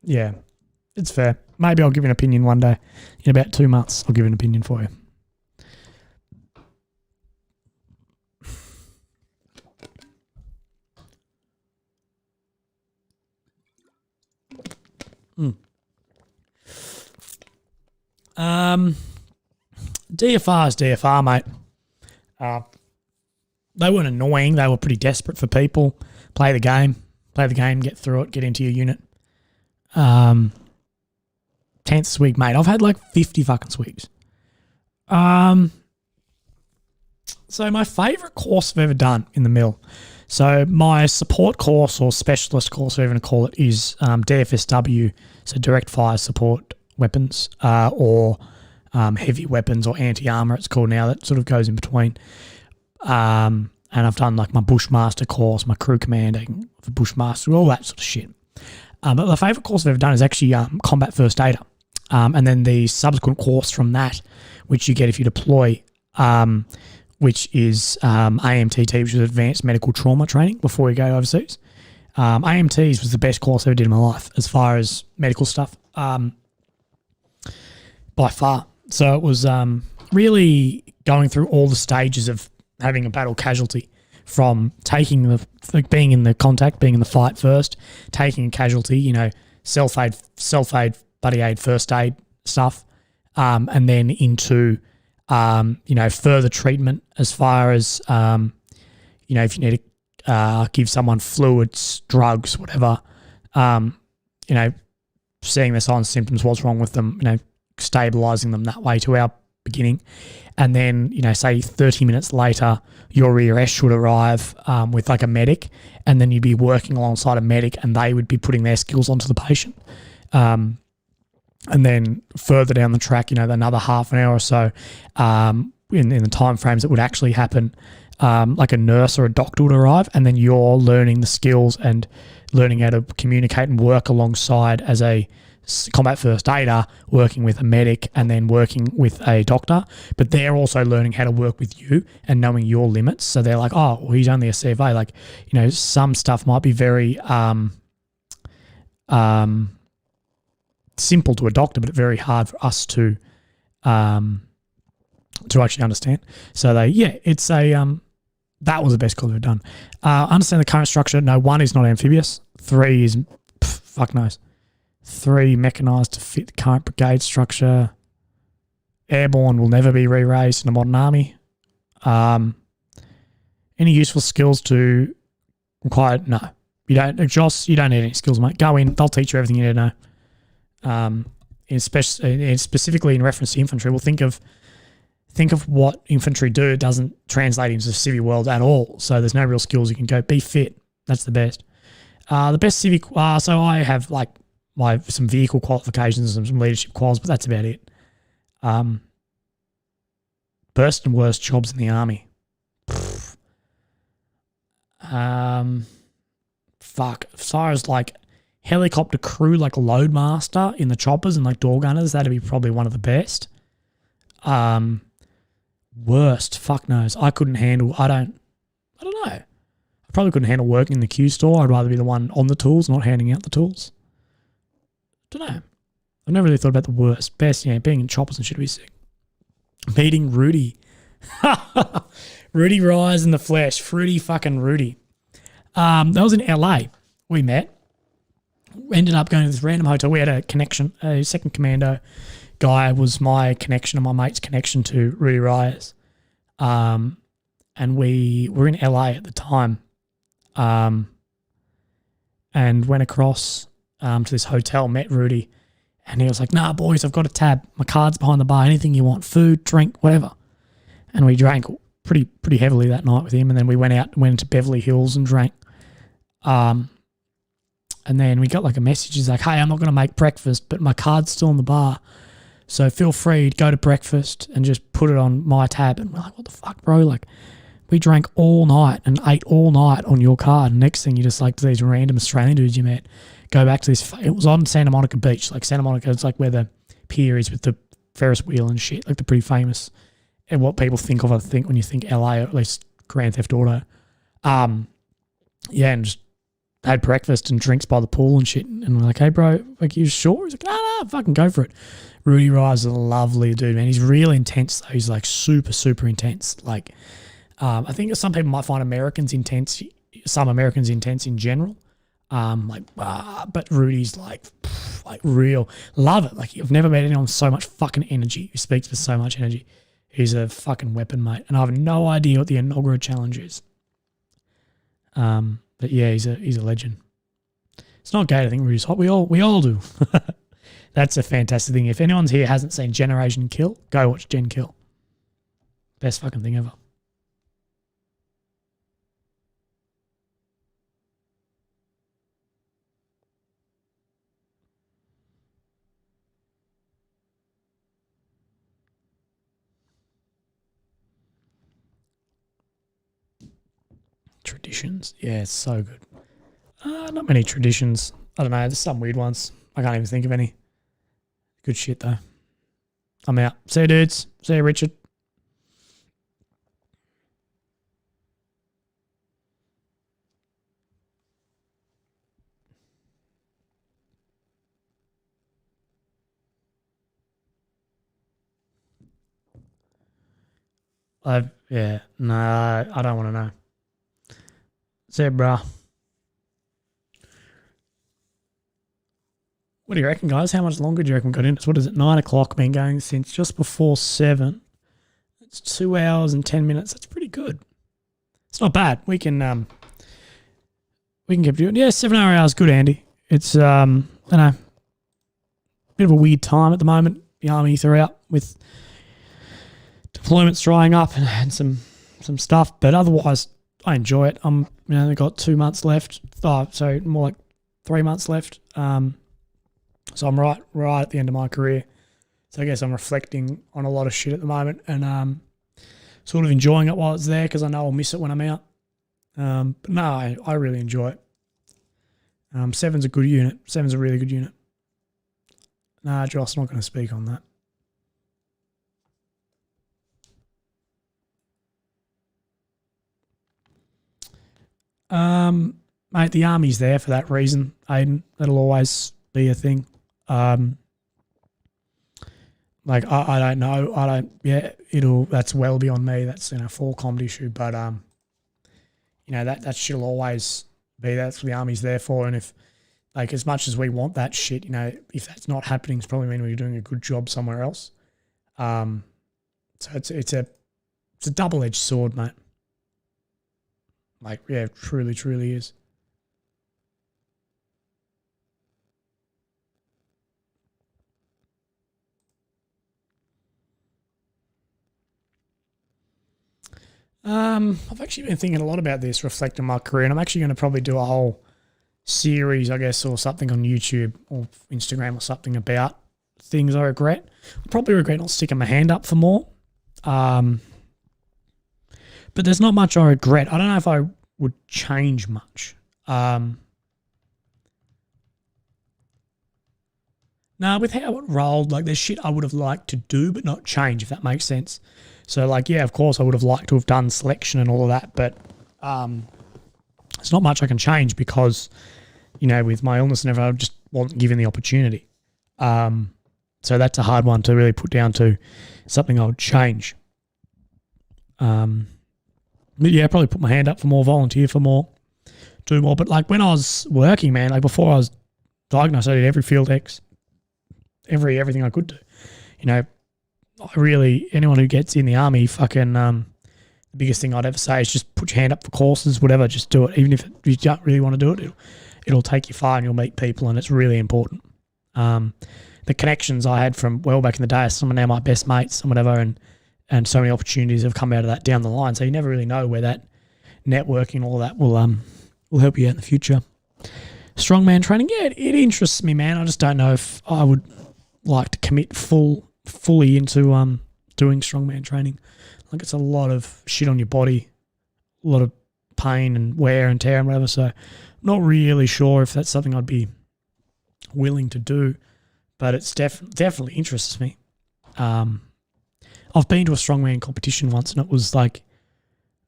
A: Yeah, it's fair. Maybe I'll give you an opinion one day. In about 2 months, I'll give an opinion for you. DFR is DFR, mate. They weren't annoying. They were pretty desperate for people. Play the game, get through it, get into your unit. 10th swig, mate. I've had like 50 fucking swigs. So my favourite course I've ever done in the mill. So my support course, or specialist course, whatever you want to call it, is DFSW, so direct fire support weapons, or heavy weapons, or anti-armour it's called now. That sort of goes in between. And I've done like my Bushmaster course, my crew commanding for Bushmaster, all that sort of shit. But the favourite course I've ever done is actually combat first aider. And then the subsequent course from that, which you get if you deploy, which is AMTT, which is Advanced Medical Trauma Training before you go overseas. AMTs was the best course I ever did in my life as far as medical stuff, by far. So it was really going through all the stages of having a battle casualty, from being in the contact, being in the fight first, taking a casualty, you know, self-aid, buddy aid, first aid stuff, and then into, you know, further treatment as far as, you know, if you need to give someone fluids, drugs, whatever, you know, seeing their signs and symptoms, what's wrong with them, you know, stabilising them that way to our beginning. And then, you know, say 30 minutes later, your ERS should arrive with like a medic, and then you'd be working alongside a medic, and they would be putting their skills onto the patient. And then further down the track, you know, another half an hour or so, in the time frames that would actually happen, like a nurse or a doctor would arrive, and then you're learning the skills and learning how to communicate and work alongside as a combat first aider, working with a medic and then working with a doctor, but they're also learning how to work with you and knowing your limits. So they're like, oh, well, he's only a CFA. Like, you know, some stuff might be very simple to a doctor, but very hard for us to actually understand. So it's a that was the best call I've done. Understand the current structure. No, 1 is not amphibious. 3 is fuck knows. 3 mechanised to fit the current brigade structure. Airborne will never be re-raised in a modern army. Any useful skills to require? No. You don't, Joss, you don't need any skills, mate. Go in, they'll teach you everything you need to know. Specifically in reference to infantry, we'll think of what infantry do. It doesn't translate into the civvy world at all. So there's no real skills you can go. Be fit. That's the best. The best civic, so I have like some vehicle qualifications and some leadership quals, but that's about it. Best and worst jobs in the army. Fuck. As far as like helicopter crew, like loadmaster in the choppers and like door gunners. That'd be probably one of the best. Worst, fuck knows. I couldn't handle. I don't know. I probably couldn't handle working in the Q store. I'd rather be the one on the tools, not handing out the tools. Don't know. I've never really thought about the worst. Best, being in choppers and shit would be sick. Meeting Rudy. Rudy Rise in the flesh. Fruity fucking Rudy. That was in LA. We met. We ended up going to this random hotel. We had a connection. A second commando guy was my connection and my mate's connection to Rudy Rise. And we were in LA at the time. And went across to this hotel, met Rudy. And he was like, nah, boys, I've got a tab. My card's behind the bar. Anything you want, food, drink, whatever. And we drank pretty heavily that night with him. And then we went into Beverly Hills and drank. And then we got like a message. He's like, hey, I'm not going to make breakfast, but my card's still in the bar. So feel free to go to breakfast and just put it on my tab. And we're like, what the fuck, bro? Like, we drank all night and ate all night on your card. And next thing you just like these random Australian dudes you met. Go back to this. It was on Santa Monica Beach. Like Santa Monica, it's like where the pier is with the Ferris wheel and shit. Like the pretty famous and what people think of, I think, when you think LA, or at least Grand Theft Auto. And just had breakfast and drinks by the pool and shit. And we're like, hey, bro, like, you sure? He's like, no, fucking go for it. Rudy Rise is a lovely dude, man. He's really intense, though. He's like super, super intense. Like, I think some people might find Americans intense, some Americans intense in general. But Rudy's like real. Love it. Like, I've never met anyone with so much fucking energy who speaks with so much energy. He's a fucking weapon, mate. And I have no idea what the inaugural challenge is. But yeah, he's a legend. It's not gay. I think Rudy's hot. We all do. That's a fantastic thing. If anyone's here hasn't seen Generation Kill, go watch Gen Kill. Best fucking thing ever. Traditions. Yeah, it's so good. Not many traditions. I don't know. There's some weird ones. I can't even think of any. Good shit, though. I'm out. See you, dudes. See you, Richard. No, I don't want to know. See you, bro. What do you reckon, guys? How much longer do you reckon we got in? What is it? 9 o'clock. Been going since just before 7. It's 2 hours and 10 minutes. That's pretty good. It's not bad. We can keep doing. Yeah, 7 hours. Good, Andy. It's I don't know, bit of a weird time at the moment. The army throughout with deployments drying up and some stuff, but otherwise I enjoy it. I've got 2 months left. So more like 3 months left. So I'm right at the end of my career. So I guess I'm reflecting on a lot of shit at the moment and sort of enjoying it while it's there because I know I'll miss it when I'm out. But no, I really enjoy it. 7's a good unit. 7's a really good unit. Nah, Joss, not going to speak on that. Mate, the army's there for that reason, Aiden. That'll always be a thing. Like I don't know. That's well beyond me. That's full comedy issue. But that shit'll always be. That's what the army's there for. And if as much as we want that shit, if that's not happening, it's probably mean we're doing a good job somewhere else. So it's a double-edged sword, mate. Truly, truly is. I've actually been thinking a lot about this, reflecting my career, and I'm actually going to probably do a whole series, I guess, or something on YouTube or Instagram or something about things I regret. I probably regret not sticking my hand up for more. But there's not much I regret. I don't know if I would change much. Nah, with how it rolled, like there's shit I would have liked to do but not change, if that makes sense. So like, yeah, of course I would have liked to have done selection and all of that, but it's not much I can change because, you know, with my illness and everything, I just wasn't given the opportunity. So that's a hard one to really put down to something I would change. But yeah, probably put my hand up for more, volunteer for more, do more. But like when I was working, man, like before I was diagnosed, I did every field X, everything I could do. You know, anyone who gets in the army, fucking, the biggest thing I'd ever say is just put your hand up for courses, whatever, just do it. Even if you don't really want to do it, it'll take you far and you'll meet people, and it's really important. The connections I had from well back in the day are some of now my best mates and whatever, and so many opportunities have come out of that down the line. So you never really know where that networking and all that will help you out in the future. Strongman training, yeah, it interests me, man. I just don't know if I would like to commit fully into doing strongman training. Like it's a lot of shit on your body, a lot of pain and wear and tear and whatever. So I'm not really sure if that's something I'd be willing to do, but it's definitely interests me. I've been to a strongman competition once, and it was like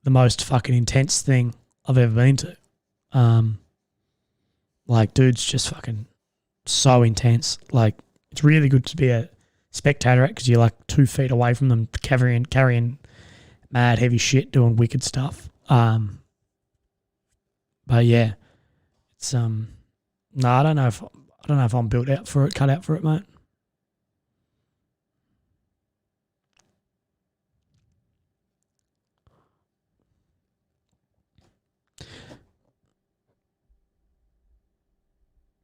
A: the most fucking intense thing I've ever been to. Like, dude's just fucking so intense. Like, it's really good to be a spectator at because you're like 2 feet away from them carrying mad heavy shit, doing wicked stuff. But yeah, it's no, I don't know if I'm built out for it, cut out for it, mate.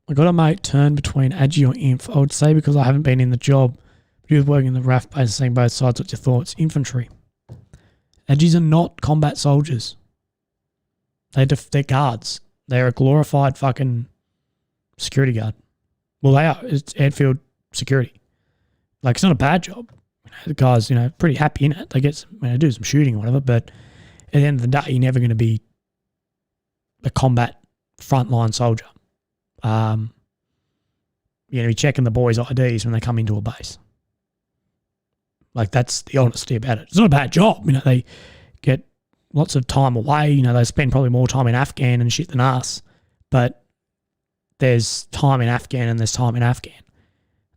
A: I got a mate turn between Agi or Inf. I would say because I haven't been in the job, but he was working in the RAF base and seeing both sides. What's your thoughts? Infantry. Agis are not combat soldiers. They're guards. They're a glorified fucking security guard. Well, they are. It's airfield security. Like, it's not a bad job. You know, the guys, you know, pretty happy in it. They do some shooting or whatever, but at the end of the day, you're never going to be a combat frontline soldier. You're going to be checking the boys' IDs when they come into a base. Like, that's the honesty about it. It's not a bad job. You know, they get lots of time away. You know, they spend probably more time in Afghan and shit than us. But there's time in Afghan and there's time in Afghan.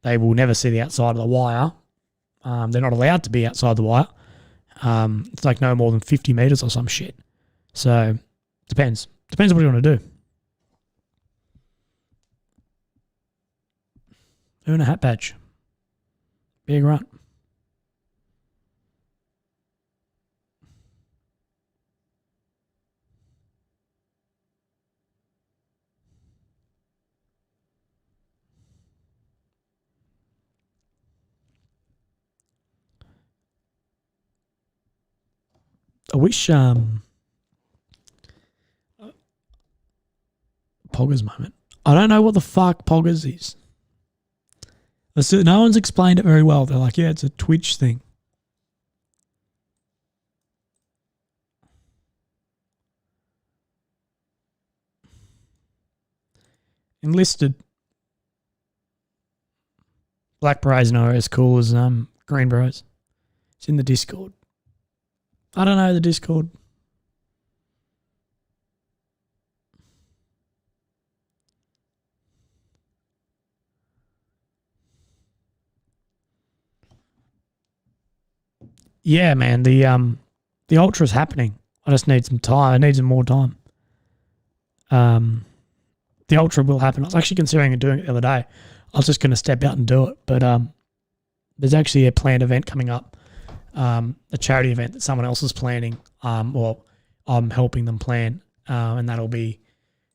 A: They will never see the outside of the wire. They're not allowed to be outside the wire. It's like no more than 50 metres or some shit. So, depends. Depends what you want to do. Earn a hat badge. Be a grunt. I wish Poggers moment. I don't know what the fuck Poggers is. No one's explained it very well. They're like, yeah, it's a Twitch thing. Enlisted. Black Berets are as cool as Green Berets. It's in the Discord. I don't know the Discord. Yeah, man, the ultra's happening. I just need some time. I need some more time. The ultra will happen. I was actually considering doing it the other day. I was just going to step out and do it, but there's actually a planned event coming up, a charity event that someone else is planning, or I'm helping them plan, and that'll be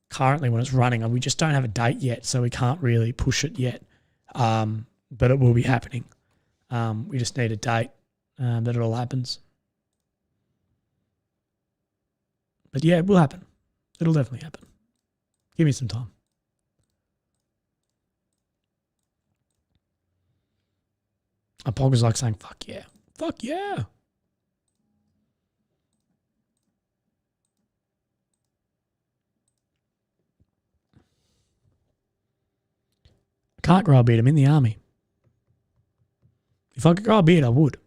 A: currently when it's running. And we just don't have a date yet, so we can't really push it yet, but it will be happening. We just need a date that it all happens. But yeah, it will happen. It'll definitely happen. Give me some time. A Pog is like saying, fuck yeah. Fuck yeah. I can't grow a beard. I'm in the army. If I could grow a beard, I would.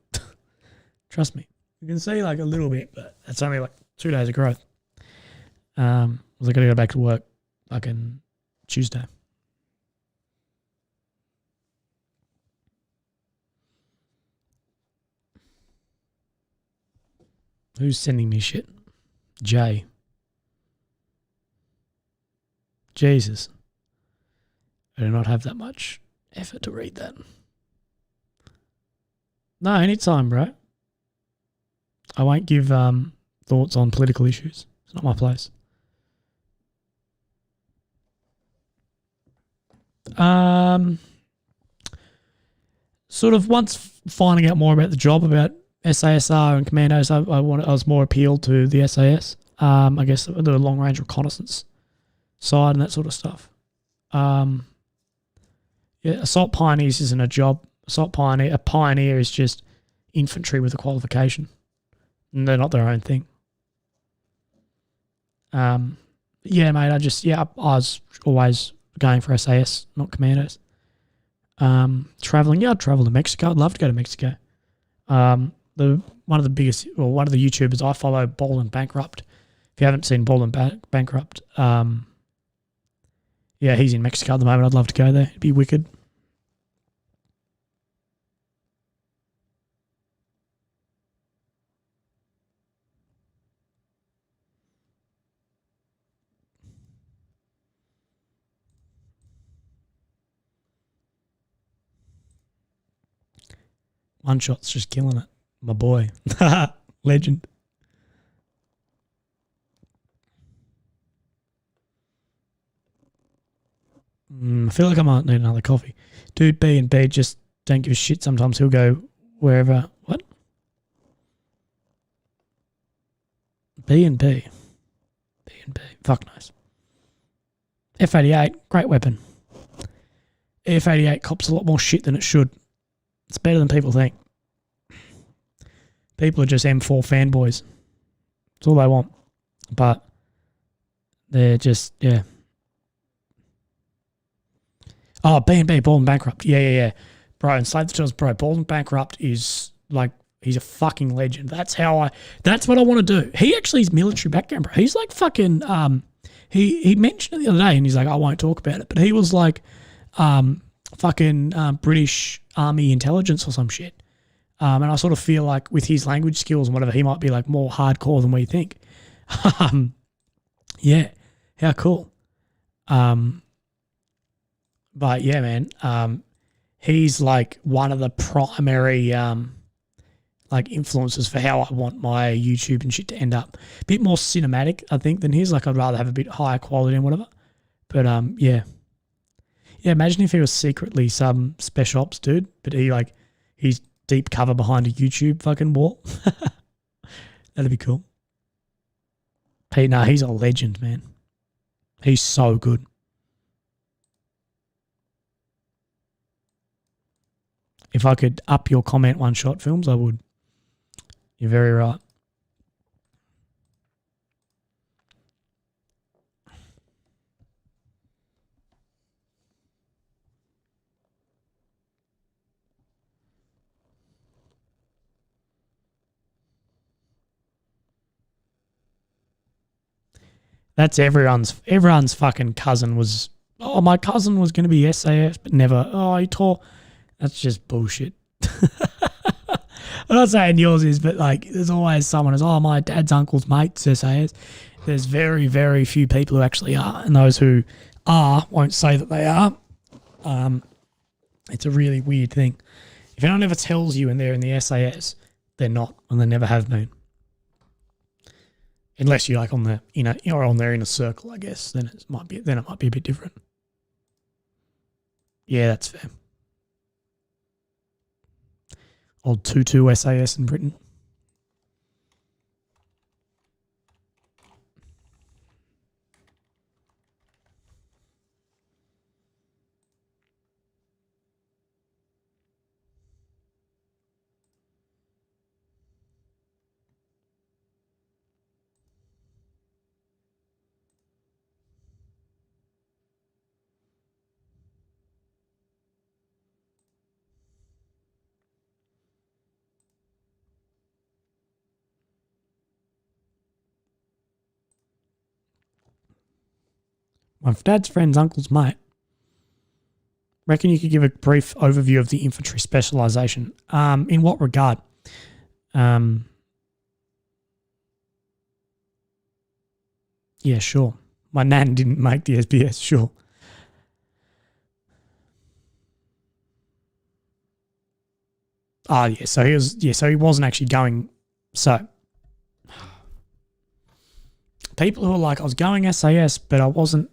A: Trust me. You can see like a little bit, but it's only like 2 days of growth. Was I going to go back to work fucking Tuesday? Who's sending me shit? Jay. Jesus. I do not have that much effort to read that. No, anytime, bro. I won't give thoughts on political issues. It's not my place. Sort of once finding out more about the job, about SASR and commandos, I was more appealed to the SAS. I guess the long range reconnaissance side and that sort of stuff. Yeah, assault pioneers isn't a job. A pioneer is just infantry with a qualification. And they're not their own thing. Yeah, mate, I was always going for SAS, not commandos. Traveling, I'd travel to Mexico. I'd love to go to Mexico. One of the YouTubers I follow, Bald and Bankrupt. If you haven't seen Bald and Bankrupt, yeah, he's in Mexico at the moment. I'd love to go there. It'd be wicked. One Shot's just killing it. My boy. Legend. I feel like I might need another coffee. Dude, B&B just don't give a shit. Sometimes he'll go wherever. What? B&B. B&B. Fuck knows. F-88, great weapon. F-88 cops a lot more shit than it should. It's better than people think. People are just M4 fanboys. That's all they want. But they're just, yeah. Oh, B&B, Bald and Bankrupt. Yeah. Bro, and Slave the Chills, bro, Bald and Bankrupt is like, he's a fucking legend. That's what I want to do. He actually is military background, bro. He's like fucking, he mentioned it the other day and he's like, I won't talk about it. But he was like, British Army intelligence or some shit. And I sort of feel like with his language skills and whatever, he might be like more hardcore than we think. Yeah, how cool. But yeah, man, he's like one of the primary like influences for how I want my YouTube and shit to end up. A bit more cinematic, I think, than his. Like I'd rather have a bit higher quality and whatever. But yeah. Yeah, imagine if he was secretly some special ops dude, but he's deep cover behind a YouTube fucking wall. That'd be cool. Hey, no, he's a legend, man. He's so good. If I could up your comment One Shot films, I would. You're very right. That's everyone's fucking cousin was, oh, my cousin was going to be SAS, but never, oh, he tore. That's just bullshit. I'm not saying yours is, but like there's always someone who's, oh, my dad's uncle's mate's SAS. There's very, very few people who actually are, and those who are won't say that they are. It's a really weird thing. If anyone ever tells you and they're in the SAS, they're not, and they never have been. Unless you're like on the, you're on there in a circle, I guess. Then it might be a bit different. Yeah, that's fair. Old 2-2 SAS in Britain. My dad's friend's uncle's mate. Reckon you could give a brief overview of the infantry specialisation. In what regard? Yeah, sure. My nan didn't make the SBS, sure. Oh, yeah, so he wasn't actually going. So people who are like, I was going SAS, but I wasn't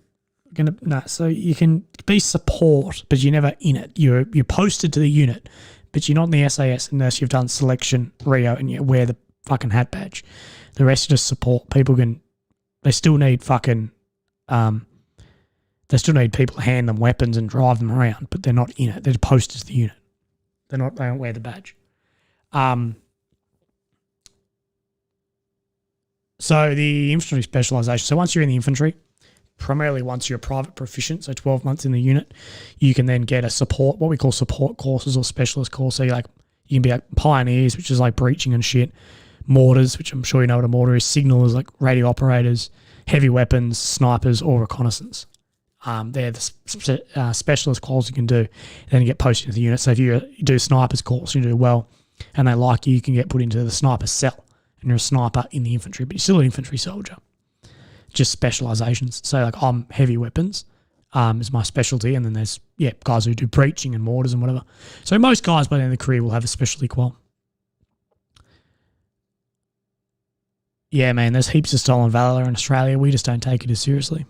A: gonna. No, so you can be support, but you're never in it. You're posted to the unit, but you're not in the SAS unless you've done selection Rio and you wear the fucking hat badge. The rest are just support. People can. They still need fucking. They still need people to hand them weapons and drive them around, but they're not in it. They're posted to the unit. They don't wear the badge. So the infantry specialisation. So once you're in the infantry, primarily once you're a private proficient, so 12 months in the unit, you can then get a support, what we call support courses or specialist course. So you can be like pioneers, which is like breaching and shit, mortars, which I'm sure you know what a mortar is, signalers like radio operators, heavy weapons, snipers, or reconnaissance. They're the specialist calls you can do. Then you get posted into the unit. So if you do snipers course, you do well, and they like you, you can get put into the sniper cell, and you're a sniper in the infantry, but you're still an infantry soldier. Just specializations. So like I'm heavy weapons is my specialty, and then there's guys who do breaching and mortars and whatever. So most guys by the end of the career will have a specialty qual. Yeah, man, there's heaps of stolen valor in Australia. We just don't take it as seriously.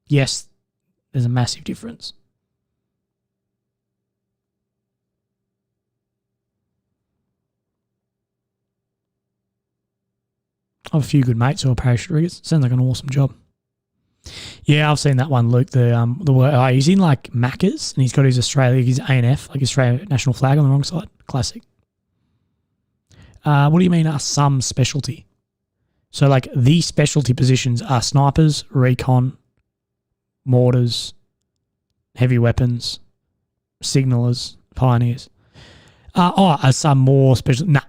A: Yes, there's a massive difference. I have a few good mates who are parachute riggers. Sounds like an awesome job. Yeah, I've seen that one, Luke. He's in like Macca's and he's got his ANF, like Australia national flag on the wrong side. Classic. What do you mean some specialty? So like the specialty positions are snipers, recon, mortars, heavy weapons, signalers, pioneers. Are some more special? Nah.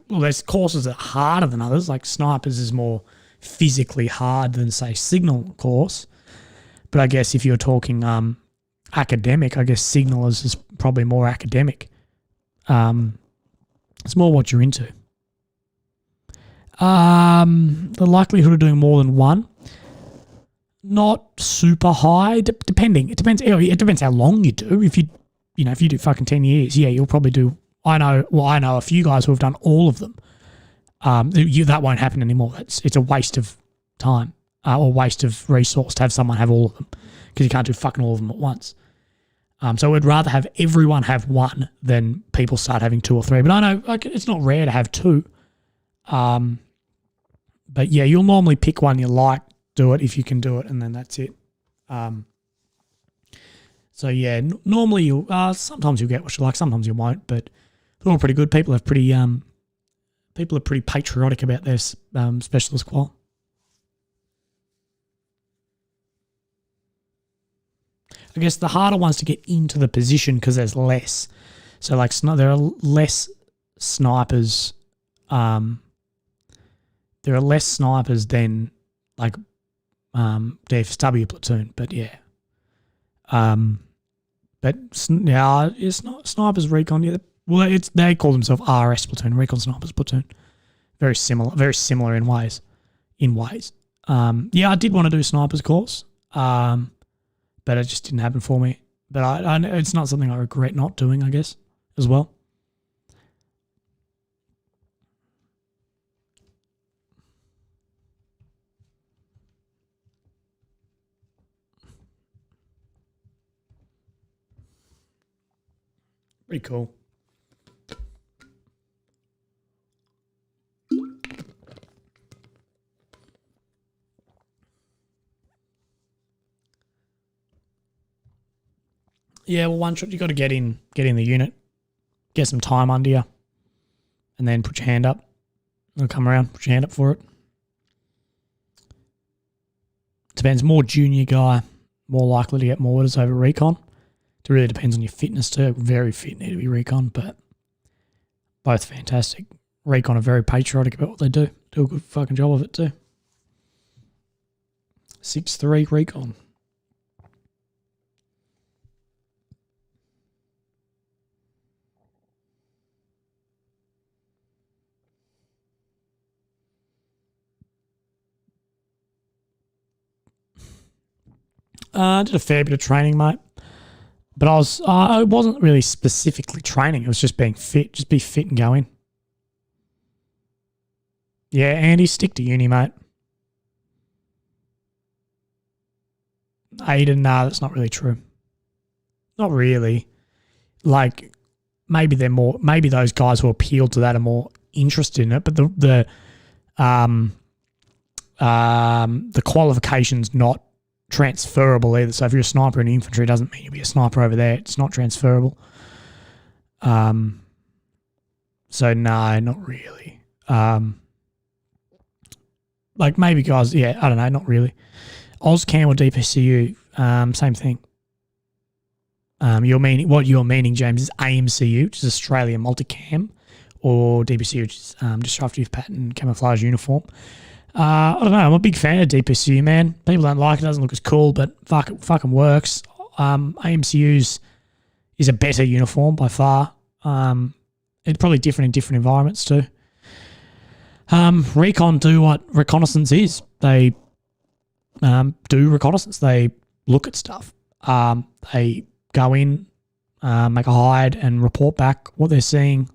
A: There's courses that are harder than others. Like snipers is more physically hard than, say, signal course. But I guess if you're talking academic, I guess signalers is probably more academic. It's more what you're into. The likelihood of doing more than one, not super high. Depending, it depends. It depends how long you do. If you do fucking 10 years, yeah, you'll probably do. I know a few guys who have done all of them. That won't happen anymore. It's a waste of time or waste of resource to have someone have all of them because you can't do fucking all of them at once. So we'd rather have everyone have one than people start having two or three. But I know it's not rare to have two. But yeah, you'll normally pick one you like, do it if you can do it, and then that's it. So yeah, normally you sometimes you'll get what you like, sometimes you won't, but they're all pretty good. People are pretty patriotic about their specialist qual. I guess the harder ones to get into the position because there's less. So like there are less snipers. There are less snipers than like DFSW platoon, but yeah. But yeah, it's not snipers recon. Yeah, well, they call themselves RS platoon, recon snipers platoon. Very similar in ways. Yeah, I did want to do snipers course, but it just didn't happen for me. But I it's not something I regret not doing, I guess, as well. Pretty cool. Yeah, well, one shot you got to get in the unit, get some time under you, and then put your hand up. It'll come around, put your hand up for it. Depends. More junior guy, more likely to get more orders over recon. It really depends on your fitness too. Very fit need to be recon, but both fantastic. Recon are very patriotic about what they do. Do a good fucking job of it too. 6'3" recon. I did a fair bit of training, mate. But I wasn't really specifically training. It was just being fit. Just be fit and go in. Yeah, Andy, stick to uni, mate. Aiden, nah, that's not really true. Not really. Like, maybe those guys who appeal to that are more interested in it, but the qualification's not transferable either. So if you're a sniper in infantry, it doesn't mean you'll be a sniper over there. It's not transferable. So no, not really. Like maybe guys, yeah, I don't know, not really. Ozcam or DPCU, same thing. What you're meaning, James, is AMCU, which is Australian Multicam, or DPCU, which is Disruptive Pattern Camouflage Uniform. I don't know. I'm a big fan of DPCU, man. People don't like it. It doesn't look as cool, but it fucking works. AMCU's is a better uniform by far. It's probably different in different environments too. Recon do what reconnaissance is. They do reconnaissance. They look at stuff. They go in, make a hide, and report back what they're seeing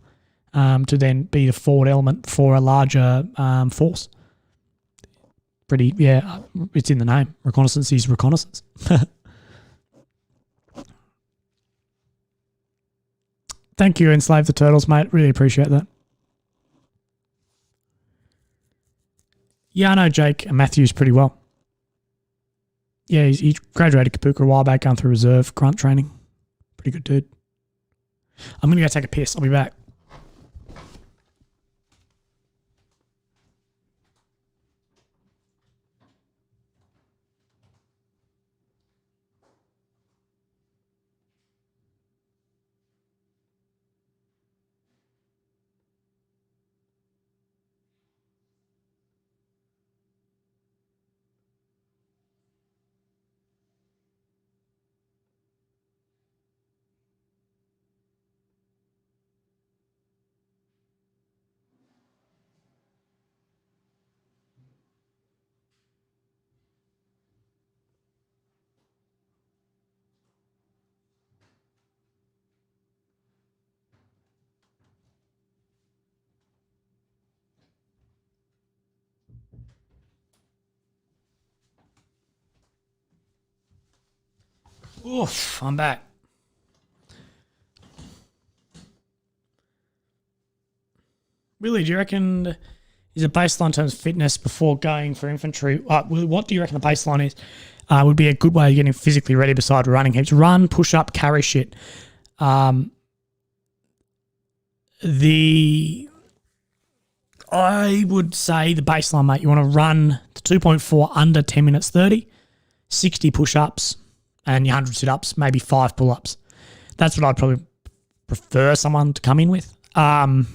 A: to then be the forward element for a larger force. It's in the name. Reconnaissance is reconnaissance. Thank you, Enslave the Turtles, mate. Really appreciate that. Yeah, I know Jake Matthews pretty well. Yeah, he graduated Kapuka a while back, going through reserve grunt training. Pretty good dude. I'm going to go take a piss. I'll be back. Oof, I'm back. Willy, do you reckon is a baseline in terms of fitness before going for infantry? What do you reckon the baseline is? Would be a good way of getting physically ready beside running heaps. Run, push up, carry shit. I would say the baseline, mate, you want to run to 2.4 under 10 minutes 30, 60 push-ups, and your 100 sit-ups, maybe 5 pull-ups. That's what I'd probably prefer someone to come in with. But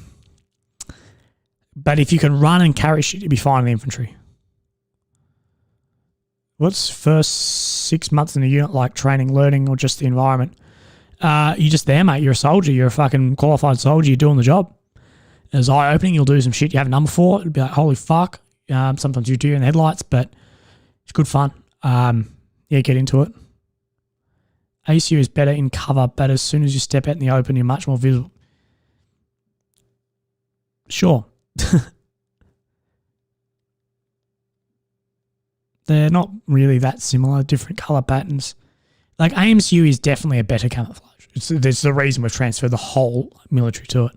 A: if you can run and carry shit, you'd be fine in the infantry. What's first 6 months in the unit like? Training, learning, or just the environment? You're just there, mate. You're a soldier. You're a fucking qualified soldier. You're doing the job. It's eye-opening. You'll do some shit you haven't done before. It'll be like, holy fuck. Sometimes you do in the headlights, but it's good fun. Get into it. ACU is better in cover, but as soon as you step out in the open, you're much more visible. Sure. They're not really that similar, different colour patterns. Like AMCU is definitely a better camouflage. There's the reason we've transferred the whole military to it.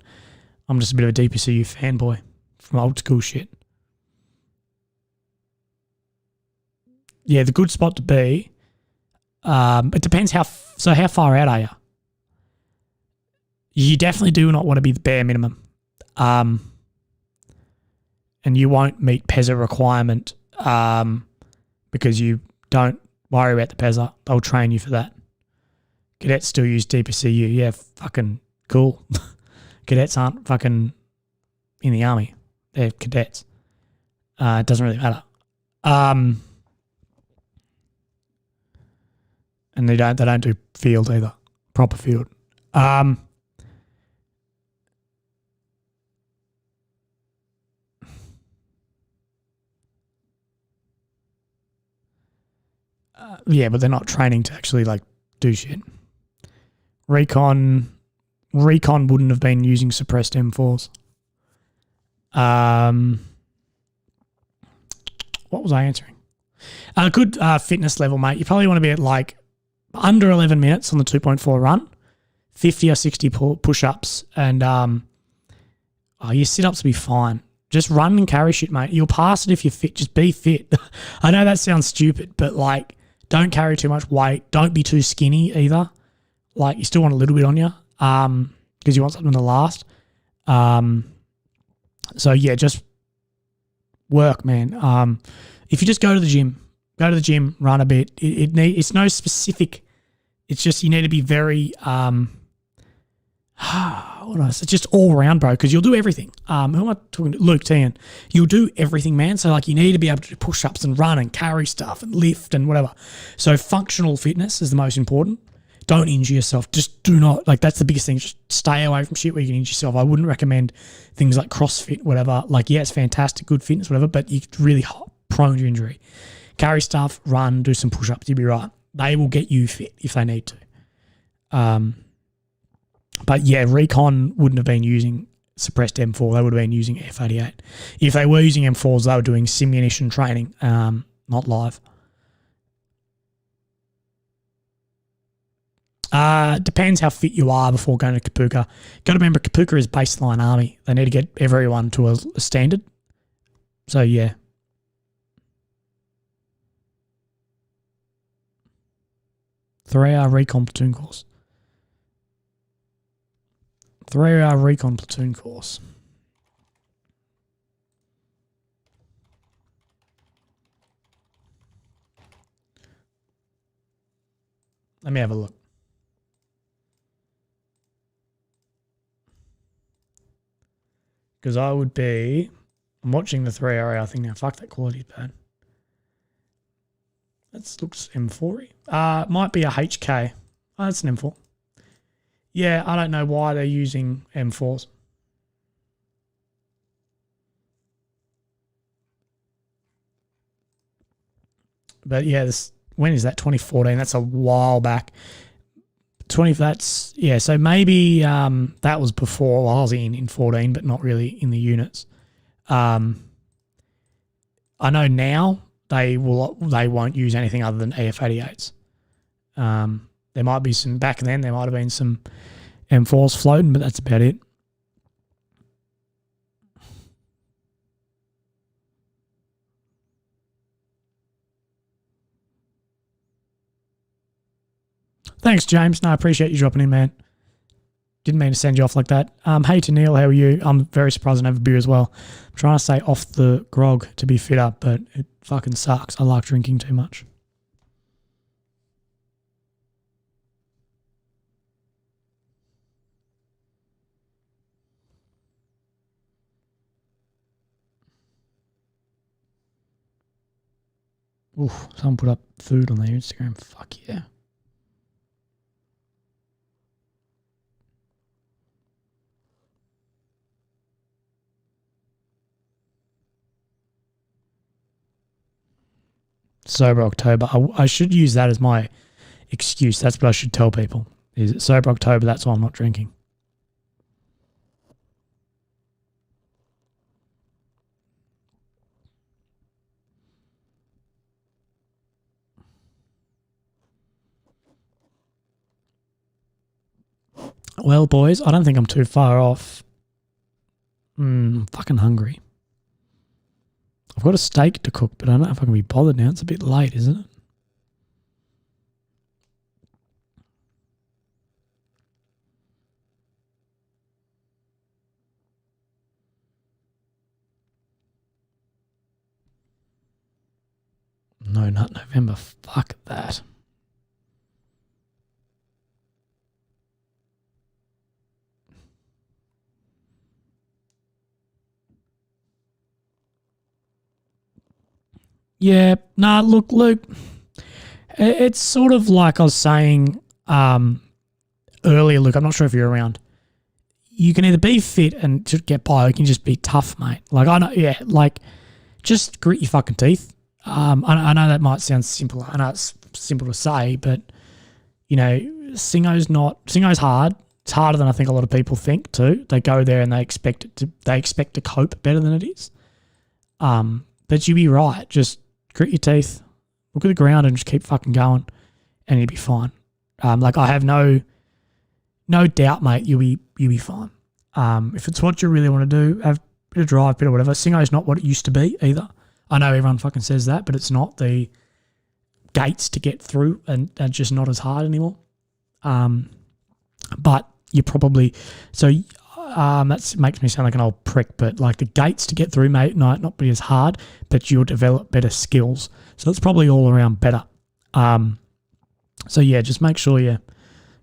A: I'm just a bit of a DPCU fanboy from old school shit. Yeah, the good spot to be. It depends how far out are you? You definitely do not want to be the bare minimum. And you won't meet PESA requirement because you don't worry about the PESA. They'll train you for that. Cadets still use DPCU. Yeah, fucking cool. Cadets aren't fucking in the army. They're cadets. It doesn't really matter. and they don't do field either, proper field. Yeah, but they're not training to actually like do shit. Recon wouldn't have been using suppressed M4s. What was I answering? A good fitness level, mate. You probably want to be at like under 11 minutes on the 2.4 run, 50 or 60 push-ups, and your sit-ups will be fine. Just run and carry shit, mate. You'll pass it if you're fit. Just be fit. I know that sounds stupid, but like, don't carry too much weight. Don't be too skinny either. Like, you still want a little bit on you because you want something to last. So, yeah, just work, man. If you just go to the gym, run a bit. It's no specific. It's just you need to be very it's just all round, bro, because you'll do everything. Who am I talking to? Luke Tian. You'll do everything, man. So, like, you need to be able to do push-ups and run and carry stuff and lift and whatever. So, functional fitness is the most important. Don't injure yourself. Just do not, like, that's the biggest thing. Just stay away from shit where you can injure yourself. I wouldn't recommend things like CrossFit, whatever. Like, yeah, it's fantastic, good fitness, whatever, but you're really prone to injury. Carry stuff, run, do some push-ups, you'll be right. They will get you fit if they need to. But yeah, Recon wouldn't have been using suppressed M4. They would have been using F88. If they were using M4s, they were doing simunition training, not live. Depends how fit you are before going to Kapuka. Got to remember, Kapuka is baseline army. They need to get everyone to a standard. So yeah. Three-hour recon platoon course. 3-hour recon platoon course. Let me have a look. Because I'm watching the 3-hour thing now. Fuck, that quality's bad. That looks M4-y. Might be a HK. Oh, that's an M4. Yeah, I don't know why they're using M4s. But yeah, when is that? 2014. That's a while back. So maybe that was before I was in 14, but not really in the units. I know now they won't use anything other than AF88s. There might be some back then. There might have been some M4s floating, but that's about it. Thanks, James. No, I appreciate you dropping in, man. Didn't mean to send you off like that. Hey to Neil, how are you? I'm very surprised I don't have a beer as well. I'm trying to stay off the grog to be fitter, but it fucking sucks. I like drinking too much. Oof, someone put up food on their Instagram. Fuck yeah. Sober October. I should use that as my excuse. That's what I should tell people. Is it Sober October? That's why I'm not drinking. Well, boys, I don't think I'm too far off. I'm fucking hungry. I've got a steak to cook, but I don't know if I can be bothered now. It's a bit late, isn't it? No, not November. Fuck that. Yeah, nah, look, Luke, It's sort of like I was saying earlier, Luke. I'm not sure if you're around. You can either be fit and just get by, or you can just be tough, mate. Like I know, yeah. Like just grit your fucking teeth. I know that might sound simple. I know it's simple to say, but you know, Singo's hard. It's harder than I think a lot of people think too. They go there and they expect to cope better than it is. But you be right. Just grit your teeth, look at the ground, and just keep fucking going, and you'll be fine. Like I have no doubt, mate. You'll be fine. If it's what you really want to do, have a bit of drive, bit of whatever. Singo's not what it used to be either. I know everyone fucking says that, but it's not. The gates to get through and are just not as hard anymore. But you probably that makes me sound like an old prick, but like the gates to get through may not be as hard, but you'll develop better skills. So it's probably all around better. So yeah, just make sure you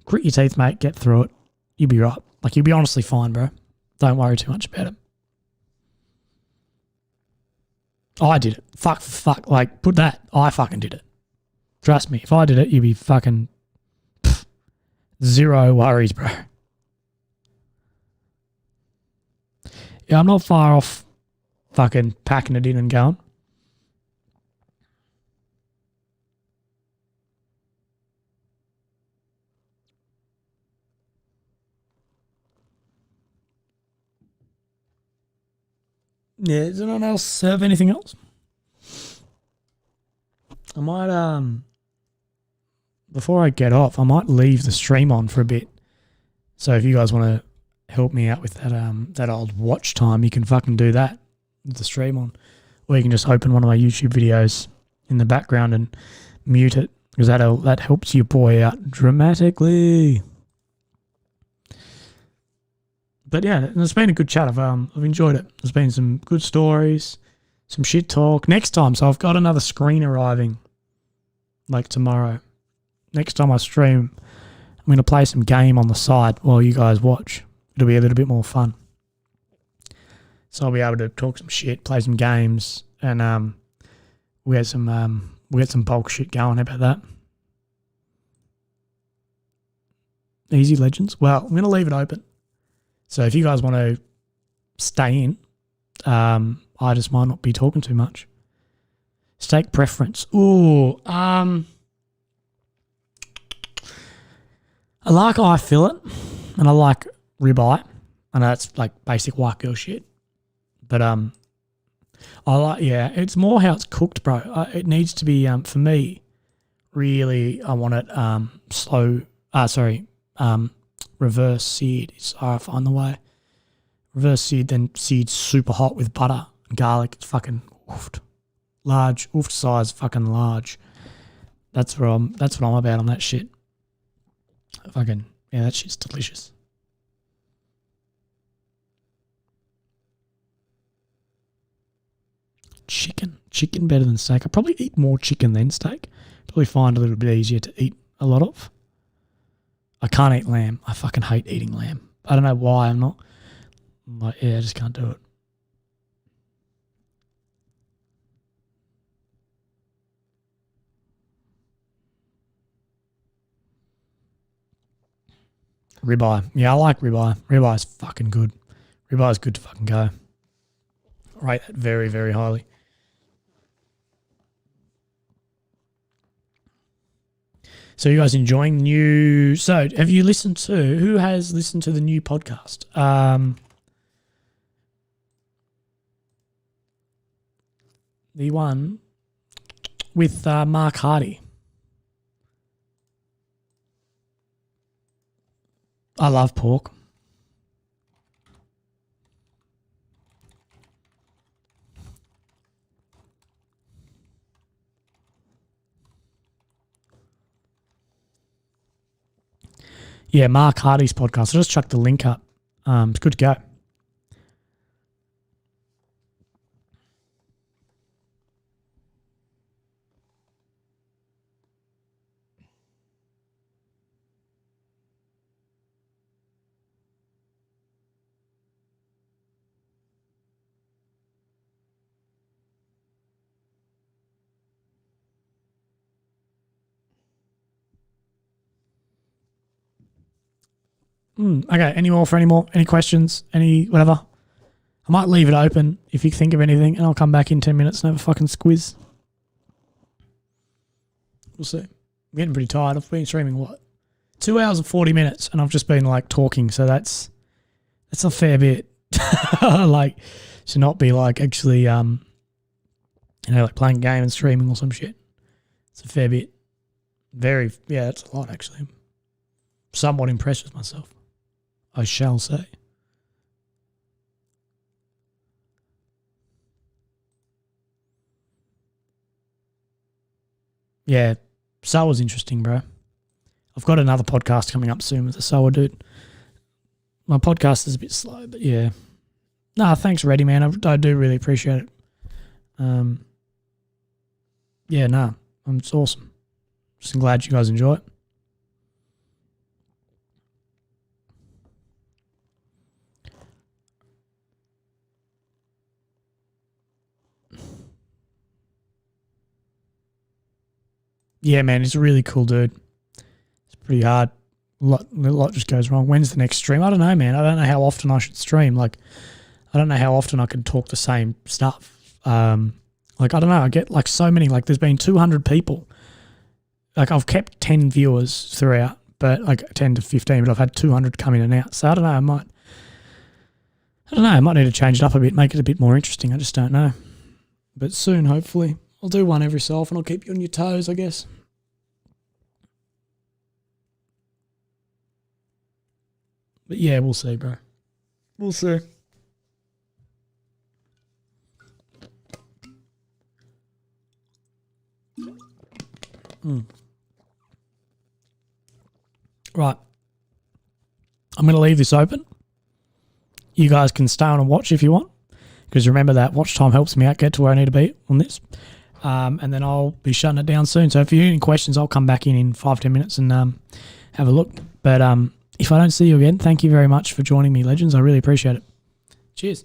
A: grit your teeth, mate, get through it. You'll be right. Like you'll be honestly fine, bro. Don't worry too much about it. I did it. Fuck. Like put that. I fucking did it. Trust me. If I did it, you'd be fucking zero worries, bro. Yeah, I'm not far off fucking packing it in and going. Yeah, does anyone else have anything else? I might before I get off, I might leave the stream on for a bit. So if you guys want to help me out with that old watch time, you can fucking do that with the stream on. Or you can just open one of my YouTube videos in the background and mute it, because that helps your boy out dramatically. But yeah, it's been a good chat. I've enjoyed it. There's been some good stories, some shit talk. Next time, so I've got another screen arriving, like tomorrow. Next time I stream, I'm going to play some game on the side while you guys watch. It'll be a little bit more fun. So I'll be able to talk some shit, play some games, and we get some bulk shit going. How about that? Easy Legends. Well, I'm going to leave it open. So if you guys want to stay in, I just might not be talking too much. Steak preference. Ooh, I like eye fillet and I like ribeye. I know that's like basic white girl shit, but I like, yeah, it's more how it's cooked, bro. It needs to be for me. Really, I want it reverse seared is how I find the way. Reverse seared, then seared super hot with butter and garlic. It's fucking oofed. Large, oofed size, fucking large. That's what I'm about on that shit. Fucking, yeah, that shit's delicious. Chicken better than steak. I probably eat more chicken than steak. Probably find a little bit easier to eat a lot of. I can't eat lamb. I fucking hate eating lamb. I don't know why. I'm like, yeah, I just can't do it. Ribeye. Yeah, I like ribeye. Ribeye's fucking good. Ribeye's good to fucking go. I rate that very, very highly. So you guys enjoying new... So have you listened to... Who has listened to the new podcast? The one with Mark Hardy. I love pork. Yeah, Mark Hardy's podcast. I just chucked the link up. It's good to go. Okay, any questions, any whatever? I might leave it open if you think of anything, and I'll come back in 10 minutes and have a fucking squiz. We'll see. I'm getting pretty tired. I've been streaming, 2 hours and 40 minutes, and I've just been, talking, so that's a fair bit. Should not be, actually, playing a game and streaming or some shit. It's a fair bit. That's a lot, actually. I'm somewhat impressed with myself, I shall say. Yeah, Soa's interesting, bro. I've got another podcast coming up soon with a Soa dude. My podcast is a bit slow, but yeah. Nah, thanks, Reddy, man. I do really appreciate it. It's awesome. Just glad you guys enjoy it. Yeah, man, he's a really cool dude. It's pretty hard. A lot just goes wrong. When's the next stream? I don't know, man. I don't know how often I should stream. I don't know how often I can talk the same stuff. I don't know. I get so many. There's been 200 people. I've kept 10 viewers throughout, but 10 to 15, but I've had 200 come in and out. So I don't know. I might need to change it up a bit, make it a bit more interesting. I just don't know. But soon, hopefully. I'll do one every so often. I'll keep you on your toes, I guess. But yeah, we'll see, bro. We'll see. Right. I'm going to leave this open. You guys can stay on and watch if you want, because remember that watch time helps me out get to where I need to be on this. And then I'll be shutting it down soon. So if you have any questions, I'll come back in 5-10 minutes and have a look. But if I don't see you again, thank you very much for joining me, legends. I really appreciate it. Cheers.